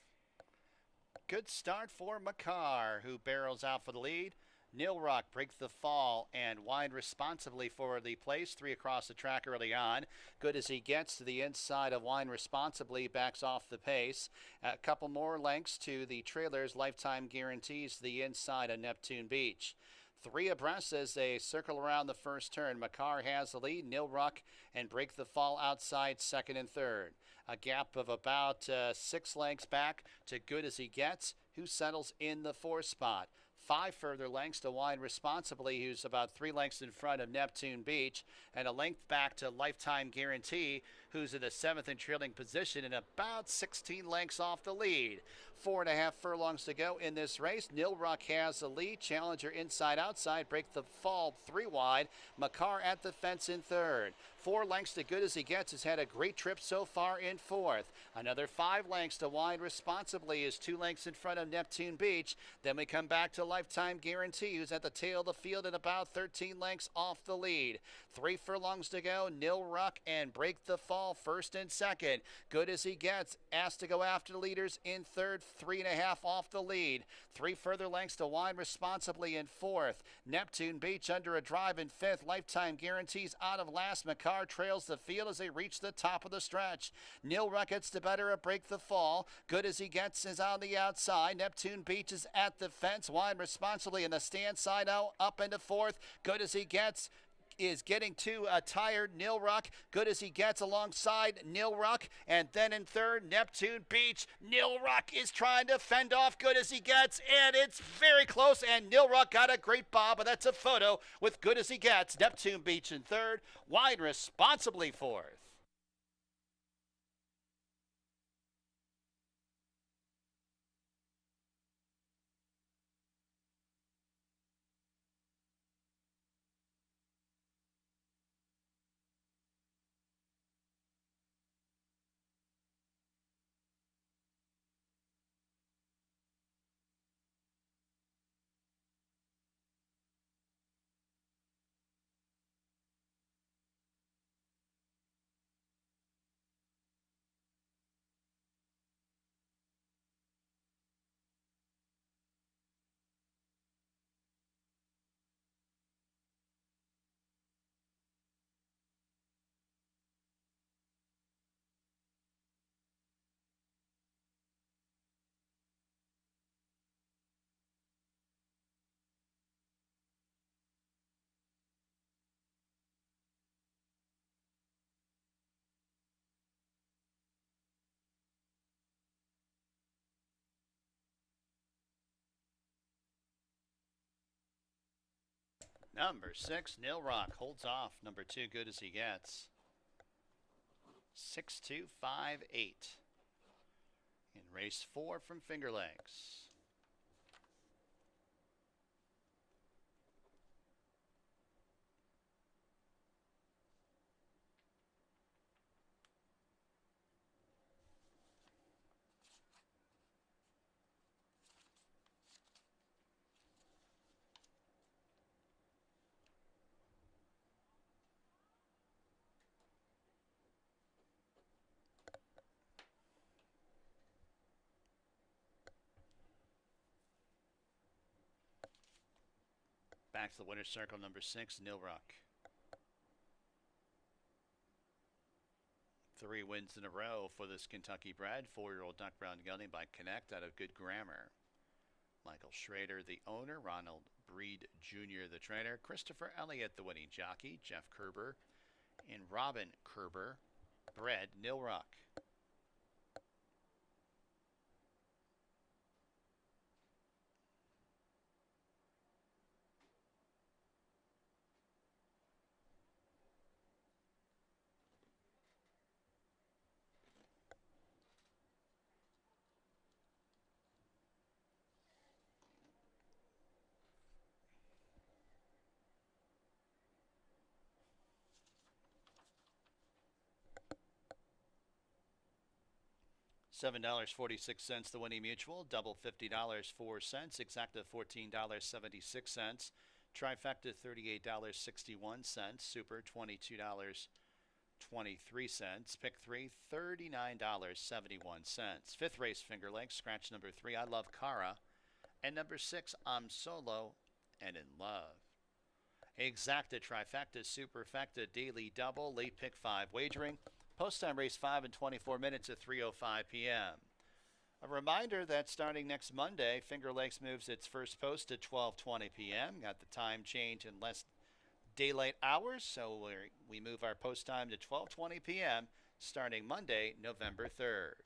Good start for Makar, who barrels out for the lead. Neil Ruck breaks the fall and wide responsibly for the place. 3 across the track early on. Good as he gets to the inside of Wine Responsibly, backs off the pace. A couple more lengths to the trailers. Lifetime guarantees to the inside of Neptune Beach. 3 abreast as they circle around the first turn. Makar has the lead. Neil Ruck and break the fall outside second and third. A gap of about 6 lengths back to Good as he gets, who settles in the 4th spot. 5 further lengths to Wine Responsibly, who's about 3 lengths in front of Neptune Beach, and a length back to Lifetime Guarantee, who's in the 7th and trailing position and about 16 lengths off the lead. 4.5 furlongs to go in this race. Neil Ruck has the lead. Challenger inside outside. Break the fall 3 wide. Makar at the fence in third. 4 lengths to Good as he gets. Has had a great trip so far in fourth. Another 5 lengths to Wine Responsibly is 2 lengths in front of Neptune Beach. Then we come back to Lifetime Guarantee, who's at the tail of the field and about 13 lengths off the lead. 3 furlongs to go. Neil Ruck and Break the Fall first and second. Good as he gets. Asked to go after the leaders in third. 3.5 off the lead. 3 further lengths to Wine Responsibly in fourth. Neptune Beach under a drive in fifth. Lifetime Guarantees out of last. Makar trails the field as they reach the top of the stretch. Neil Ruck gets the better of Break the Fall. Good as he gets is on the outside. Neptune Beach is at the fence. Wine Responsibly in the stand side out up into fourth. Good as he gets is getting to a tired Neil Ruck. Good as he gets alongside Neil Ruck. And then in third, Neptune Beach. Neil Ruck is trying to fend off Good as he gets, and it's very close. And Neil Ruck got a great bob, but that's a photo with Good as he gets. Neptune Beach in third, Wine Responsibly fourth. Number 6, Nil Rock holds off. Number 2, Good as He Gets. 6-2-5-8. In race 4 from Finger Lakes. Back to the winner's circle, number 6, Nil Rock. 3 wins in a row for this Kentucky bred 4-year-old Duck Brown Gelding by Connect out of Good Grammar. Michael Schrader, the owner. Ronald Breed Jr., the trainer. Christopher Elliott, the winning jockey. Jeff Kerber and Robin Kerber, bred Nil Rock. $7.46 the winning mutual, double $50.04, exacta $14.76, trifecta $38.61, super $22.23, pick 3 $39.71. Fifth race, Finger Lakes, scratch number 3, I Love Cara, and number 6, I'm Solo and in Love. Exacta, trifecta, superfecta, daily double, late pick 5 wagering. Post time race 5 in 24 minutes at 3:05 p.m. A reminder that starting next Monday, Finger Lakes moves its first post to 12:20 p.m. Got the time change in less daylight hours, so we move our post time to 12:20 p.m. starting Monday, November 3rd.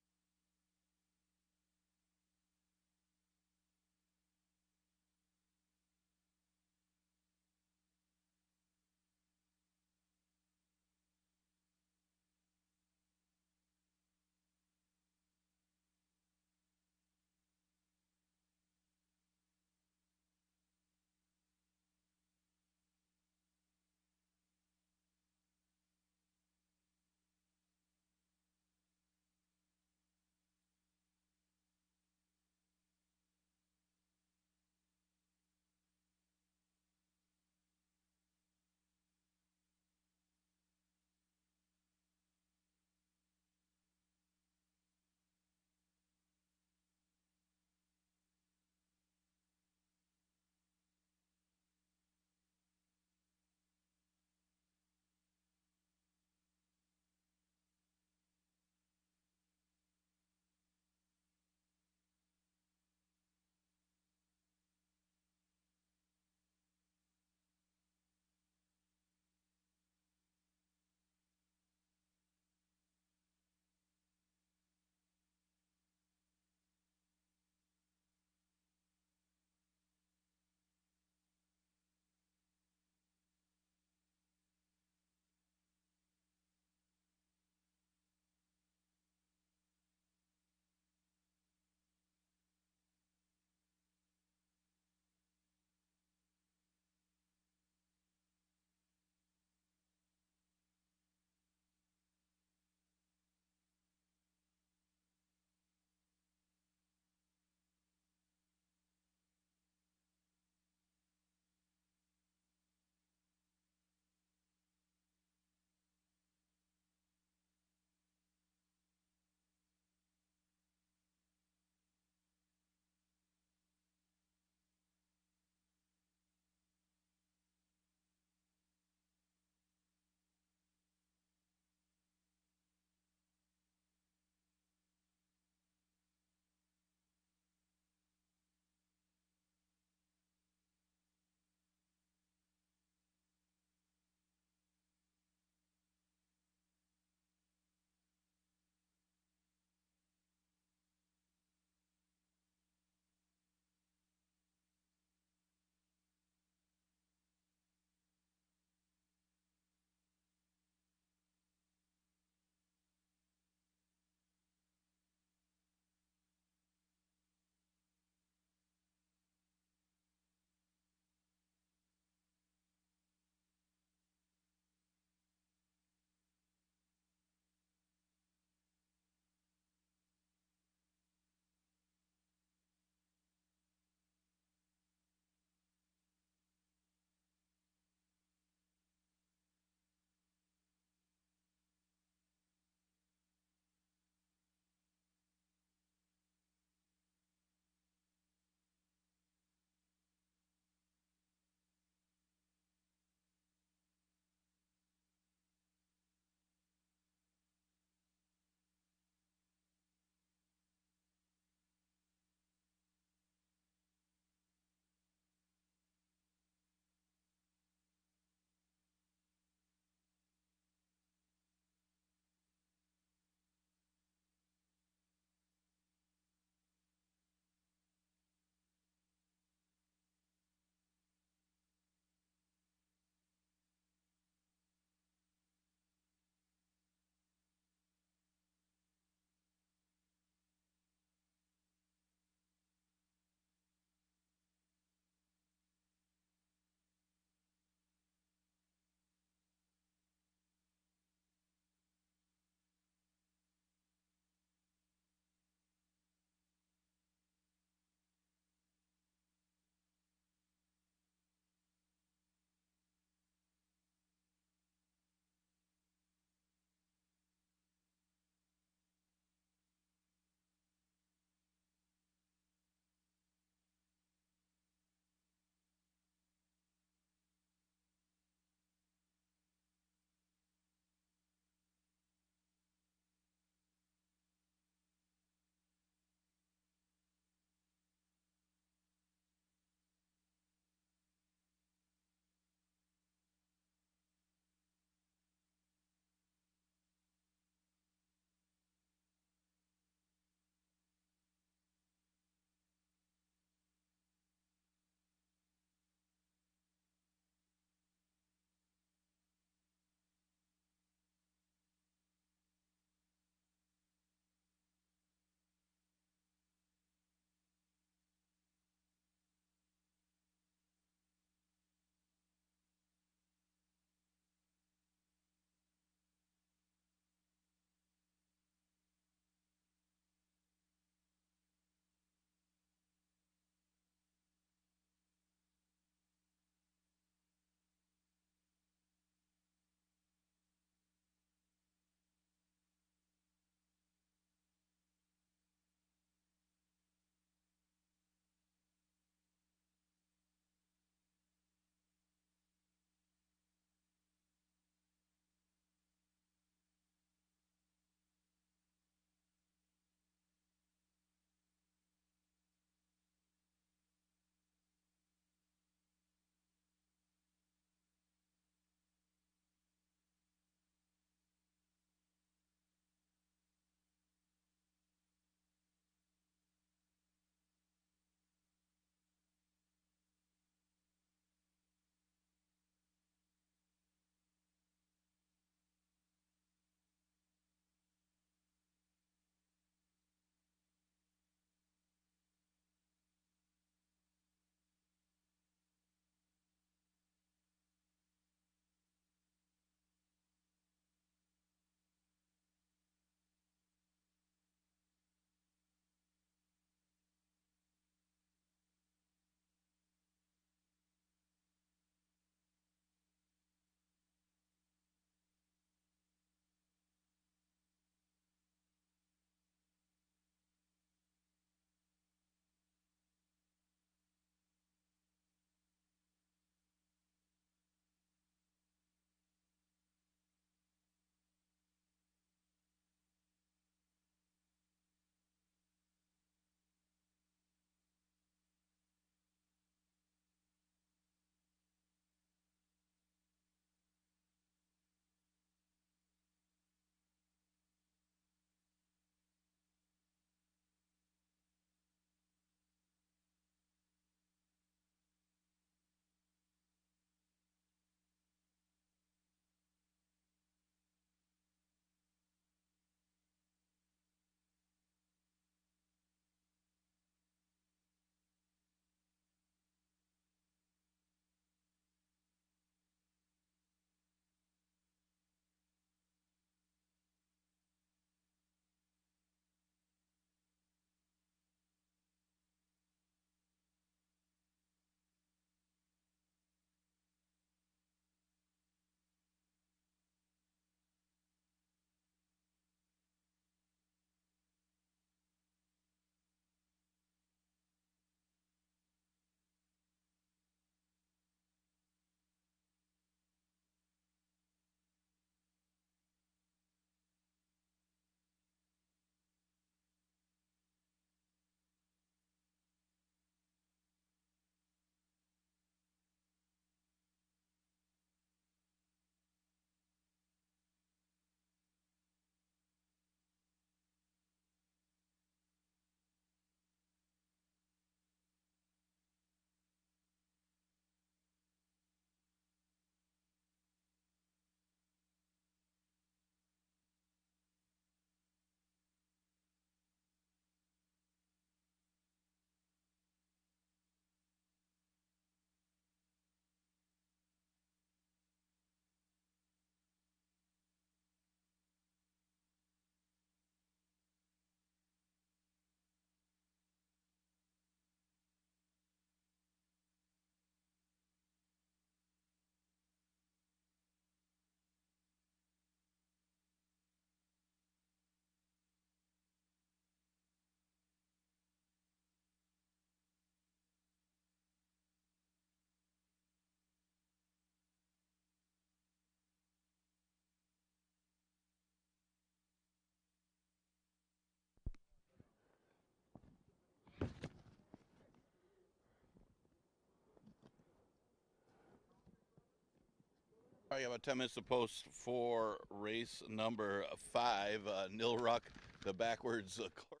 All right, about 10 minutes to post for race number 5, Nilruck, the backwards course.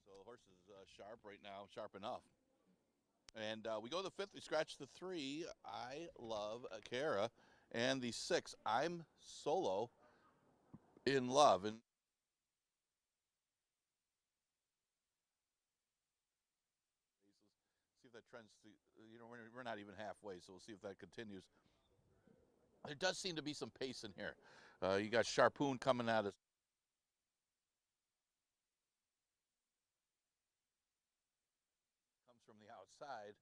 So the horse is sharp right now, sharp enough. And we go to the 5th, we scratch the 3, I Love Kara, and the 6, I'm Solo in Love. And see if that trends to, we're not even halfway, so we'll see if that continues. There does seem to be some pace in here. You got Sharpoon coming at us. Comes from the outside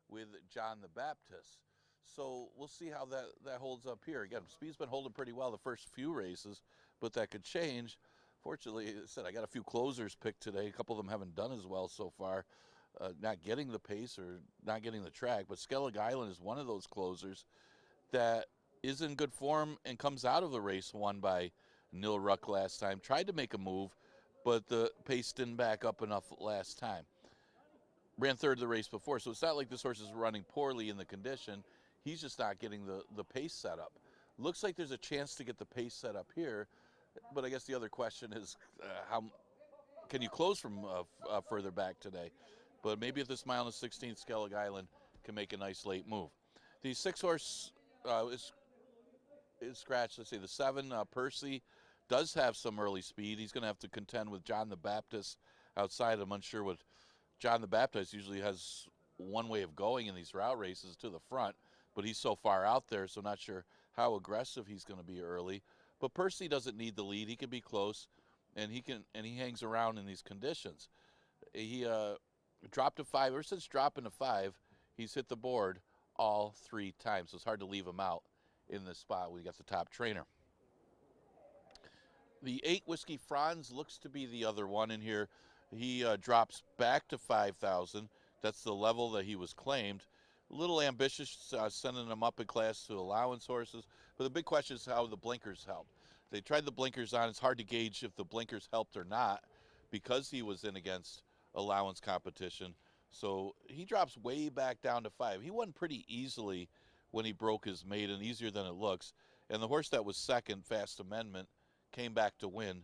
with John the Baptist. So we'll see how that holds up here. Again, speed's been holding pretty well the first few races, but that could change. Fortunately, as I said, I got a few closers picked today. A couple of them haven't done as well so far, not getting the pace or not getting the track. But Skellig Island is one of those closers that is in good form and comes out of the race won by Neil Ruck last time. Tried to make a move, but the pace didn't back up enough last time. Ran third the race before, so it's not like this horse is running poorly in the condition. He's just not getting the pace set up. Looks like there's a chance to get the pace set up here, but I guess the other question is how can you close from further back today? But maybe at this mile and 16th, Skellig Island can make a nice late move. The 6 horse is scratched. Let's see, the 7, Percy, does have some early speed. He's going to have to contend with John the Baptist outside. I'm unsure what John the Baptist usually has one way of going in these route races to the front, but he's so far out there, so not sure how aggressive he's going to be early. But Percy doesn't need the lead. He can be close, and he hangs around in these conditions. He dropped to 5. Ever since dropping to 5, he's hit the board all 3 times, so it's hard to leave him out in this spot. We got the top trainer. The 8 Whiskey Franz looks to be the other one in here. He drops back to 5,000. That's the level that he was claimed. A little ambitious, sending him up in class to allowance horses. But the big question is how the blinkers helped. They tried the blinkers on. It's hard to gauge if the blinkers helped or not because he was in against allowance competition. So he drops way back down to 5. He won pretty easily when he broke his maiden, easier than it looks. And the horse that was second, Fast Amendment, came back to win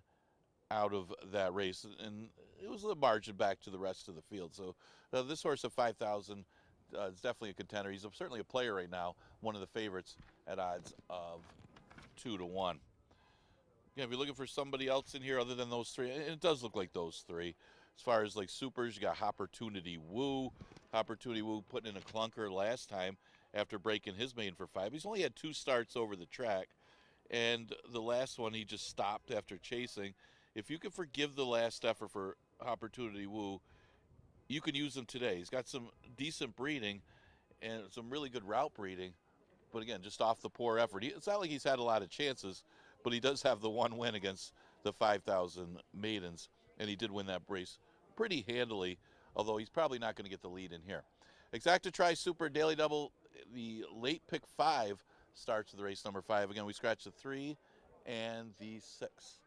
out of that race, and it was a margin back to the rest of the field. So this horse at 5,000 is definitely a contender. He's certainly a player right now, one of the favorites at odds of 2-1. Yeah, if you're looking for somebody else in here other than those 3, and it does look like those 3. As far as like supers, you got Opportunity Woo. Opportunity Woo putting in a clunker last time after breaking his maiden for 5. He's only had 2 starts over the track, and the last one he just stopped after chasing. If you can forgive the last effort for Opportunity Woo, you can use him today. He's got some decent breeding and some really good route breeding, but again, just off the poor effort. It's not like he's had a lot of chances, but he does have the one win against the 5,000 maidens, and he did win that race pretty handily, although he's probably not going to get the lead in here. Exacta Tri Super Daily Double, the late pick 5 starts with the race number 5. Again, we scratch the 3 and the 6.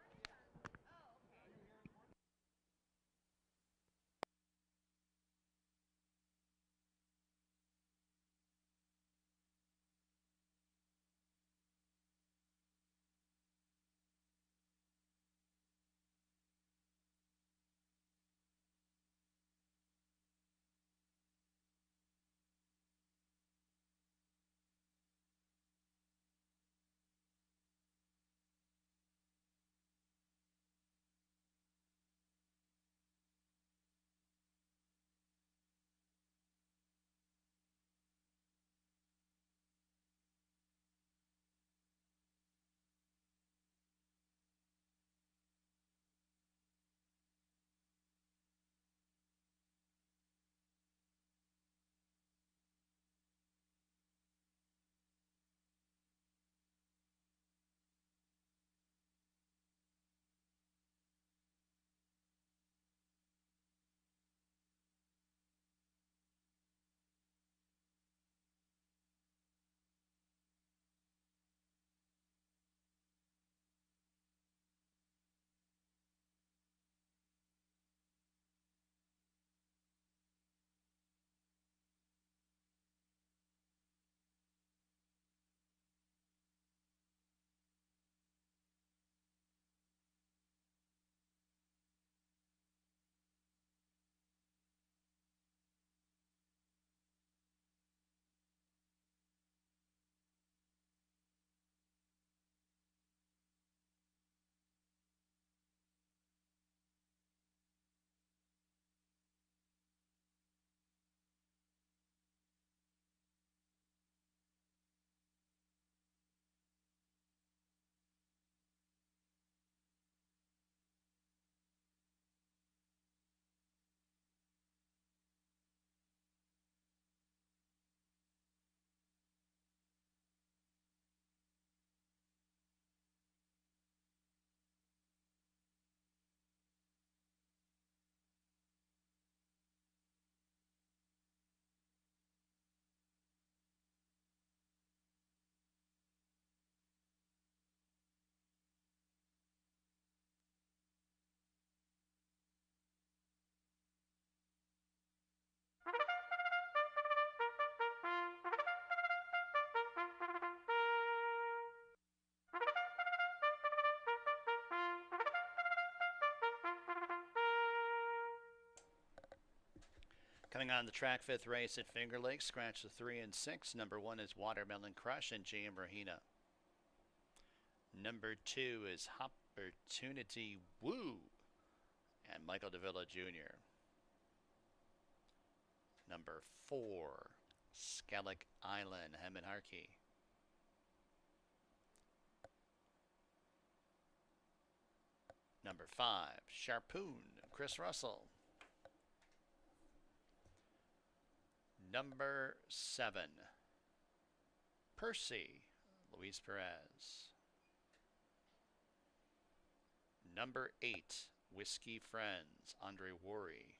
Coming on the track, fifth race at Finger Lakes. Scratch the 3 and 6. Number 1 is Watermelon Crush and GM Rahina. Number 2 is Opportunity Woo and Michael Davila Jr. Number 4, Skellick Island, Hemant Harkey. Number 5, Sharpoon, Chris Russell. Number 7, Percy, Luis Perez. Number 8, Whiskey Friends, Andre Worry.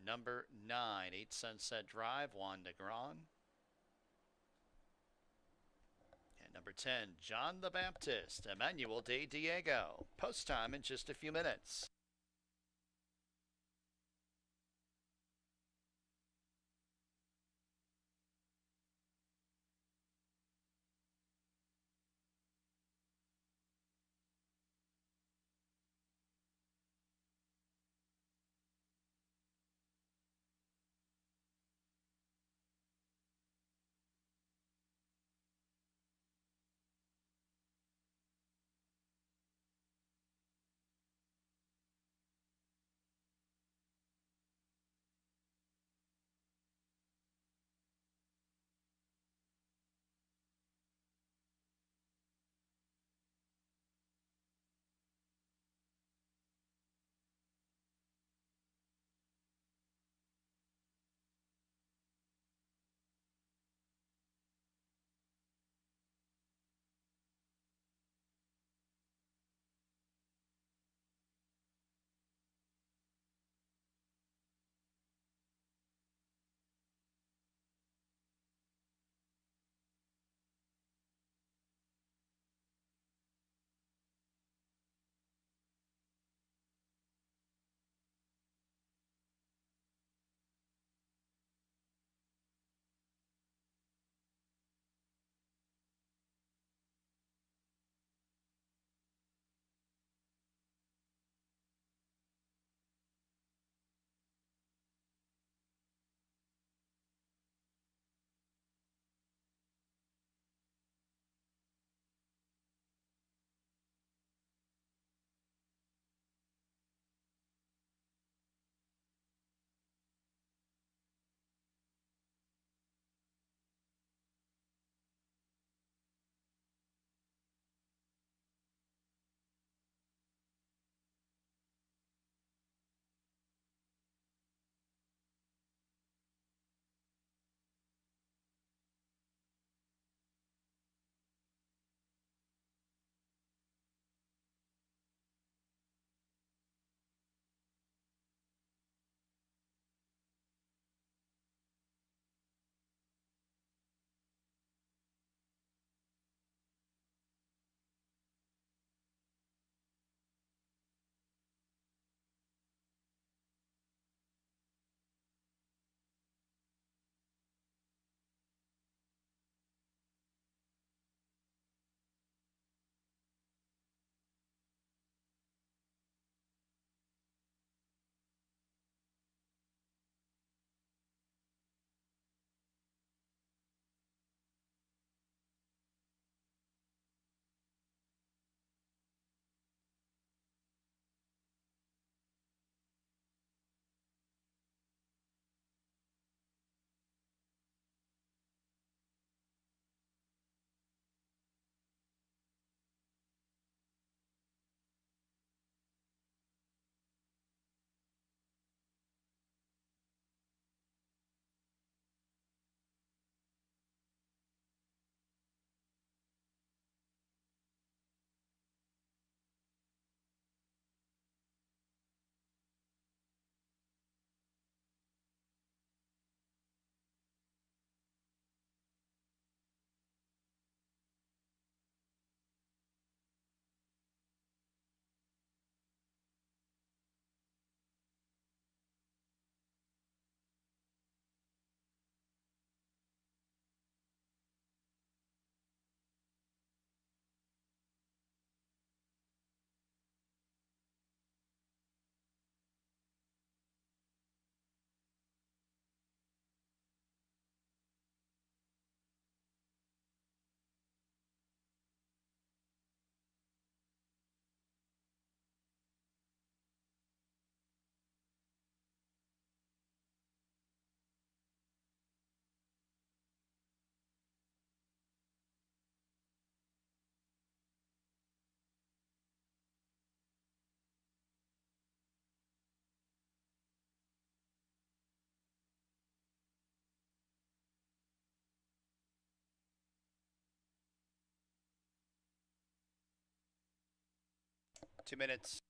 Number 9, 8 Sunset Drive, Juan Negron. And number 10, John the Baptist, Emmanuel de Diego. Post time in just a few minutes. 2 minutes.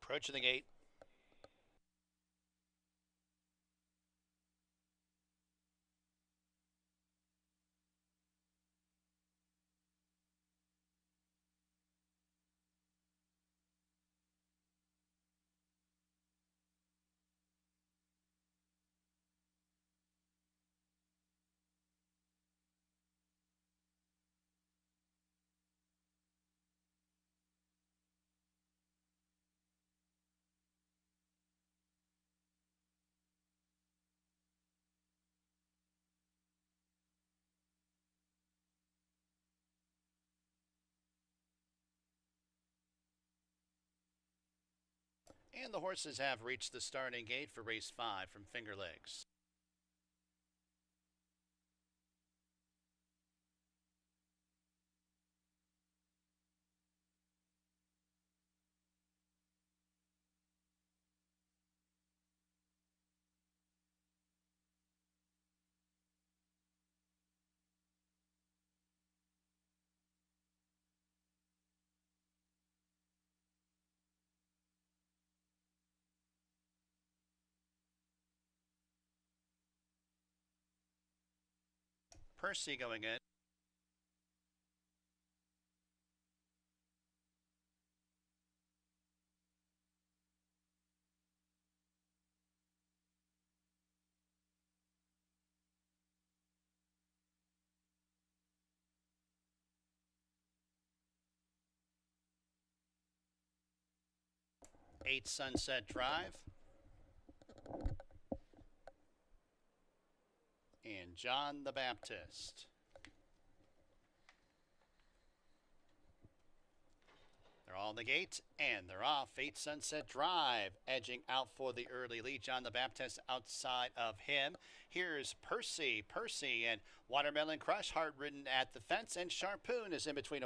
Approaching the gate. And the horses have reached the starting gate for race 5 from Finger Lakes. Percy going in. Eight Sunset Drive. And John the Baptist. They're all in the gate, and they're off. 8 Sunset Drive, edging out for the early lead. John the Baptist outside of him. Here's Percy. Percy and Watermelon Crush, hard ridden at the fence, and Sharpoon is in between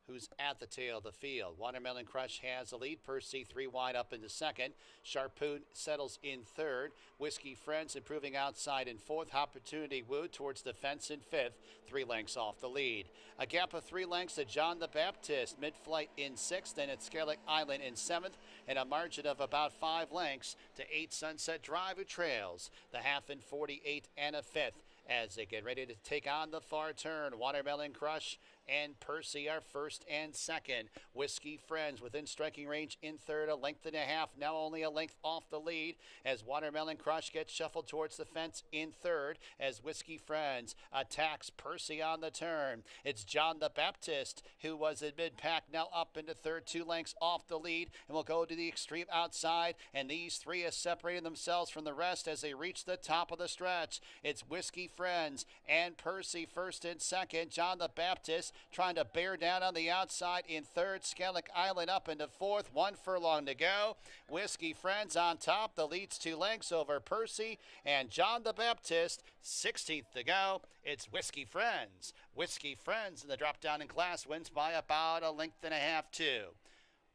who's at the tail of the field. Watermelon Crush has the lead. Percy 3 wide up into second. Sharpoon settles in third. Whiskey Friends improving outside in fourth. Opportunity Woo towards the fence in fifth. 3 lengths off the lead. A gap of 3 lengths to John the Baptist. Mid-flight in sixth, and it's Scarlet Island in seventh, and a margin of about 5 lengths to 8 Sunset Drive, who trails the half in 48 and a fifth. As they get ready to take on the far turn, Watermelon Crush and Percy are first and second. Whiskey Friends within striking range in third, a length and a half, now only a length off the lead as Watermelon Crush gets shuffled towards the fence in third as Whiskey Friends attacks Percy on the turn. It's John the Baptist who was in mid-pack, now up into third, 2 lengths off the lead, and will go to the extreme outside, and these 3 have separated themselves from the rest as they reach the top of the stretch. It's Whiskey Friends and Percy first and second. John the Baptist trying to bear down on the outside in third. Skellick Island up into fourth. 1 furlong to go. Whiskey Friends on top. The lead's 2 lengths over Percy and John the Baptist. 16th to go. It's Whiskey Friends. Whiskey Friends in the drop down in class wins by about a length and a half too.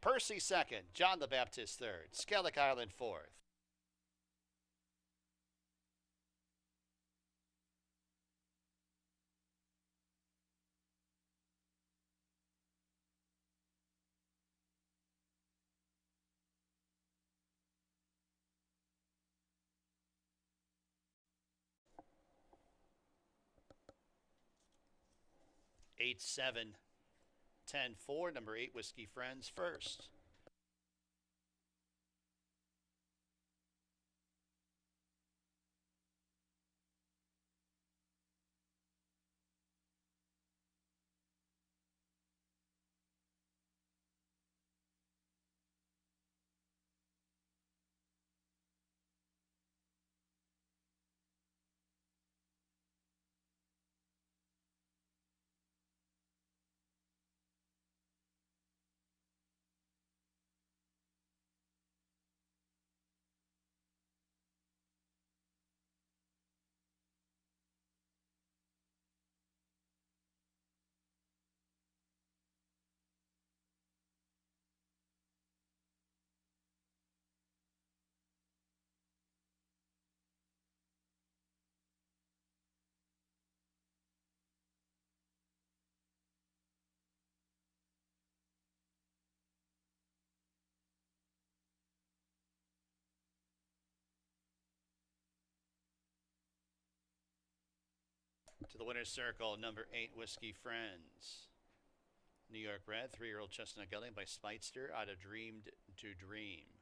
Percy second. John the Baptist third. Skellick Island fourth. 8-7, 10-4. Number 8 Whiskey Friends first. To the winner's circle, number 8 Whiskey Friends. New York bred, 3-year-old chestnut gelding by Speightster out of Dreamed to Dream.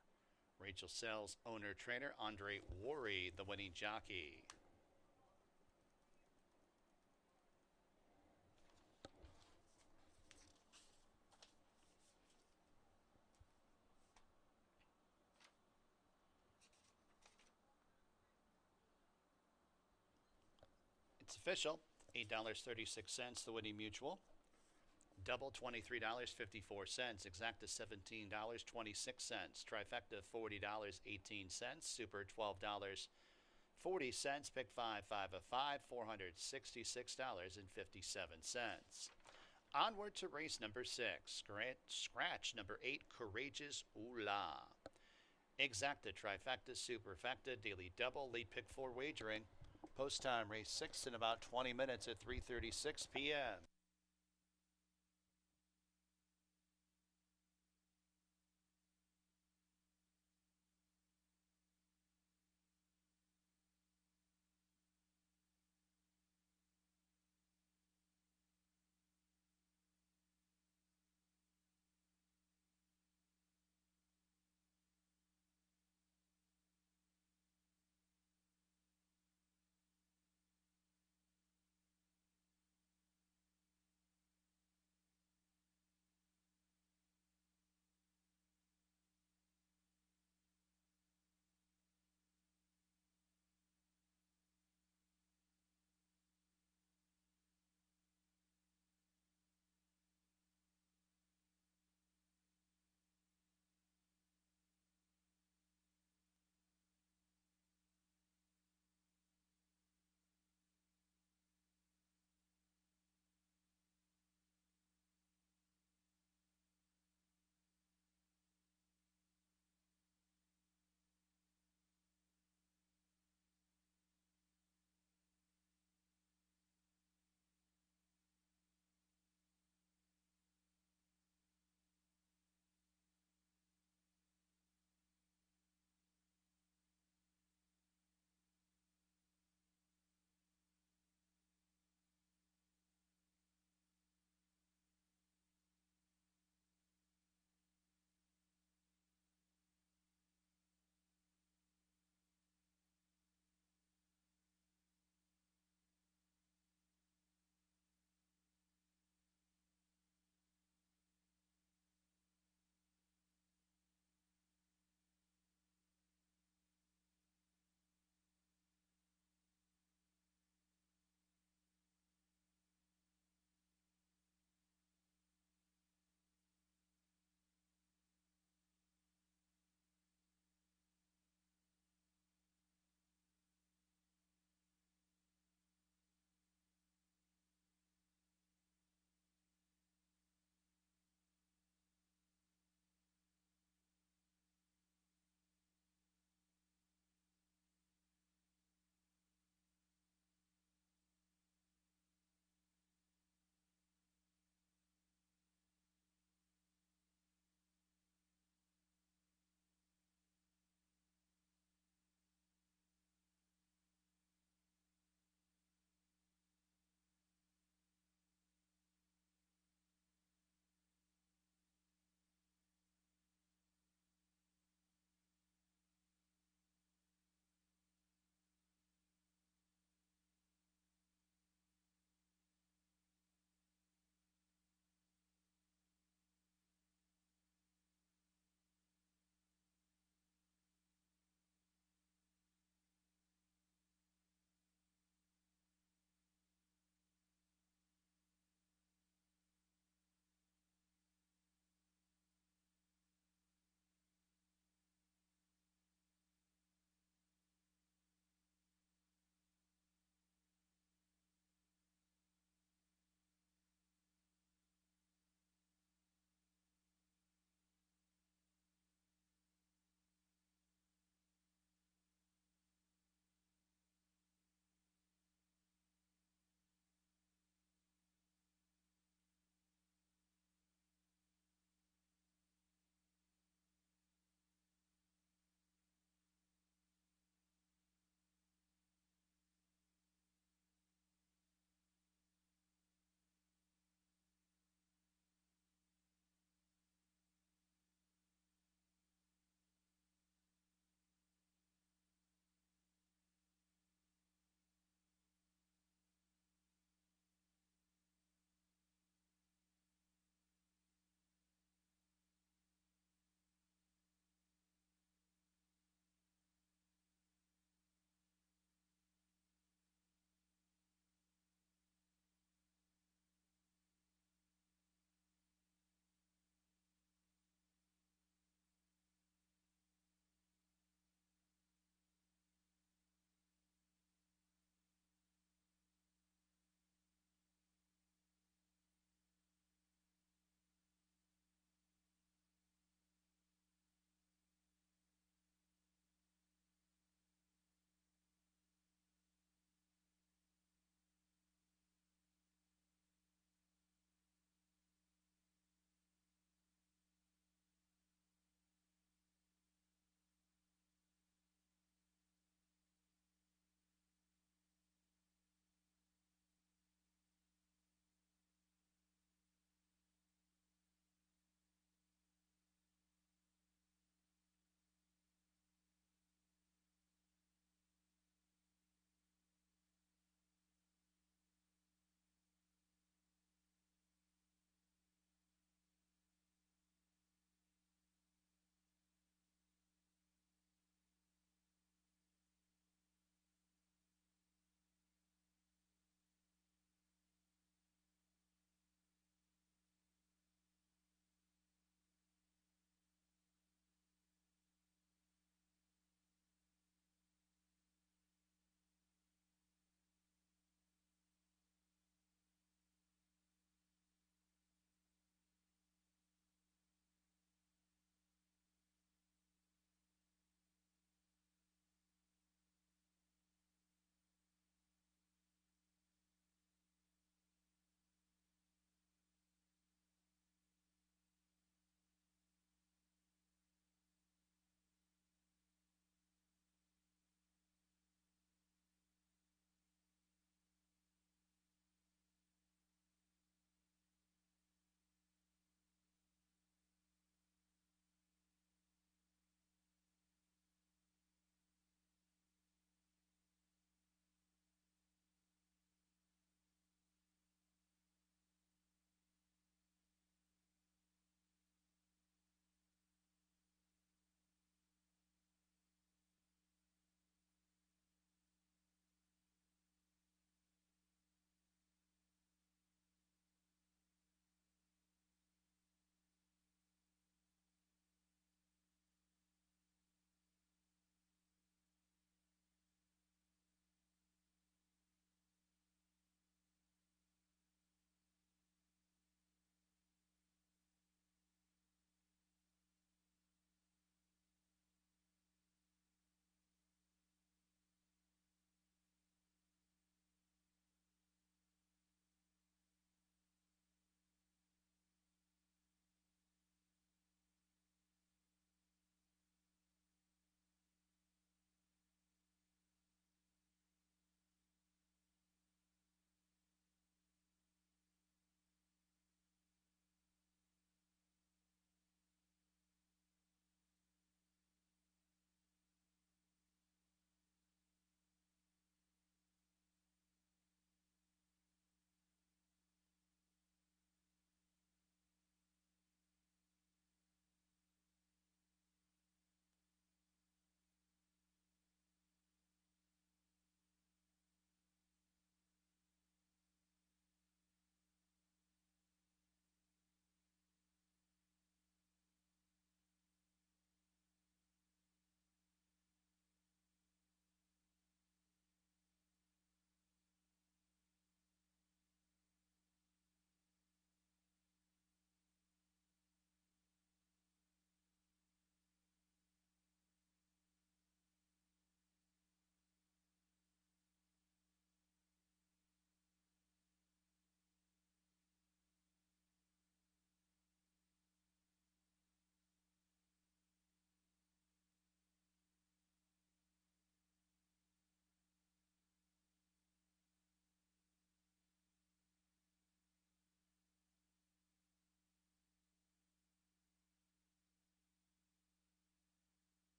Rachel Sells, owner trainer. Andre Worry, the winning jockey. It's official. $8.36, the winning mutual. Double $23.54. Exacta $17.26. Trifecta $40.18. Super $12.40. Pick 5, 5 of 5, $466.57. Onward to race number 6. Scratch number 8, Courageous Ooh-La. Exacta, trifecta, superfecta, daily double, lead pick 4 wagering. Post time race 6 in about 20 minutes at 3:36 p.m.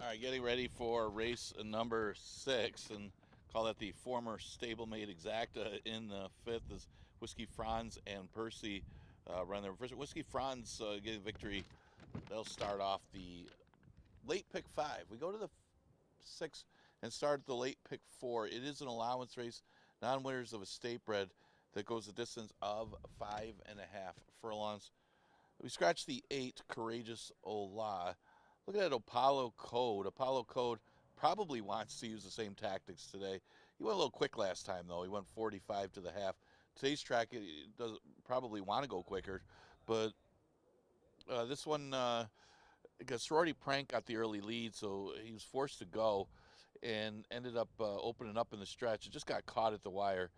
All right, getting ready for race number 6, and call that the former stablemate exacta in the 5th is Whiskey Franz and Percy run their first. Whiskey Franz getting victory. They'll start off the late pick 5. We go to the 6 and start the late pick 4. It is an allowance race, non-winners of a state bred that goes a distance of 5.5 furlongs. We scratch the 8, Courageous Ola. Look at that Apollo Code. Apollo Code probably wants to use the same tactics today. He went a little quick last time, though. He went 45 to the half. Today's track, it does probably want to go quicker, but this one, Sorority Prank got the early lead, so he was forced to go and ended up opening up in the stretch. It just got caught at the wire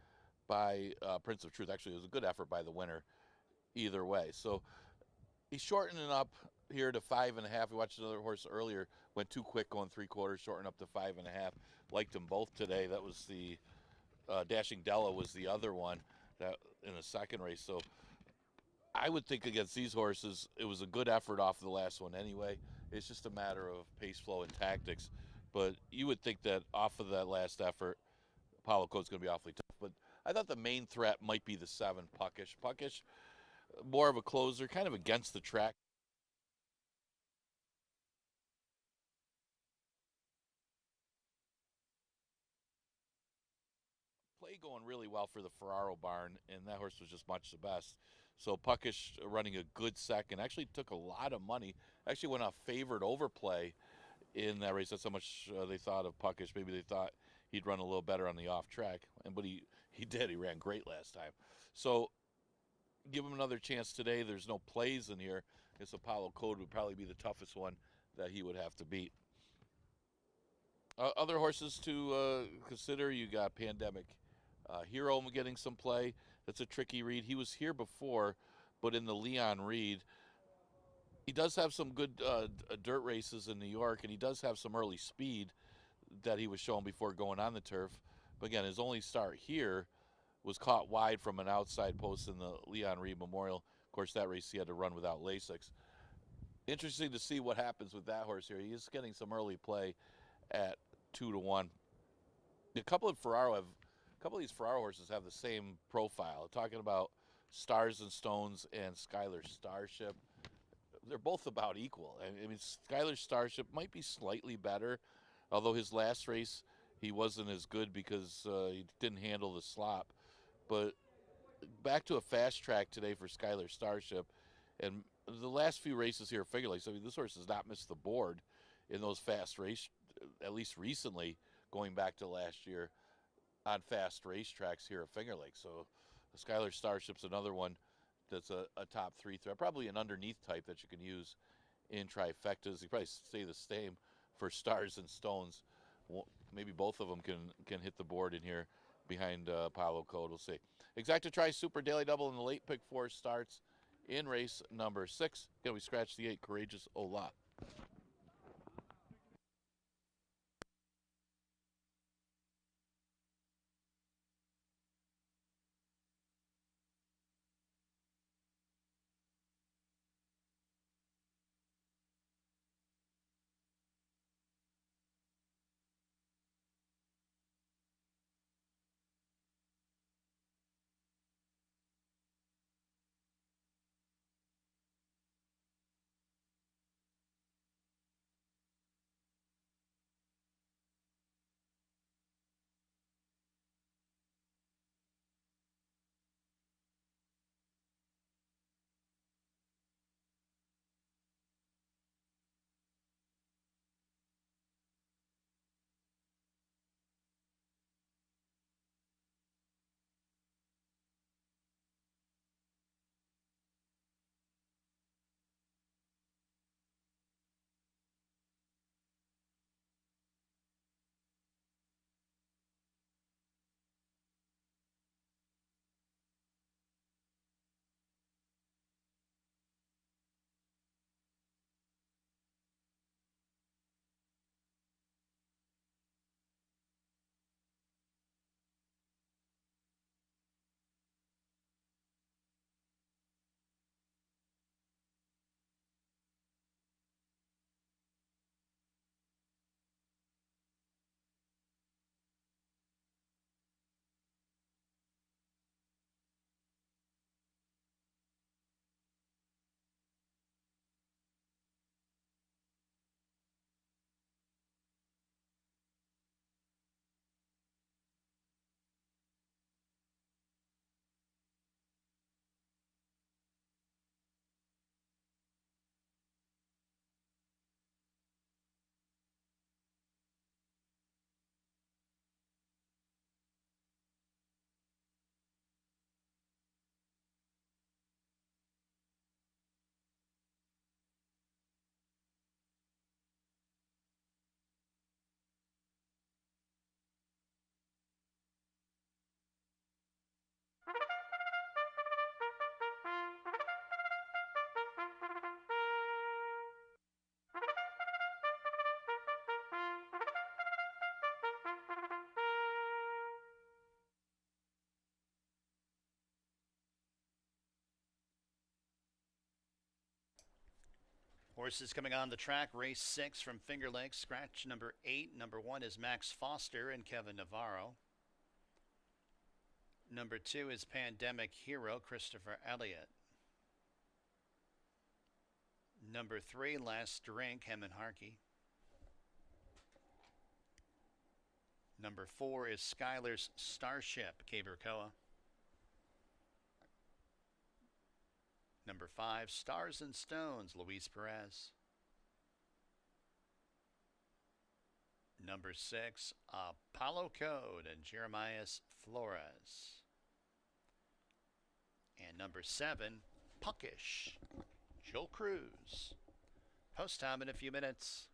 by Prince of Truth. Actually, it was a good effort by the winner either way. So he's shortening up here to 5.5. We watched another horse earlier, went too quick going 3/4, shortened up to 5.5. Liked them both today. That was the Dashing Della was the other one that in the second race. So I would think against these horses, it was a good effort off the last one anyway. It's just a matter of pace, flow, and tactics. But you would think that off of that last effort, Apollo Code's going to be awfully tough. But I thought the main threat might be the 7, Puckish. Puckish, more of a closer, kind of against the track. Play going really well for the Ferraro barn, and that horse was just much the best. So Puckish running a good second. Actually took a lot of money. Actually went off favored overplay in that race. That's how much they thought of Puckish. Maybe they thought he'd run a little better on the off track, but he did. He ran great last time. So give him another chance today. There's no plays in here. This Apollo Code would probably be the toughest one that he would have to beat. Other horses to consider, you got Pandemic Hero getting some play. That's a tricky read. He was here before, but in the Leon Reed, he does have some good dirt races in New York, and he does have some early speed that he was showing before going on the turf. But again, his only start here was caught wide from an outside post in the Leon Reed Memorial. Of course, that race he had to run without Lasix. Interesting to see what happens with that horse here. He is getting some early play at 2-1. A couple of these Ferraro horses have the same profile. Talking about Stars and Stones and Skylar Starship, they're both about equal. I mean, Skylar Starship might be slightly better, although his last race he wasn't as good because he didn't handle the slop. But back to a fast track today for Skylar Starship, and the last few races here at Finger Lakes, I mean, this horse has not missed the board in those fast race, at least recently, going back to last year on fast racetracks here at Finger Lakes. So Skylar Starship's another one that's a top 3 threat, probably an underneath type that you can use in trifectas. You probably stay the same for Stars and Stones. Maybe both of them can hit the board in here behind Apollo Code. We'll see. Exacta Tri Super Daily Double in the late pick 4 starts in race number 6. Again, we scratch the 8, Courageous Ola. Horses coming on the track. Race 6 from Finger Lakes. Scratch number 8. Number 1 is Max Foster and Kevin Navarro. Number 2 is Pandemic Hero, Christopher Elliott. Number 3, Last Drink, Hemin Harkey. Number 4 is Skylar's Starship, Caber Koa. Number 5, Stars and Stones, Luis Perez. Number 6, Apollo Code and Jeremias Flores. And number 7, Puckish, Joe Cruz. Post time in a few minutes.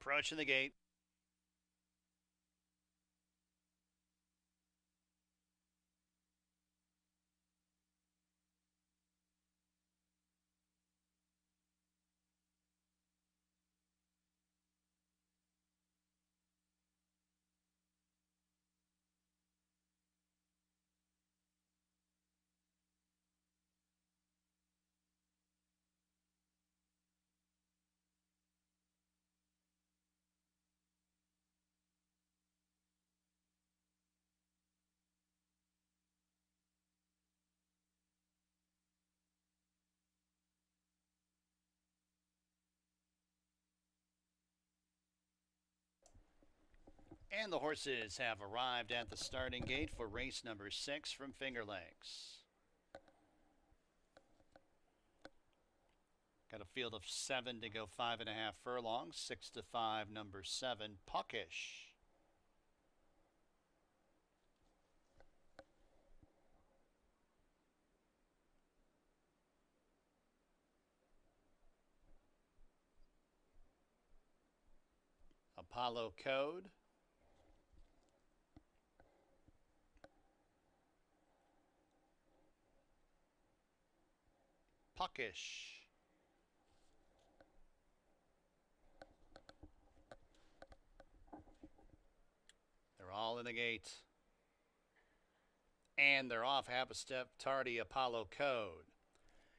Approaching the gate. And the horses have arrived at the starting gate for race number 6 from Finger Lakes. Got a field of 7 to go 5.5 furlongs. 6 to 5, number 7, Puckish. Apollo Code. Puckish. They're all in the gate. And they're off half a step tardy, Apollo Code.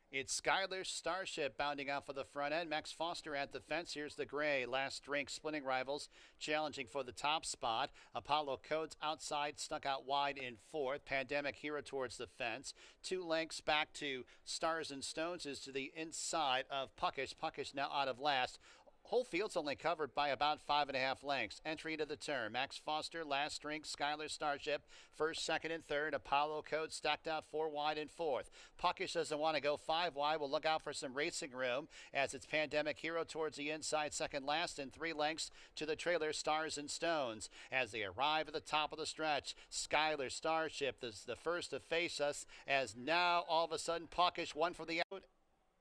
It's Skylar's Starship bounding out for the front end. Max Foster at the fence. Here's the gray. Last drink splitting rivals challenging for the top spot. Apollo Codes outside, stuck out wide in fourth. Pandemic Hero towards the fence. 2 lengths back to Stars and Stones is to the inside of Puckish. Puckish now out of last. Whole field's only covered by about 5.5 lengths. Entry to the turn. Max Foster, last drink, Skylar Starship, first, second, and third. Apollo Code stacked out 4 wide and fourth. Puckish doesn't want to go 5 wide. We'll look out for some racing room as it's Pandemic Hero towards the inside, second last, and 3 lengths to the trailer Stars and Stones. As they arrive at the top of the stretch, Skylar Starship is the first to face us as now all of a sudden Puckish won for the out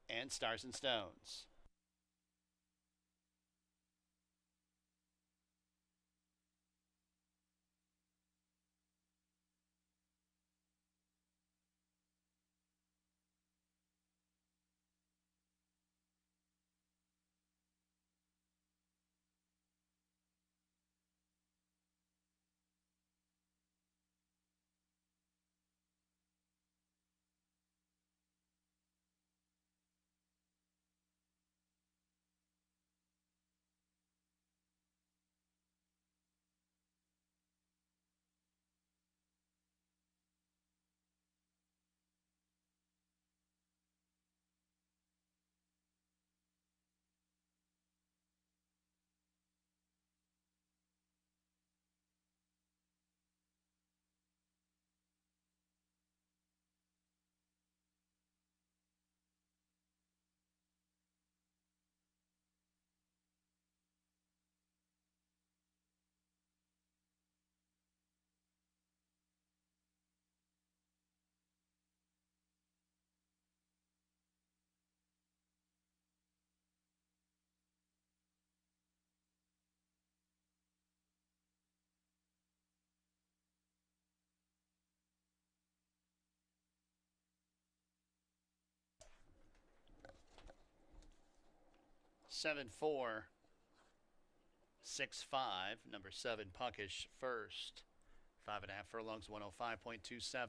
and Stars and Stones. Seven, 4, 6, 5. Number 7, Puckish first. 5.5 furlongs, 105.27.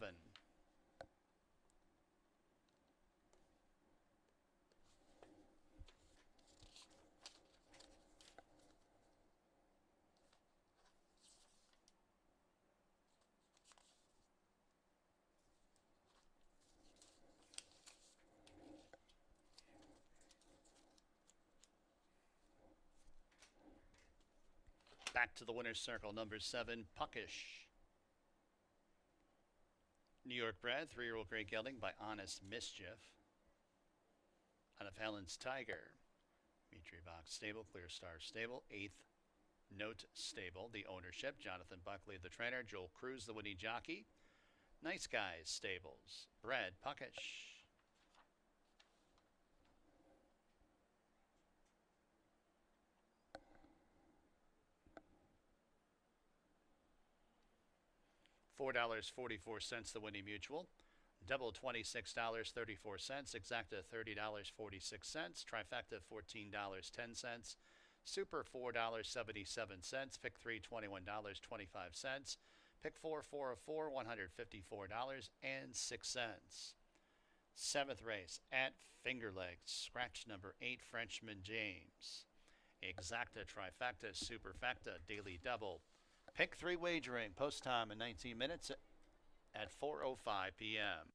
Back to the winner's circle, number 7, Puckish. New York bred, 3-year-old Grey Gelding by Honest Mischief. Out of Helen's Tiger. Mitri Box Stable, Clear Star Stable, 8th Note Stable. The ownership, Jonathan Buckley, the trainer, Joel Cruz, the winning jockey. Nice Guys Stables, bred Puckish. $4.44 the winning mutual. Double $26.34. Exacta $30.46. Trifecta $14.10. Super $4.77. Pick 3 $21.25. Pick 4 404 $154.06. Seventh race at Finger Lakes. Scratch number 8, Frenchman James. Exacta, trifecta, superfecta, daily double. Pick 3 wagering. Post time in 19 minutes at 4:05 p.m.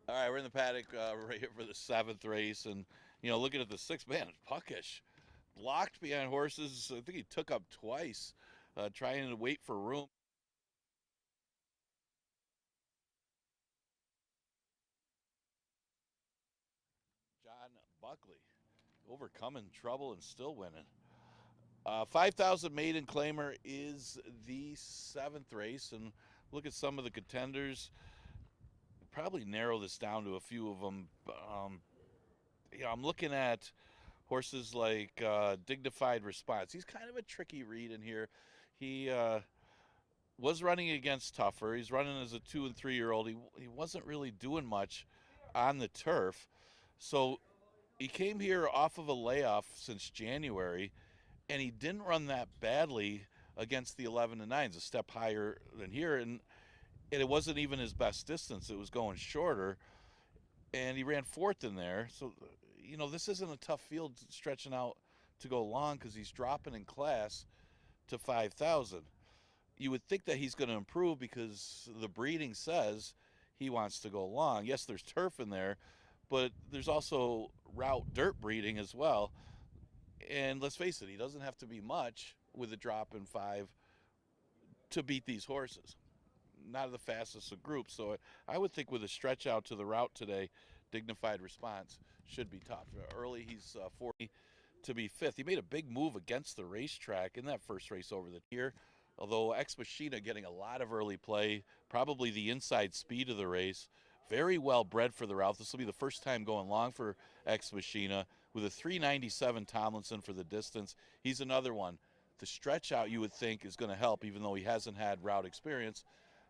All right, we're in the paddock right here for the seventh race, and looking at the sixth, man, Puckish blocked behind horses. I think he took up twice, trying to wait for room. John Buckley overcoming trouble and still winning. 5,000 maiden claimer is the seventh race, and look at some of the contenders. Probably narrow this down to a few of them. I'm looking at horses like Dignified Response. He's kind of a tricky read in here. He was running against Tougher. He's running as a 2 and 3 year old. He wasn't really doing much on the turf, so he came here off of a layoff since January, and he didn't run that badly against the 11 and 9s, a step higher than here, and it wasn't even his best distance. It was going shorter, and he ran fourth in there. So, this isn't a tough field stretching out to go long because he's dropping in class to 5,000. You would think that he's going to improve because the breeding says he wants to go long. Yes, there's turf in there, but there's also route dirt breeding as well. And let's face it, he doesn't have to be much with a drop in 5 to beat these horses. Not the fastest of groups. So I would think with a stretch out to the route today, Dignified Response should be tough. Early, he's 40 to be fifth. He made a big move against the racetrack in that first race over the year. Although Ex Machina getting a lot of early play, probably the inside speed of the race. Very well bred for the route. This will be the first time going long for Ex Machina with a 397 Tomlinson for the distance. He's another one. The stretch out you would think is going to help, even though he hasn't had route experience.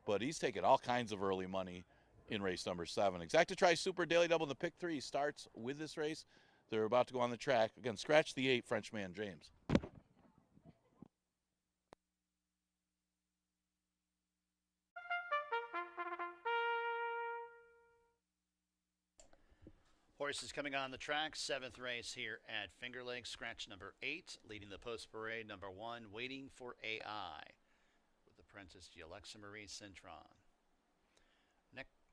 But he's taken all kinds of early money in race number 7. Exactitri Super Daily Double in the pick 3 starts with this race. They're about to go on the track. Again, scratch the 8, Frenchman James. Horses coming on the track, 7th race here at Finger Lakes. Scratch number 8, leading the post parade, number 1, Waiting for AI, with apprentice Alexa Marie Cintron.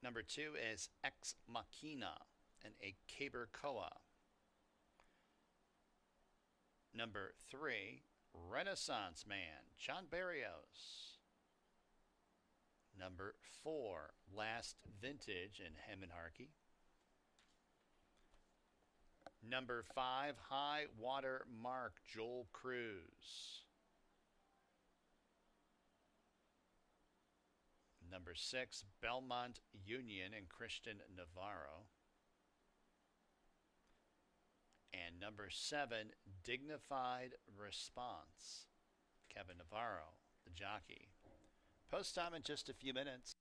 Number 2 is Ex Machina and a Caber Koa. Number 3, Renaissance Man, John Barrios. Number 4, Last Vintage in Hemenharkey. Number 5, High Water Mark, Joel Cruz. Number 6, Belmont Union and Christian Navarro. And number 7, Dignified Response, Kevin Navarro, the jockey. Post time in just a few minutes.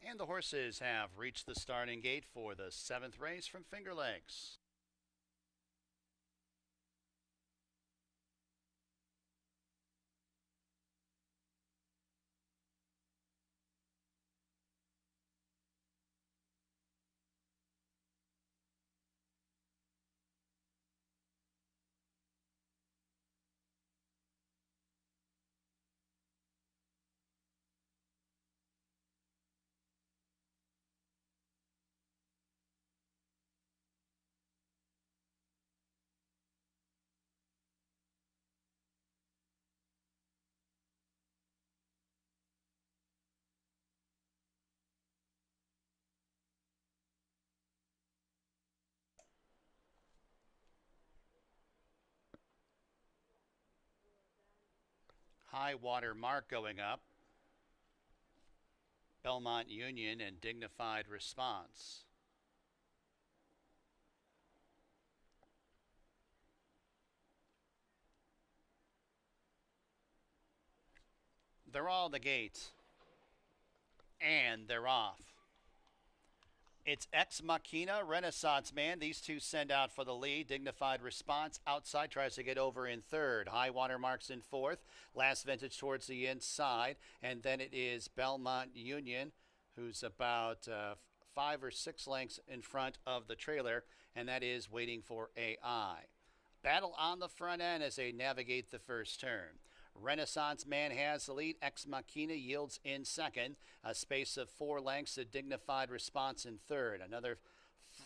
And the horses have reached the starting gate for the 7th race from Finger Lakes. High water mark going up. Belmont Union and Dignified Response. They're all the gate. And they're off. It's Ex Machina, Renaissance Man. These two send out for the lead. Dignified Response outside, tries to get over in third. High water marks in fourth. Last Vintage towards the inside. And then it is Belmont Union, who's about 5 or 6 lengths in front of the trailer, and that is Waiting for AI. Battle on the front end as they navigate the first turn. Renaissance Man has the lead. Ex Machina yields in second. A space of 4 lengths. A Dignified Response in third. Another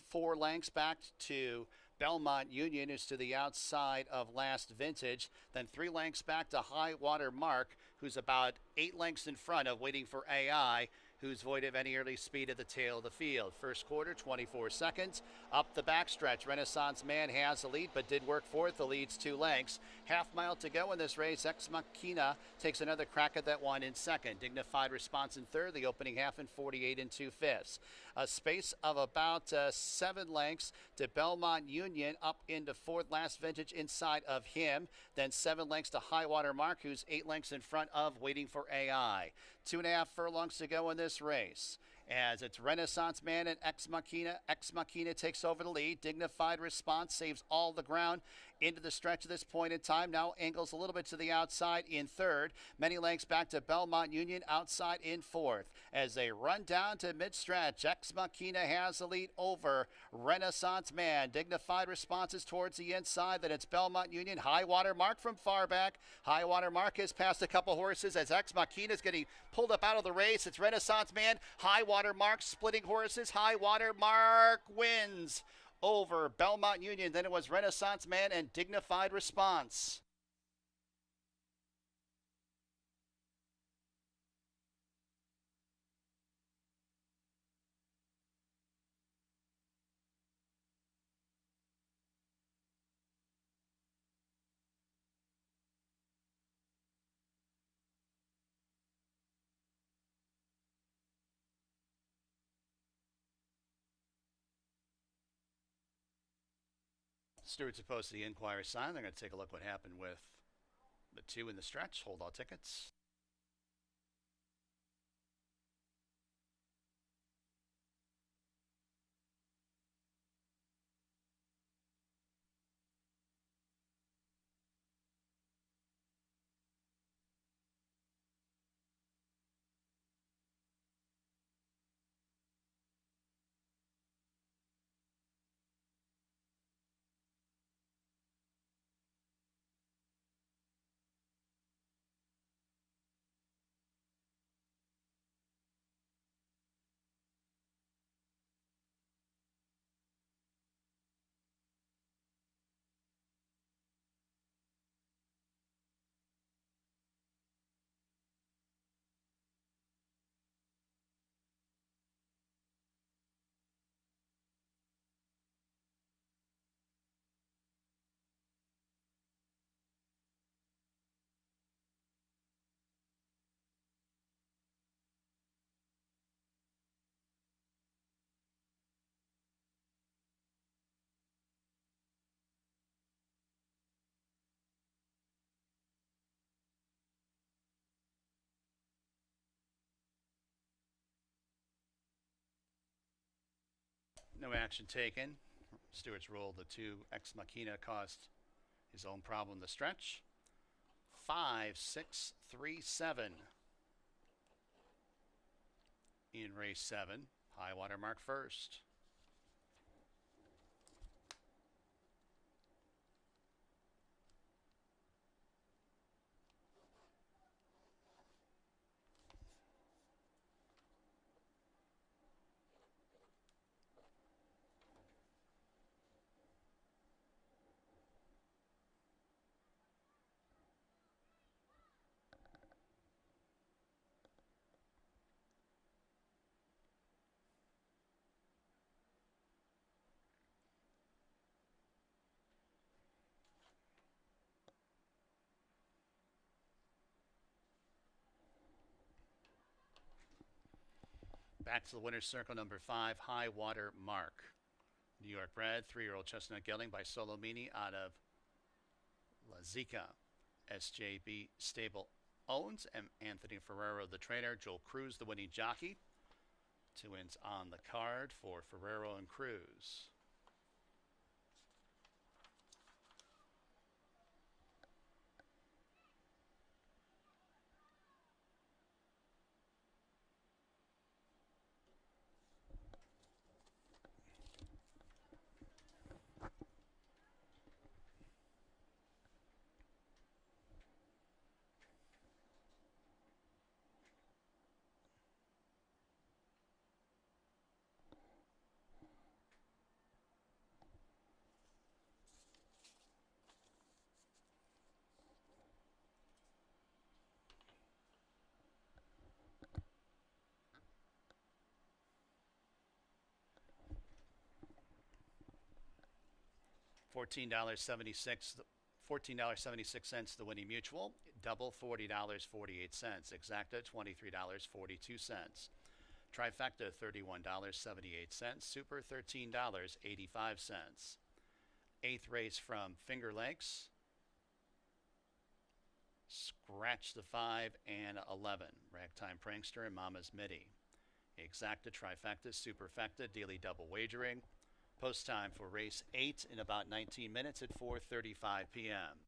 4 lengths back to Belmont Union, who's to the outside of Last Vintage. Then 3 lengths back to High Water Mark, who's about 8 lengths in front of Waiting for AI, who's void of any early speed at the tail of the field. First quarter, 24 seconds. Up the backstretch, Renaissance Man has the lead, but did work for it. The lead's 2 lengths. Half mile to go in this race. Ex Machina takes another crack at that one in second. Dignified Response in third. The opening half in 48 2/5. A space of about 7 lengths to Belmont Union up into fourth. Last Vintage inside of him. Then 7 lengths to High Water Mark, who's 8 lengths in front of Waiting for AI. 2.5 furlongs to go in this race. As it's Renaissance Man and Ex Machina. Ex Machina takes over the lead. Dignified Response saves all the ground into the stretch at this point in time. Now angles a little bit to the outside in third. Many lengths back to Belmont Union outside in fourth. As they run down to mid-stretch, Ex Machina has the lead over Renaissance Man. Dignified Responses towards the inside. Then it's Belmont Union. High Water Mark from far back. High Water Mark has passed a couple horses as Ex Machina is getting pulled up out of the race. It's Renaissance Man. High Water Mark splitting horses. High Water Mark wins over Belmont Union. Then it was Renaissance Man and Dignified Response. Stewards opposed to the Inquirer sign. They're going to take a look what happened with the 2 in the stretch. Hold all tickets. No action taken. Stewart's rule, the two ex machina caused his own problem in the stretch. 5, 6, 3, 7 in race 7. High water mark first. Back to the winner's circle, number 5, High Water Mark. New York bred, 3-year-old chestnut gelding by Solomini out of La Zica. SJB Stable owns, and Anthony Ferrero, the trainer. Joel Cruz, the winning jockey. 2 wins on the card for Ferrero and Cruz. $14.76 the winning mutual. Double $40.48. Exacta $23.42. Trifecta $31.78. Super $13.85. Eighth race from Finger Lakes. Scratch the 5 and 11. Ragtime Prankster and Mama's Midi. Exacta, Trifecta, Superfecta, daily double wagering. Post time for race 8 in about 19 minutes at 4:35 p.m.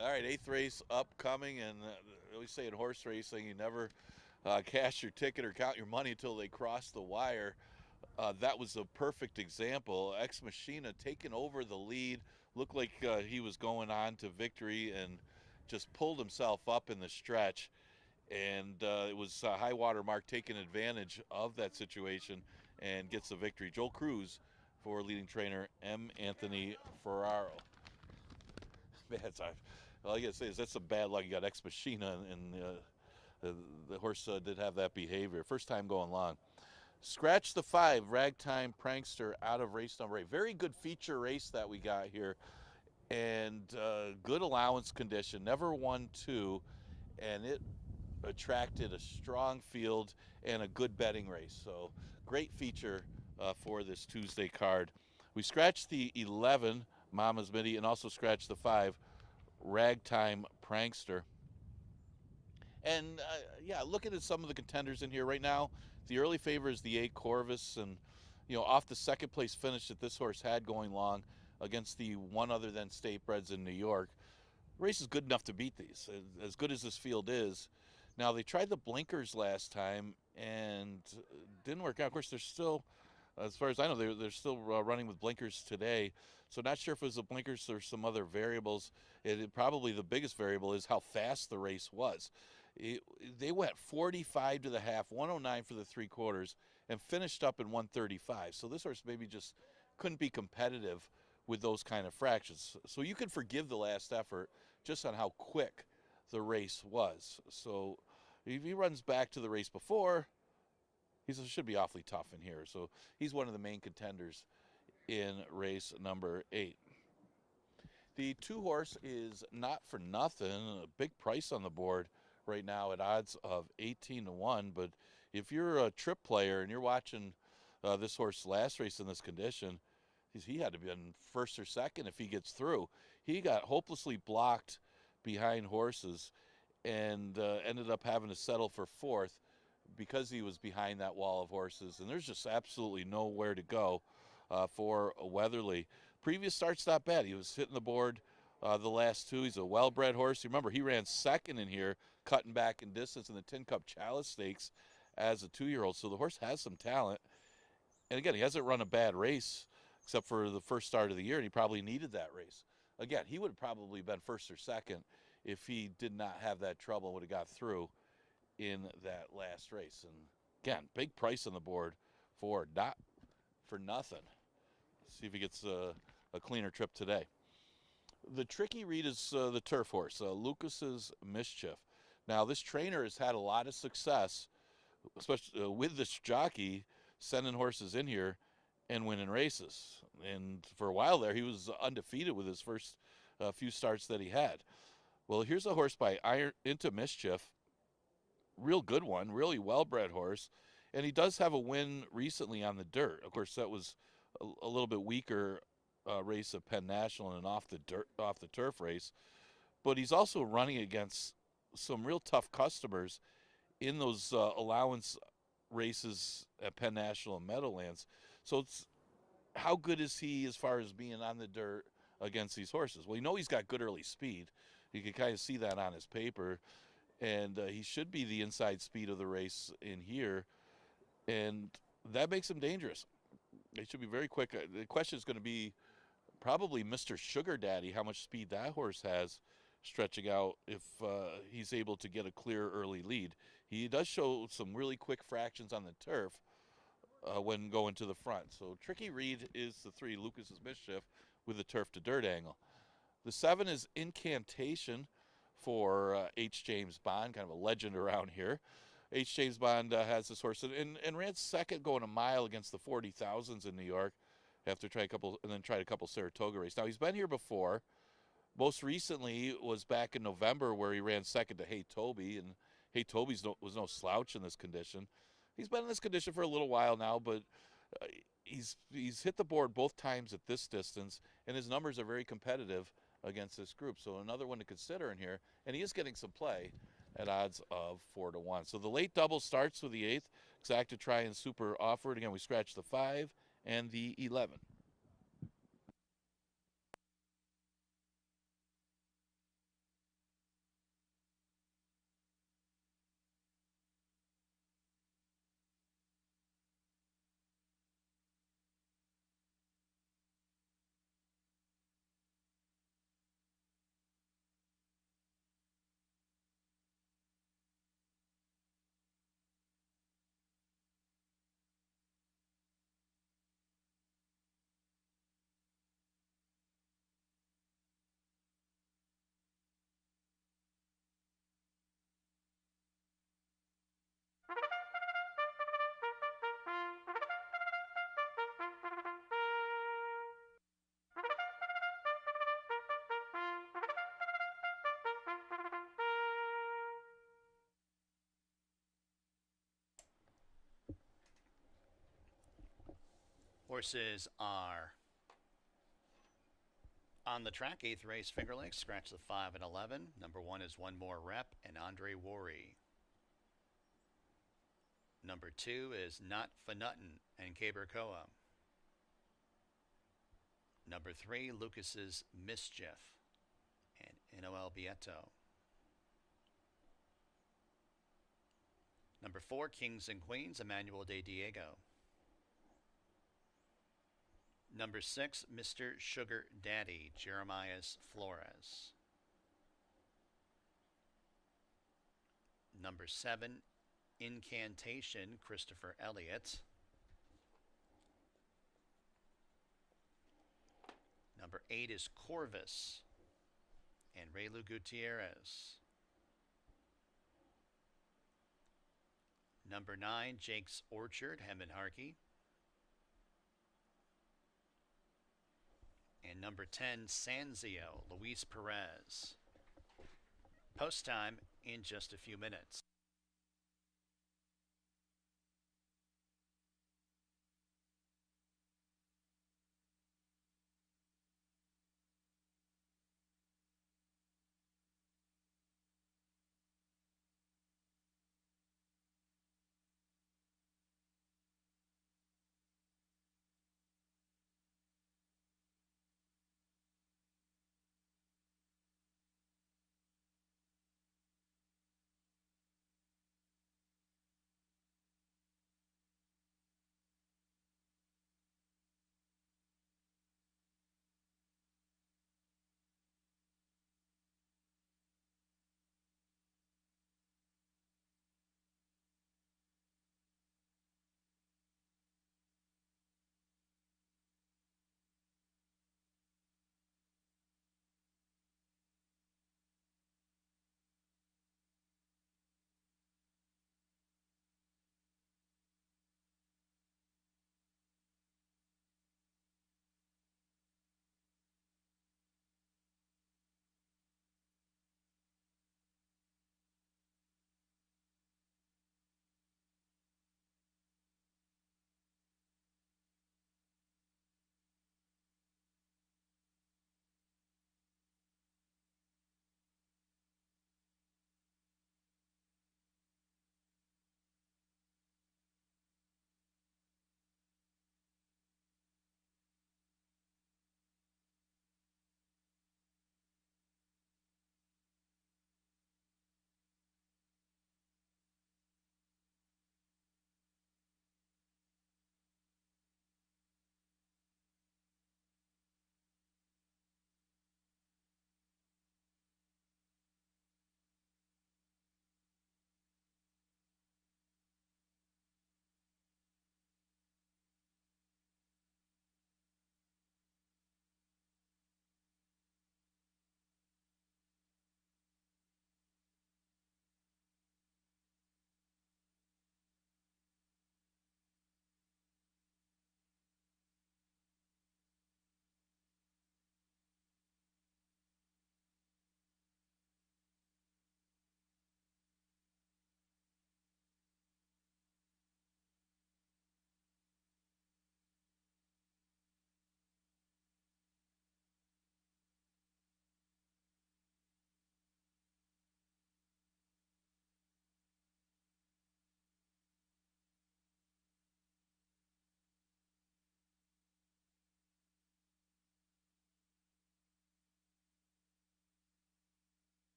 All right, 8th race upcoming, and we say in horse racing, you never cash your ticket or count your money until they cross the wire. That was a perfect example. Ex Machina taking over the lead, looked like he was going on to victory, and just pulled himself up in the stretch. And it was High Water Mark taking advantage of that situation and gets the victory. Joel Cruz for leading trainer M. Anthony Ferraro. Man, all I gotta say is that's some bad luck. You got Ex Machina, and the horse did have that behavior. First time going long. Scratch the 5, Ragtime Prankster out of race number 8. Very good feature race that we got here, and good allowance condition. Never won 2, and it attracted a strong field and a good betting race. So great feature for this Tuesday card. We scratched the 11, Mama's Midi, and also scratched the 5, Ragtime Prankster. And yeah, looking at some of the contenders in here right now, the early favor is the 8 Corvus, and off the second place finish that this horse had going long against the one other than State Breds in New York. The race is good enough to beat these, as good as this field is. Now, they tried the blinkers last time and didn't work out. Of course, they're still, as far as I know, they're still running with blinkers today. So not sure if it was the blinkers or some other variables. Probably the biggest variable is how fast the race was. They went 45 to the half, 109 for the 3/4, and finished up in 135. So this horse maybe just couldn't be competitive with those kind of fractions. So you can forgive the last effort just on how quick the race was. So if he runs back to the race before, he should be awfully tough in here. So he's one of the main contenders in race number 8. The 2 horse is Not for Nothing, a big price on the board right now at odds of 18 to 1. But if you're a trip player and you're watching this horse last race in this condition, he had to be in first or second if he gets through. He got hopelessly blocked behind horses and ended up having to settle for 4th because he was behind that wall of horses. And there's just absolutely nowhere to go for Weatherly. Previous starts not bad. He was hitting the board the last 2. He's a well-bred horse. Remember, he ran second in here, cutting back in distance in the Tin Cup Chalice Stakes as a 2-year-old. So the horse has some talent. And again, he hasn't run a bad race except for the first start of the year, and he probably needed that race. Again, he would have probably been first or second if he did not have that trouble and would have got through in that last race. And again, big price on the board for Not for Nothing. See if he gets a cleaner trip today. The tricky read is the turf horse, Lucas's Mischief. Now, this trainer has had a lot of success, especially with this jockey, sending horses in here and winning races. And for a while there, he was undefeated with his first few starts that he had. Well, here's a horse by Iron Into Mischief. Real good one, really well-bred horse. And he does have a win recently on the dirt. Of course, that was a little bit weaker race of Penn National and off the turf race. But he's also running against some real tough customers in those allowance races at Penn National and Meadowlands. So it's how good is he as far as being on the dirt against these horses? Well, he's got good early speed. You can kind of see that on his paper. And he should be the inside speed of the race in here. And that makes him dangerous. He should be very quick. The question is going to be probably Mr. Sugar Daddy, how much speed that horse has stretching out if he's able to get a clear early lead. He does show some really quick fractions on the turf when going to the front. So tricky read is the 3, Lucas's Mischief, with the turf to dirt angle. The 7 is Incantation for H. James Bond, kind of a legend around here. H. James Bond has this horse and ran second going a mile against the 40,000s in New York after tried a couple Saratoga races. Now, he's been here before. Most recently was back in November where he ran second to Hey Toby, and Hey Toby was no slouch in this condition. He's been in this condition for a little while now, but he's hit the board both times at this distance, and his numbers are very competitive against this group. So another one to consider in here, and he is getting some play at odds of 4 to 1. So the late double starts with the 8th, Exacta Try and Super Offered. Again, we scratch the 5 and the 11. Horses are on the track. Eighth race, Finger Lakes. Scratch the 5 and 11. Number 1 is One More Rep and Andre Worry. Number 2 is Not For Nuttin' and Cabercoa. Number 3, Lucas's Mischief and Noel Bieto. Number 4, Kings and Queens, Emmanuel de Diego. Number 6, Mr. Sugar Daddy, Jeremias Flores. Number 7, Incantation, Christopher Elliott. Number 8 is Corvus and Raylu Gutierrez. Number 9, Jake's Orchard, Hemon Harkey. And number 10, Sanzio, Luis Perez. Post time in just a few minutes.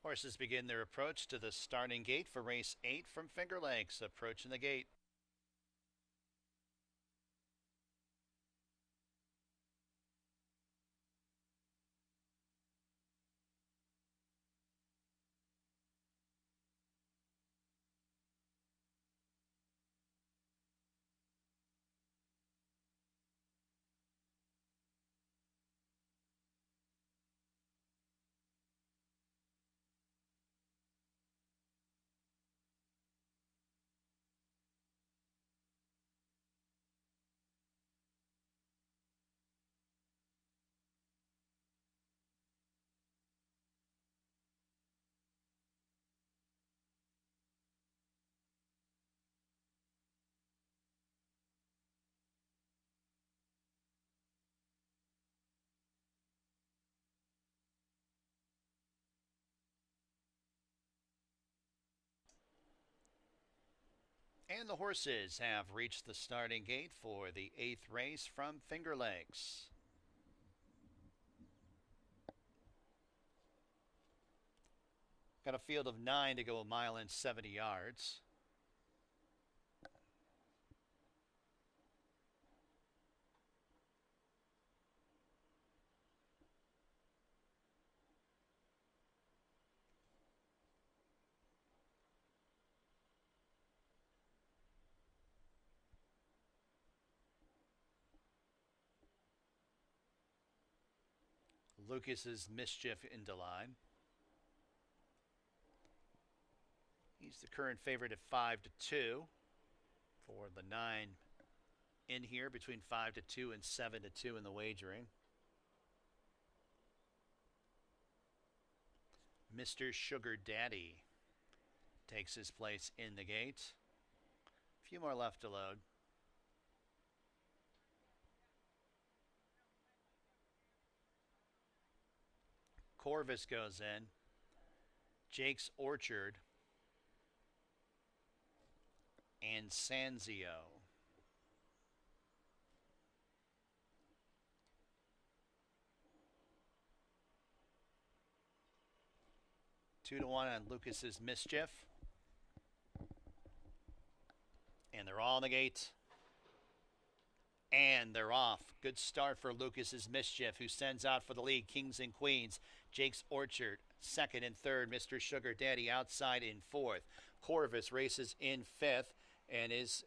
Horses begin their approach to the starting gate for race 8 from Finger Lakes. Approaching the gate. And the horses have reached the starting gate for the 8th race from Finger Lakes. Got a field of 9 to go a mile and 70 yards. Lucas's Mischief into line. He's the current favorite at 5-2 for the 9 in here, between 5-2 and 7-2 in the wagering. Mr. Sugar Daddy takes his place in the gate. A few more left to load. Corvus goes in. Jake's Orchard. And Sanzio. Two to one on Lucas's Mischief. And they're all in the gate. And they're off. Good start for Lucas's Mischief, who sends out for the lead. Kings and Queens. Jake's Orchard, second and third. Mr. Sugar Daddy outside in fourth. Corvus races in fifth and is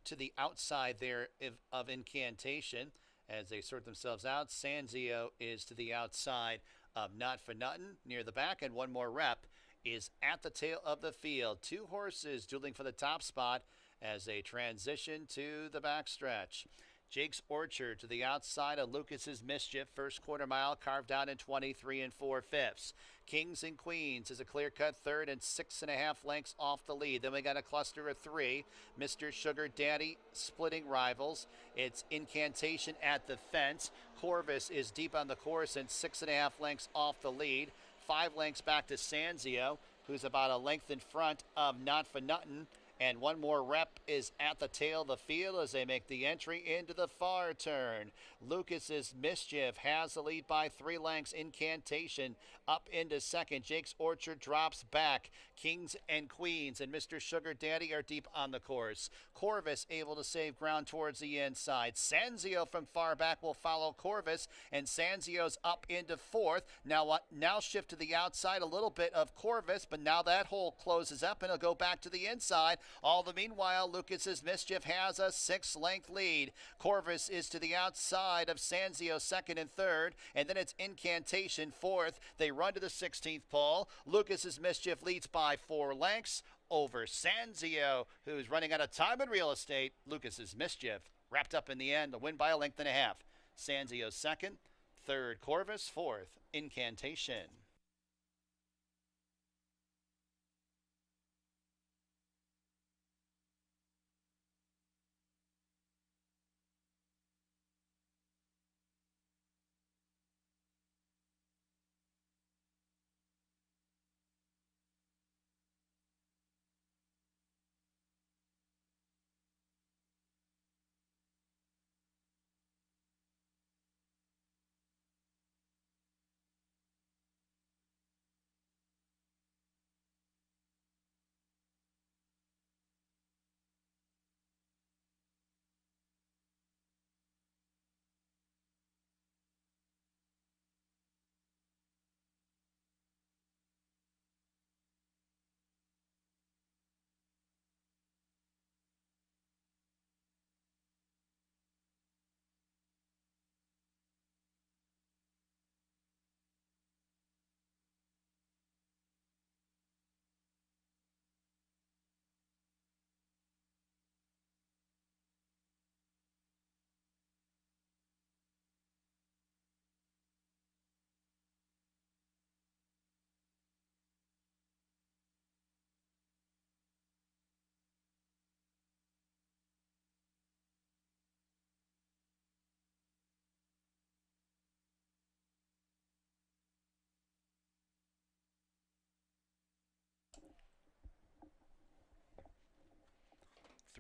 to the outside there of Incantation as they sort themselves out. Sanzio is to the outside of Not For Nothing near the back, and one more rep is at the tail of the field. Two horses dueling for the top spot as they transition to the backstretch. Jake's Orchard to the outside of Lucas's Mischief. First quarter mile carved out in 23 4/5. Kings and Queens is a clear-cut third and 6.5 lengths off the lead. Then we got a cluster of three. Mr. Sugar Daddy splitting rivals. It's Incantation at the fence. Corvus is deep on the course and 6.5 lengths off the lead. 5 lengths back to Sanzio, who's about a length in front of Not For Nothing. And one more rep is at the tail of the field as they make the entry into the far turn. Lucas's Mischief has the lead by 3 lengths. Incantation up into second. Jake's Orchard drops back. Kings and Queens and Mr. Sugar Daddy are deep on the course. Corvus able to save ground towards the inside. Sanzio from far back will follow Corvus, and Sanzio's up into fourth. Now shift to the outside a little bit of Corvus, but now that hole closes up and it'll go back to the inside. All the meanwhile, Lucas's Mischief has a 6-length lead. Corvus is to the outside of Sanzio, second and third, and then it's Incantation fourth. They run to the 16th pole. Lucas's Mischief leads by 4 lengths over Sanzio, who's running out of time and real estate. Lucas's Mischief wrapped up in the end, a win by a length and a half. Sanzio second, third Corvus, fourth Incantation.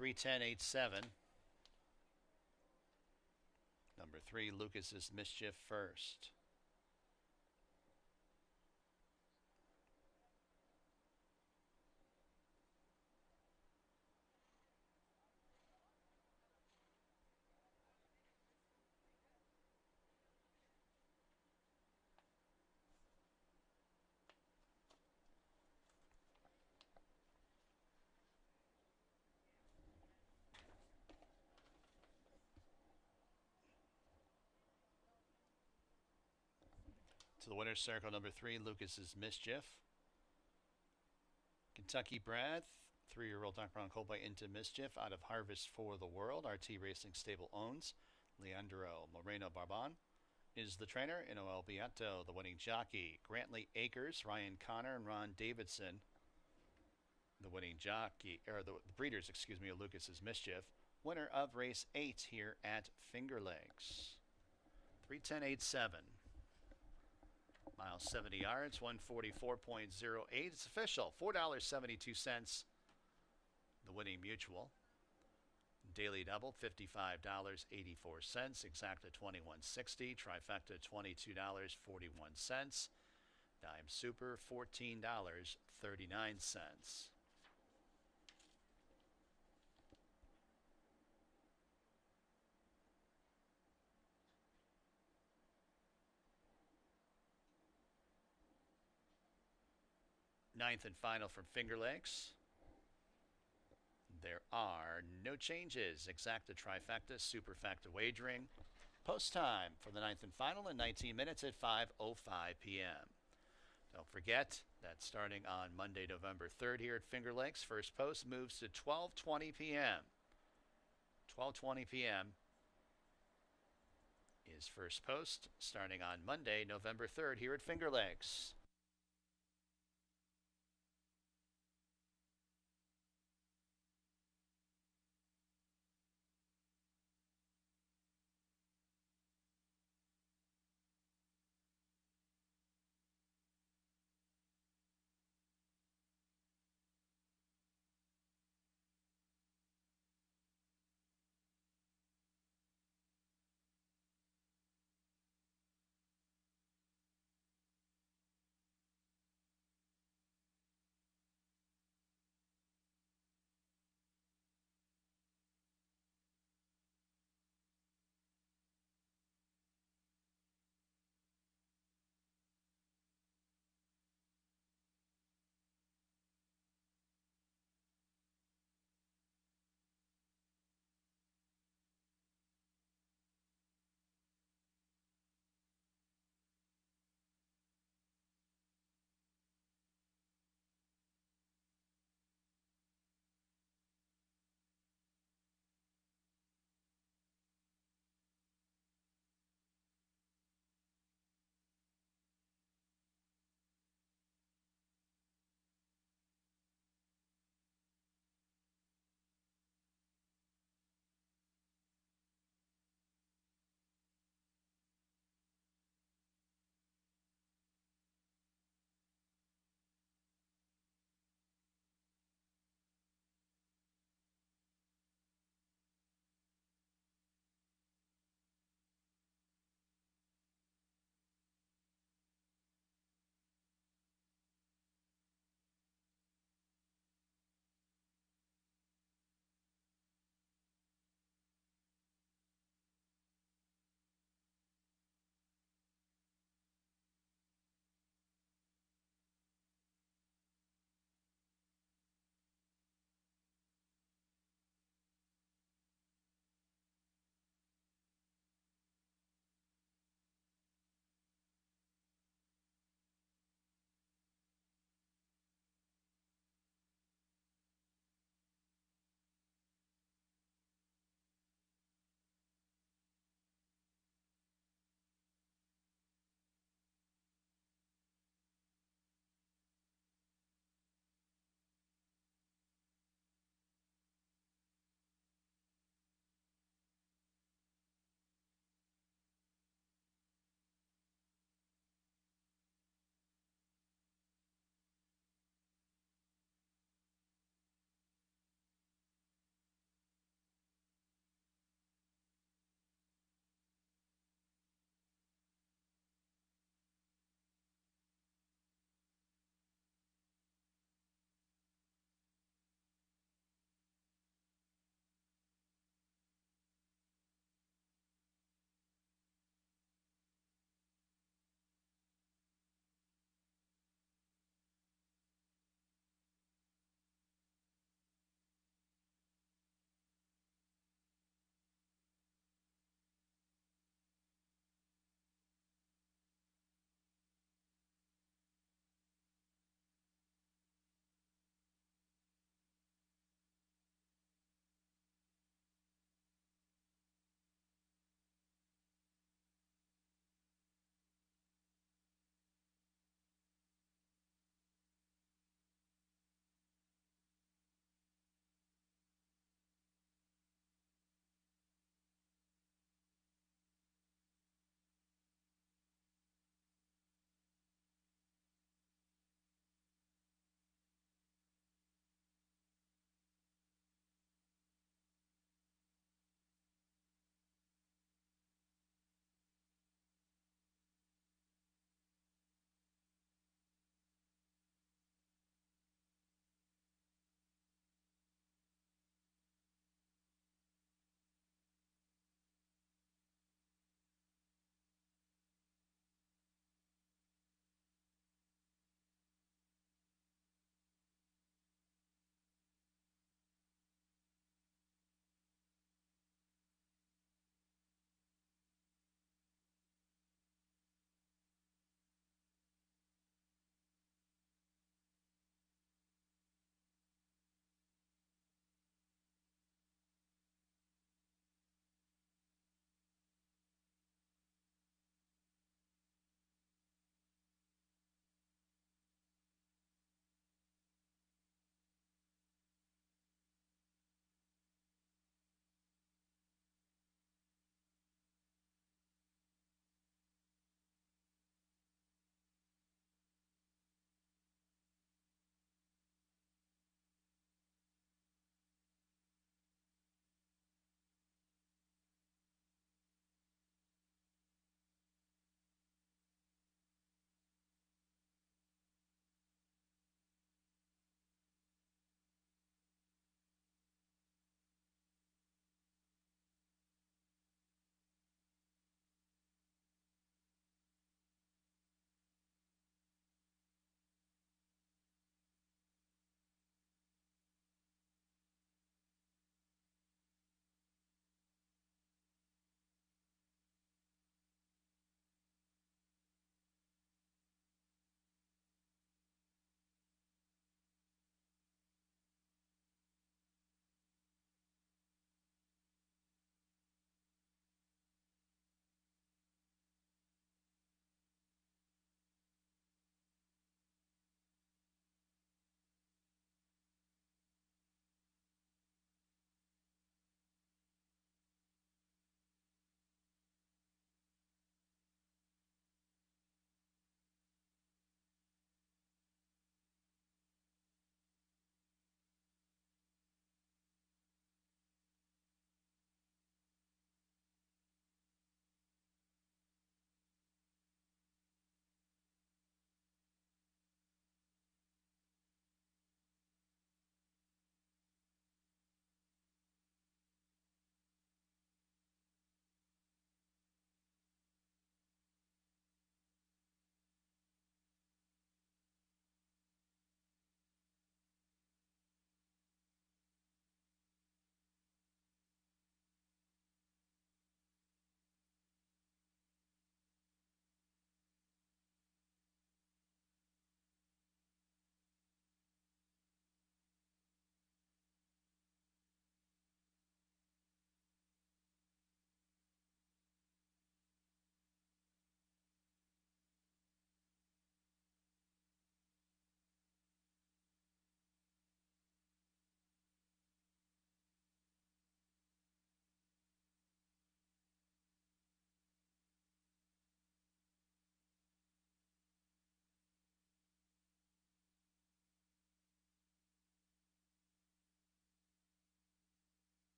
3-10-8-7. Number 3, Lucas's Mischief first. To the winner's circle, number 3, Lucas's Mischief. Kentucky Brad, 3-year-old Dark Brown Colt by Into Mischief out of Harvest for the World. RT Racing Stable owns. Leandro Moreno Barban is the trainer. Noel Beato, the winning jockey. Grantley Akers, Ryan Connor, and Ron Davidson, the winning jockey, or the breeders, excuse me, of Lucas's Mischief. Winner of race 8 here at Finger Lakes. 3-10-8-7. Miles 70 yards, 144.08. It's official, $4.72. The winning mutual. Daily double, $55.84. Exacta, $21.60. Trifecta, $22.41. Dime super, $14.39. Ninth and final from Finger Lakes. There are no changes. Exacta, trifecta, superfecta wagering. Post time for the ninth and final in 19 minutes at 5:05 p.m. Don't forget that starting on Monday, November 3rd here at Finger Lakes, first post moves to 12:20 p.m. 12:20 p.m. is first post starting on Monday, November 3rd here at Finger Lakes.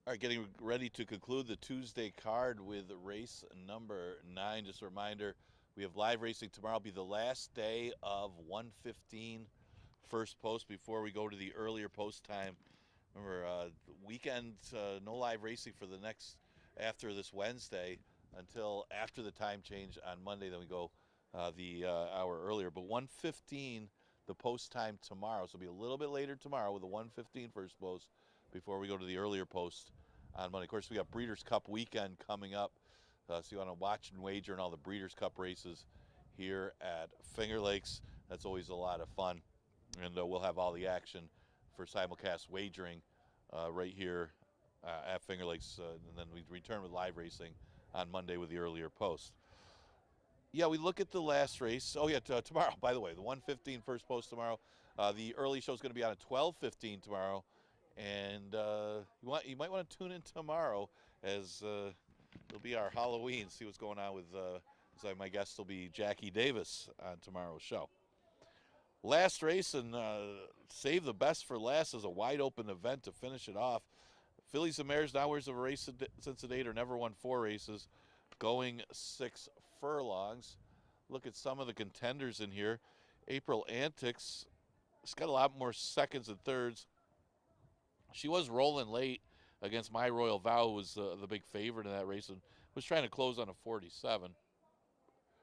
All right, getting ready to conclude the Tuesday card with race number 9. Just a reminder, we have live racing tomorrow. Will be the last day of 1:15 first post before we go to the earlier post time. Remember, weekend, no live racing for the next after this Wednesday until after the time change on Monday. Then we go the hour earlier. But 1:15 the post time tomorrow. So it'll be a little bit later tomorrow with a 1:15 first post before we go to the earlier post on Monday. Of course, we got Breeders' Cup weekend coming up. So you want to watch and wager on all the Breeders' Cup races here at Finger Lakes. That's always a lot of fun. And we'll have all the action for simulcast wagering right here at Finger Lakes. And then we return with live racing on Monday with the earlier post. Yeah, we look at the last race. Oh, yeah, tomorrow, by the way, the 1:15 first post tomorrow. The early show is going to be on at 12:15 tomorrow. And you might want to tune in tomorrow as it'll be our Halloween. See what's going on with my guest will be Jackie Davis on tomorrow's show. Last race, and save the best for last, is a wide open event to finish it off. Fillies and Mares, now winners of a race since the date, are never won 4 races, going 6 furlongs. Look at some of the contenders in here. April Antics, it's got a lot more seconds and thirds. She was rolling late against My Royal Vow, who was the big favorite in that race, and was trying to close on a 47.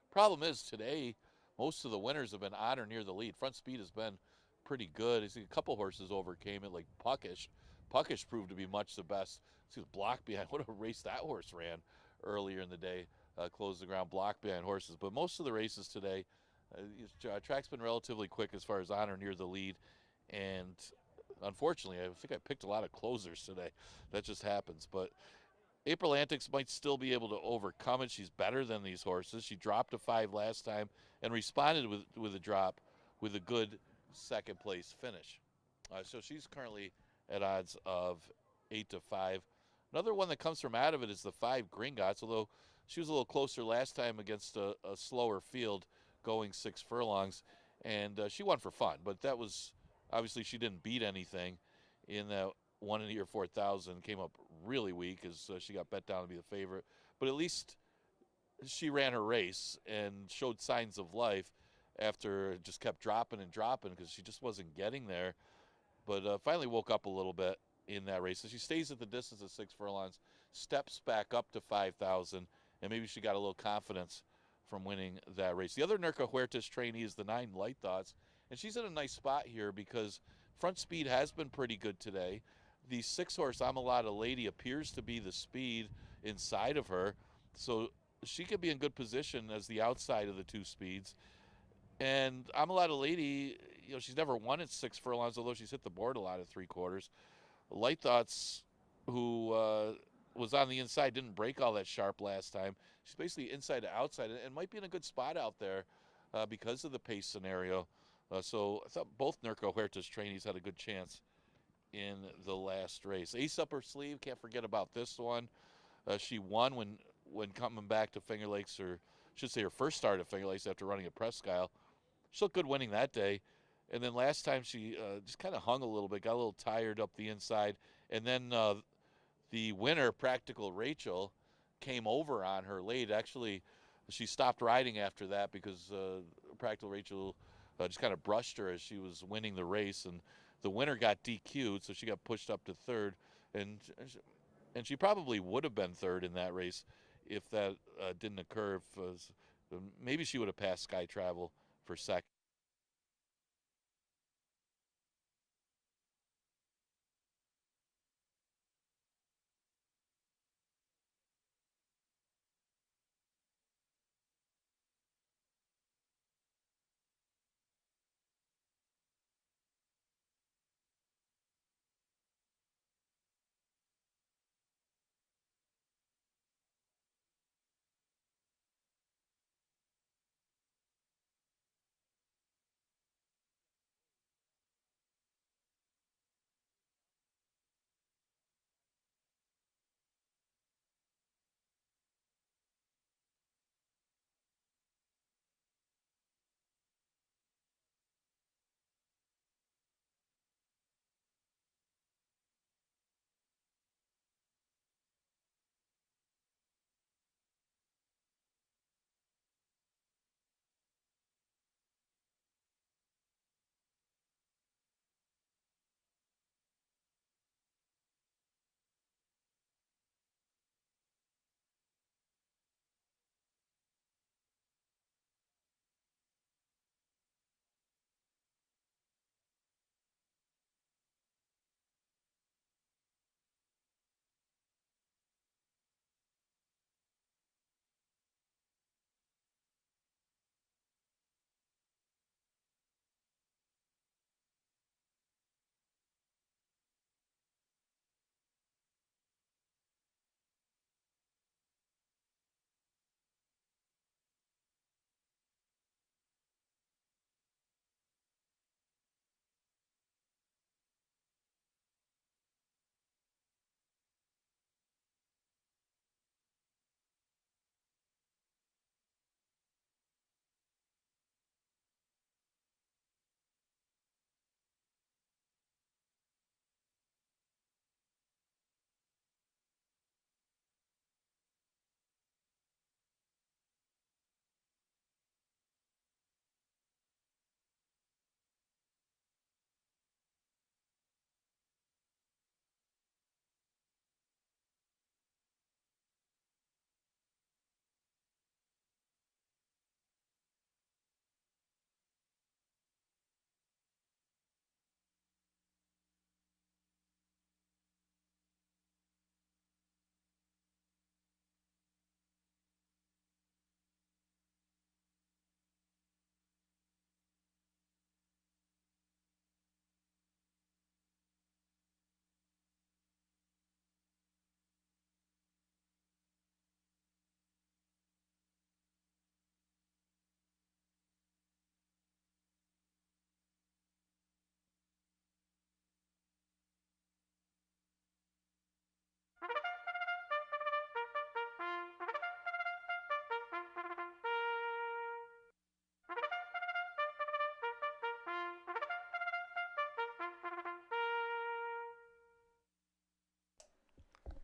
Problem is, today, most of the winners have been on or near the lead. Front Speed has been pretty good. I see a couple horses overcame it, like Puckish. Puckish proved to be much the best. See, block behind. What a race that horse ran earlier in the day. Closed the ground, block behind horses. But most of the races today, track's been relatively quick as far as on or near the lead. And unfortunately, I think I picked a lot of closers today. That just happens. But April Antics might still be able to overcome it. She's better than these horses. She dropped a 5 last time and responded with a drop with a good second place finish. So she's currently at odds of 8-5. Another one that comes from out of it is the 5 Gringotts, although she was a little closer last time against a slower field going 6 furlongs. And she won for fun, but that was obviously she didn't beat anything in that 1 in the year 4,000. Came up really weak as she got bet down to be the favorite. But at least she ran her race and showed signs of life after it just kept dropping and dropping because she just wasn't getting there. But finally woke up a little bit in that race. So she stays at the distance of 6 furlongs, steps back up to 5,000, and maybe she got a little confidence from winning that race. The other Nerca Huertas trainee is the 9 Light Thoughts, and she's in a nice spot here because Front Speed has been pretty good today. The 6-horse Amalata Lady appears to be the speed inside of her, so she could be in good position as the outside of the 2 speeds. And Amalata Lady, she's never won at 6 furlongs, although she's hit the board a lot at 3/4. Light Thoughts, who was on the inside, didn't break all that sharp last time. She's basically inside to outside and might be in a good spot out there because of the pace scenario. So I thought both Nerco Huertas trainees had a good chance in the last race. Ace up her sleeve, can't forget about this one. She won when coming back to Finger Lakes, or I should say her first start at Finger Lakes after running at Presque Isle. She looked good winning that day. And then last time she just kind of hung a little bit, got a little tired up the inside. And then the winner, Practical Rachel, came over on her late. Actually, she stopped riding after that because Practical Rachel just kind of brushed her as she was winning the race. And the winner got DQ'd, so she got pushed up to 3rd. And she probably would have been 3rd in that race if that didn't occur. Maybe she would have passed Sky Travel for 2nd.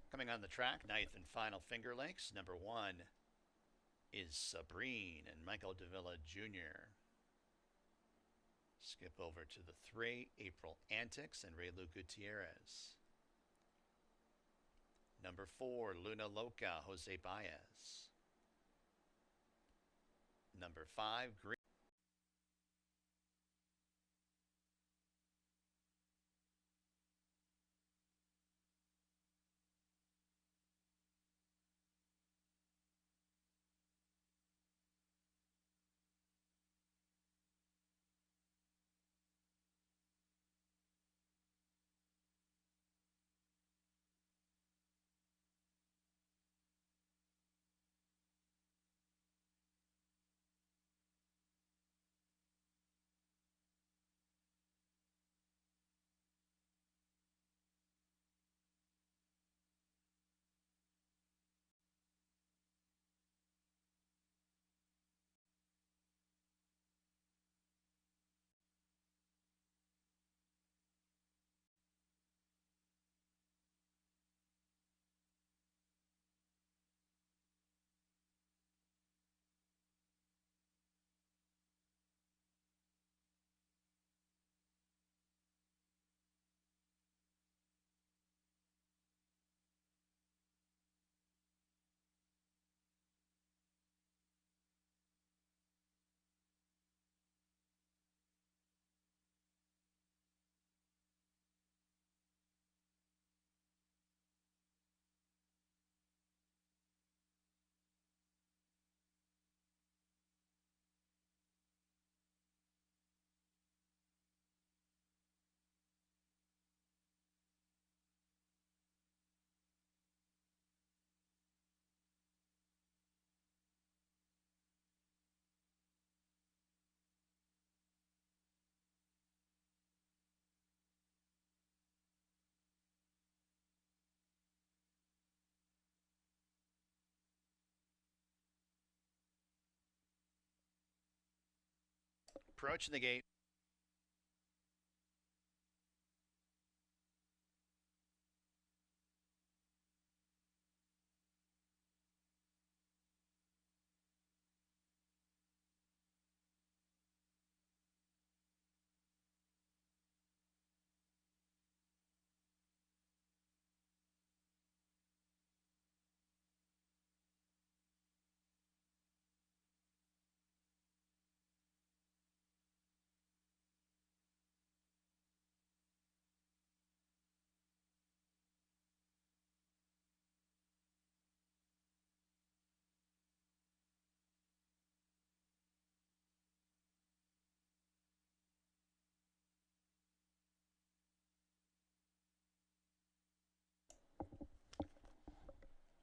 Coming on the track, ninth and final Finger Lakes. Number 1 is Sabrine and Michael Davila Jr. Skip over to the 3, April Antics and Ray Lu Gutierrez. Number 4, Luna Loca, Jose Baez. Number 5, Green. Approaching the gate.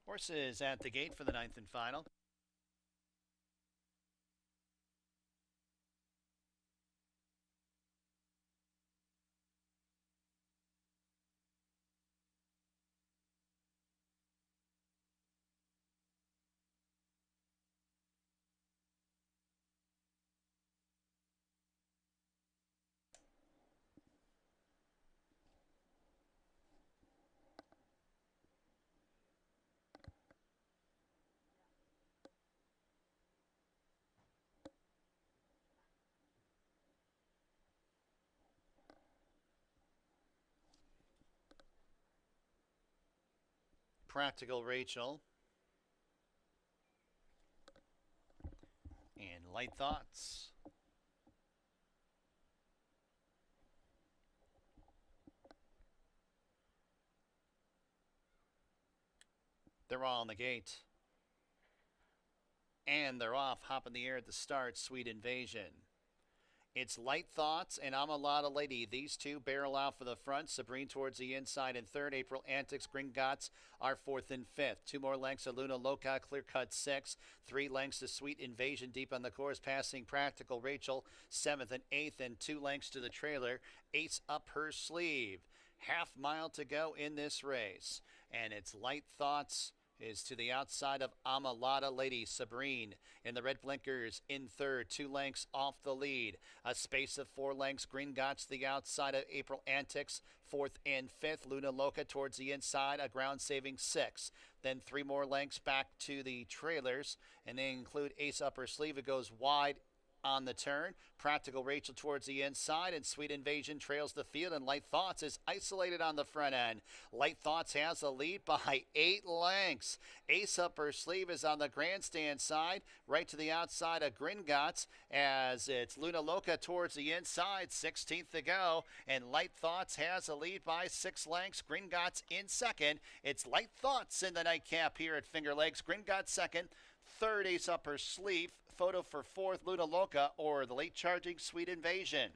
Horses at the gate for the ninth and final. Practical Rachel and Light Thoughts. They're all on the gate. And they're off, hop in the air at the start, Sweet Invasion. It's Light Thoughts and I'm a Lotta Lady. These two barrel out for the front. Sabrine towards the inside in third. April Antics, Gringotts are fourth and fifth. 2 more lengths of Luna Loca, Clear Cut 6. 3 lengths to Sweet Invasion deep on the course, passing Practical Rachel, 7th and 8th, and 2 lengths to the trailer. Ace up her sleeve. Half mile to go in this race. And it's Light Thoughts is to the outside of Amalada Lady Sabrine. In the red blinkers, in third, 2 lengths off the lead. A space of 4 lengths. Green Got to the outside of April Antics, fourth and fifth. Luna Loca towards the inside, a ground saving 6. Then 3 more lengths back to the trailers, and they include Ace Upper Sleeve. It goes wide on the turn. Practical Rachel towards the inside, and Sweet Invasion trails the field, and Light Thoughts is isolated on the front end. Light Thoughts has the lead by 8 lengths. Ace Upper Sleeve is on the grandstand side, right to the outside of Gringotts, as it's Luna Loca towards the inside, 16th to go, and Light Thoughts has the lead by 6 lengths. Gringotts in second. It's Light Thoughts in the nightcap here at Finger Lakes. Gringotts second. Third, Ace Upper Sleeve. Photo for fourth, Luna Loca, or the late charging Sweet Invasion.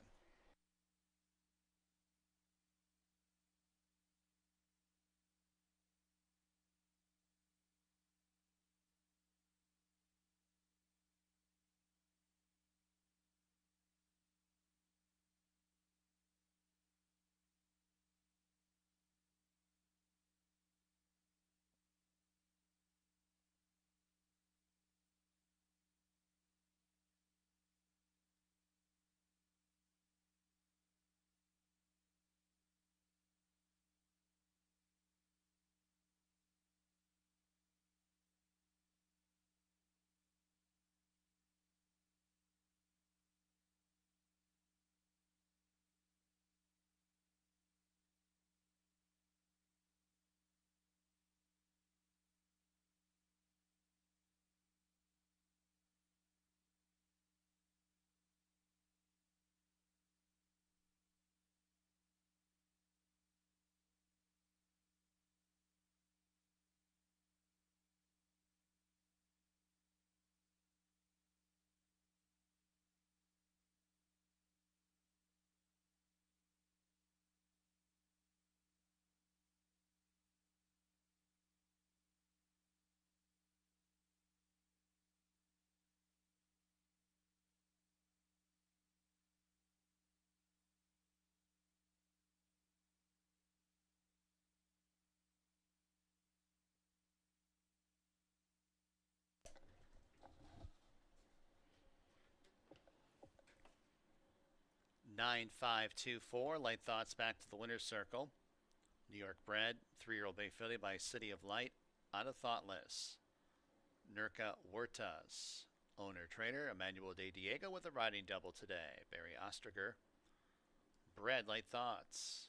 Nine, 5, 2, 4. Light Thoughts back to the winner's circle. New York bred, 3-year-old bay filly by City of Light, out of Thoughtless. Nurka Huertas. Owner trainer Emmanuel De Diego with a riding double today. Barry Ostriger. Bred Light Thoughts.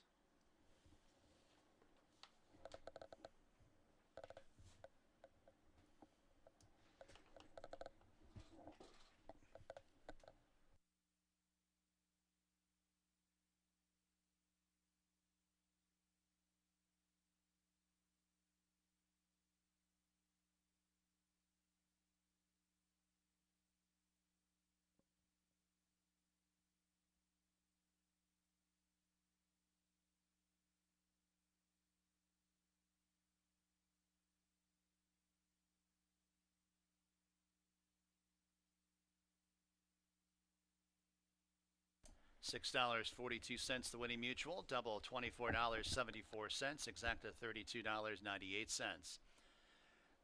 $6.42 the winning mutual, double $24.74, exacta $32.98.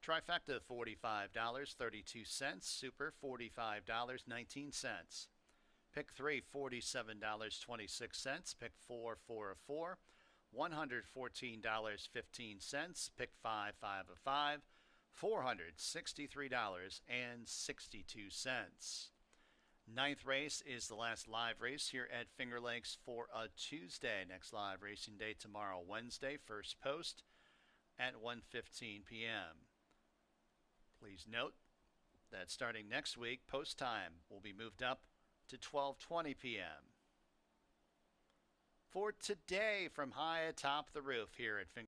Trifecta $45.32, super $45.19. Pick 3 $47.26, pick 4 4 of 4, $114.15, pick 5 5 of 5, $463.62. Ninth race is the last live race here at Finger Lakes for a Tuesday. Next live racing day tomorrow, Wednesday, first post at 1:15 p.m. Please note that starting next week, post time will be moved up to 12:20 p.m. For today, from high atop the roof here at Finger